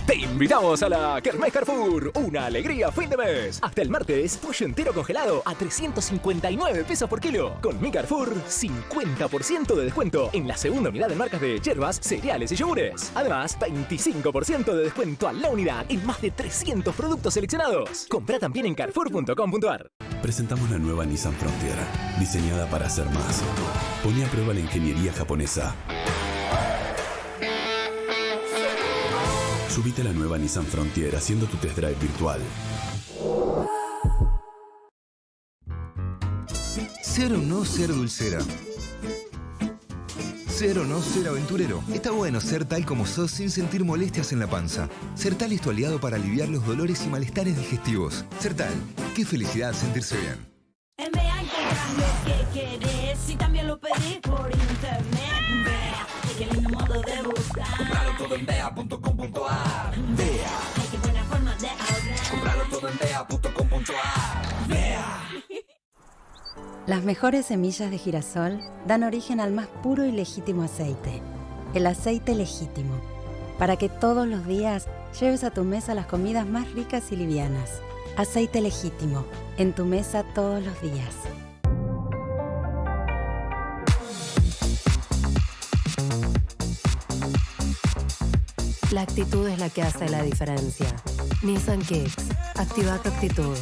Te invitamos a la Kermés Carrefour, una alegría fin de mes. Hasta el martes, pollo entero congelado a 359 pesos por kilo. Con mi Carrefour, 50% de descuento en la segunda unidad de marcas de hierbas, cereales y yogures. Además, 25% de descuento a la unidad en más de 300 productos seleccionados. Compra también en carrefour.com.ar. Presentamos la nueva Nissan Frontier, diseñada para hacer más. Pone a prueba la ingeniería japonesa. Subite a la nueva Nissan Frontier haciendo tu test drive virtual. Ser o no ser dulcera. Ser o no ser aventurero. Está bueno ser tal como sos sin sentir molestias en la panza. Sertal es tu aliado para aliviar los dolores y malestares digestivos. Sertal, qué felicidad sentirse bien. En Bea encontrás lo que querés y también lo pedís por internet. Bea, qué lindo modo de buscar. Compralo todo en bea.com.ar. Bea, qué buena forma de ahorrar. Compralo todo en bea.com.ar. Bea. Las mejores semillas de girasol dan origen al más puro y legítimo aceite. El aceite legítimo. Para que todos los días lleves a tu mesa las comidas más ricas y livianas. Aceite legítimo. En tu mesa todos los días. La actitud es la que hace la diferencia. Nissan Kicks. Activa tu actitud.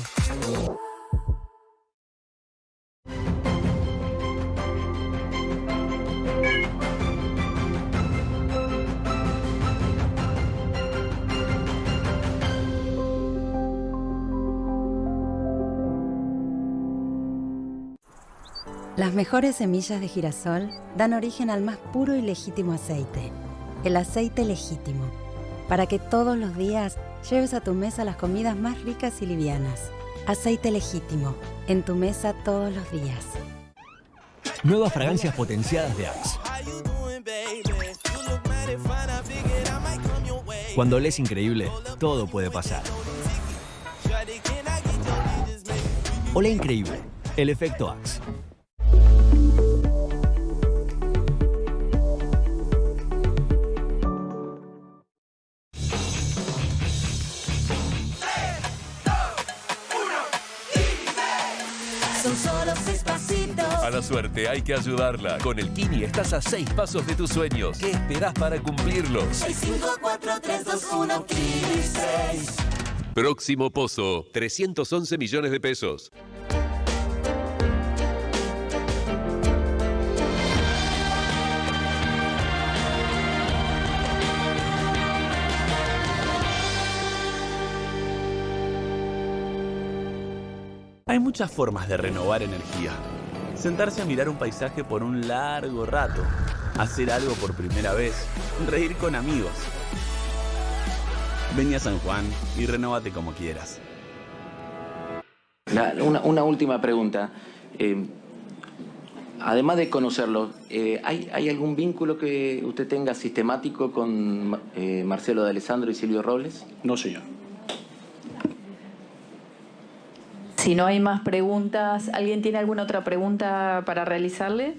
Las mejores semillas de girasol dan origen al más puro y legítimo aceite. El aceite legítimo. Para que todos los días lleves a tu mesa las comidas más ricas y livianas. Aceite legítimo. En tu mesa todos los días. Nuevas fragancias potenciadas de Axe. Cuando lees increíble, todo puede pasar. Olé increíble. El efecto Axe. Son solo 6 pasitos. A la suerte hay que ayudarla. Con el Kini estás a 6 pasos de tus sueños. ¿Qué esperás para cumplirlos? 6, 5, 4, 3, 2, 1, Kini 6. Próximo pozo, 311 millones de pesos. Hay muchas formas de renovar energía. Sentarse a mirar un paisaje por un largo rato, hacer algo por primera vez, reír con amigos. Vení a San Juan y renóvate como quieras. Una última pregunta. Además de conocerlo, ¿hay algún vínculo que usted tenga sistemático con Marcelo de Alessandro y Silvio Robles? No, señor. Si no hay más preguntas, ¿alguien tiene alguna otra pregunta para realizarle?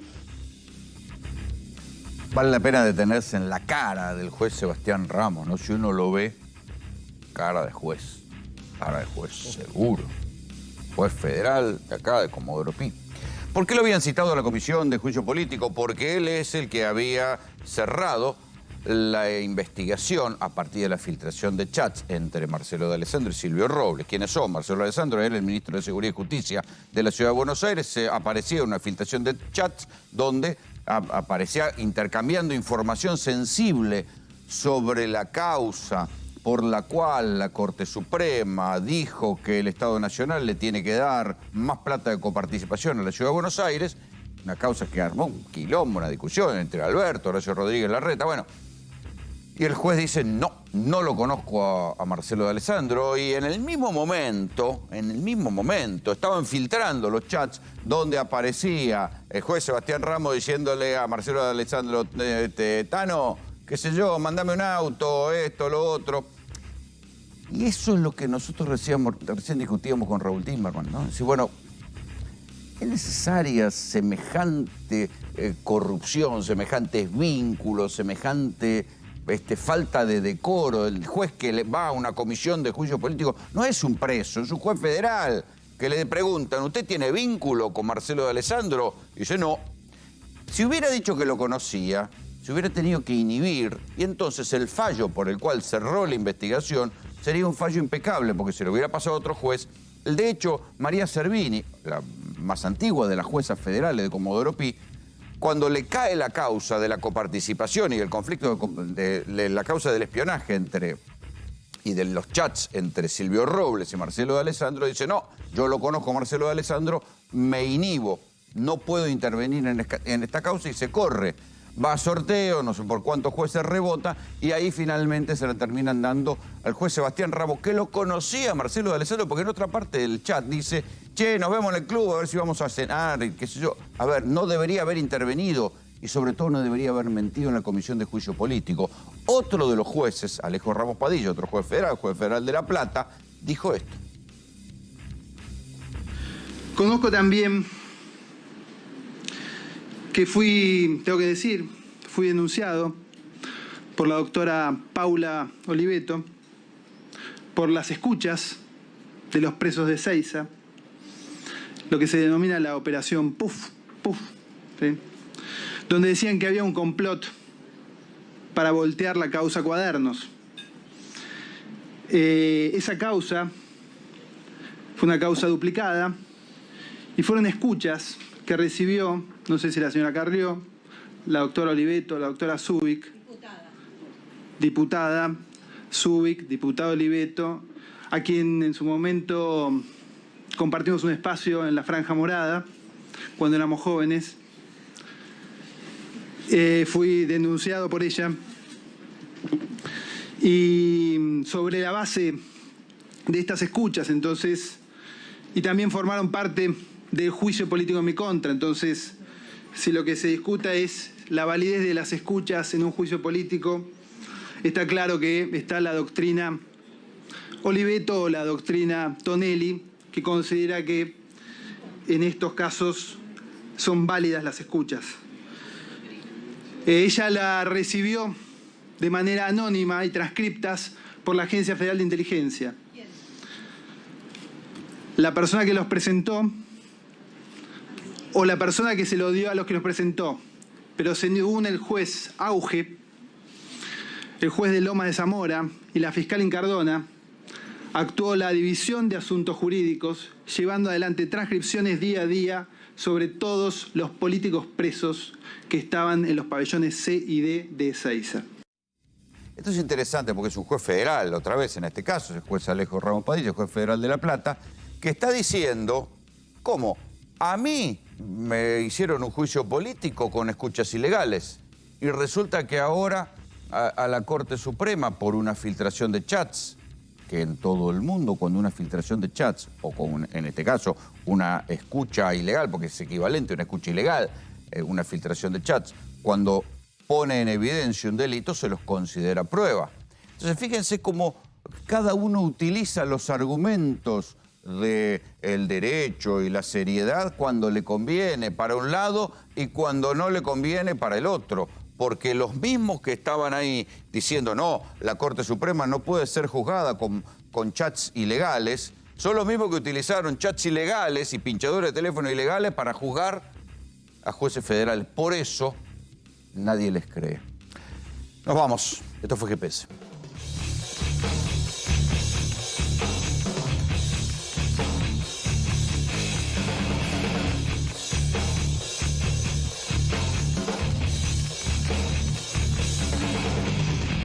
Vale la pena detenerse en la cara del juez Sebastián Ramos, ¿no? Si uno lo ve, cara de juez seguro. Juez federal de acá, de Comodoro Pi. ¿Por qué lo habían citado a la Comisión de Juicio Político? Porque él es el que había cerrado la investigación a partir de la filtración de chats entre Marcelo de Alessandro y Silvio Robles. ¿Quiénes son? Marcelo de Alessandro era el ministro de Seguridad y Justicia de la Ciudad de Buenos Aires. Aparecía una filtración de chats donde aparecía intercambiando información sensible sobre la causa por la cual la Corte Suprema dijo que el Estado Nacional le tiene que dar más plata de coparticipación a la Ciudad de Buenos Aires, una causa que armó un quilombo, una discusión entre Alberto, Horacio Rodríguez Larreta, bueno. Y el juez dice, no lo conozco a Marcelo de Alessandro, y en el mismo momento, estaban filtrando los chats donde aparecía el juez Sebastián Ramos diciéndole a Marcelo de Alessandro, Tano, qué sé yo, mandame un auto, esto, lo otro. Y eso es lo que nosotros recién discutíamos con Raúl Timerman, ¿no? Es decir, bueno, ¿es necesaria semejante corrupción, semejantes vínculos, semejante falta de decoro? El juez que le va a una comisión de juicio político no es un preso, es un juez federal, que le preguntan, ¿usted tiene vínculo con Marcelo de Alessandro? Y dice, no. Si hubiera dicho que lo conocía, se hubiera tenido que inhibir, y entonces el fallo por el cual cerró la investigación sería un fallo impecable, porque se lo hubiera pasado a otro juez. De hecho, María Servini, la más antigua de las juezas federales de Comodoro Pi, cuando le cae la causa de la coparticipación y el conflicto de la causa del espionaje y de los chats entre Silvio Robles y Marcelo de Alessandro, dice, no, yo lo conozco a Marcelo de Alessandro, me inhibo, no puedo intervenir en esta causa, y se corre. Va a sorteo, no sé por cuántos jueces rebota, y ahí finalmente se la terminan dando al juez Sebastián Ramos, que lo conocía a Marcelo de Alessandro, porque en otra parte del chat dice, che, nos vemos en el club, a ver si vamos a cenar, y qué sé yo. A ver, no debería haber intervenido, y sobre todo no debería haber mentido en la Comisión de Juicio Político. Otro de los jueces, Alejo Ramos Padilla, otro juez federal de La Plata, dijo esto. Conozco también que tengo que decir, fui denunciado por la doctora Paula Oliveto por las escuchas de los presos de Ezeiza, lo que se denomina la operación PUF, ¿sí? Donde decían que había un complot para voltear la causa Cuadernos. Esa causa fue una causa duplicada y fueron escuchas que recibió, no sé si la señora Carrió, la doctora Oliveto, la doctora Zubik, diputada Zubik, diputado Oliveto, a quien en su momento compartimos un espacio en la Franja Morada, cuando éramos jóvenes. Fui denunciado por ella, y sobre la base de estas escuchas, entonces, y también formaron parte del juicio político en mi contra. Entonces, si lo que se discuta es la validez de las escuchas en un juicio político, está claro que está la doctrina Oliveto o la doctrina Tonelli, que considera que en estos casos son válidas las escuchas. Ella la recibió de manera anónima y transcriptas por la Agencia Federal de Inteligencia. La persona que los presentó o la persona que se lo dio a los que los presentó, pero según el juez Auge, el juez de Lomas de Zamora y la fiscal Incardona, actuó la División de Asuntos Jurídicos, llevando adelante transcripciones día a día sobre todos los políticos presos que estaban en los pabellones C y D de Ezeiza. Esto es interesante porque es un juez federal, otra vez en este caso, es el juez Alejo Ramos Padilla, juez federal de La Plata, que está diciendo, ¿cómo? A mí me hicieron un juicio político con escuchas ilegales y resulta que ahora a la Corte Suprema por una filtración de chats, que en todo el mundo cuando una filtración de chats, o con, en este caso, una escucha ilegal, porque es equivalente a una escucha ilegal, una filtración de chats, cuando pone en evidencia un delito se los considera prueba. Entonces fíjense cómo cada uno utiliza los argumentos del derecho y la seriedad cuando le conviene para un lado y cuando no le conviene para el otro. Porque los mismos que estaban ahí diciendo no, la Corte Suprema no puede ser juzgada con chats ilegales, Son los mismos que utilizaron chats ilegales y pinchadores de teléfono ilegales para juzgar a jueces federales. Por eso nadie les cree. Nos vamos. Esto fue GPS.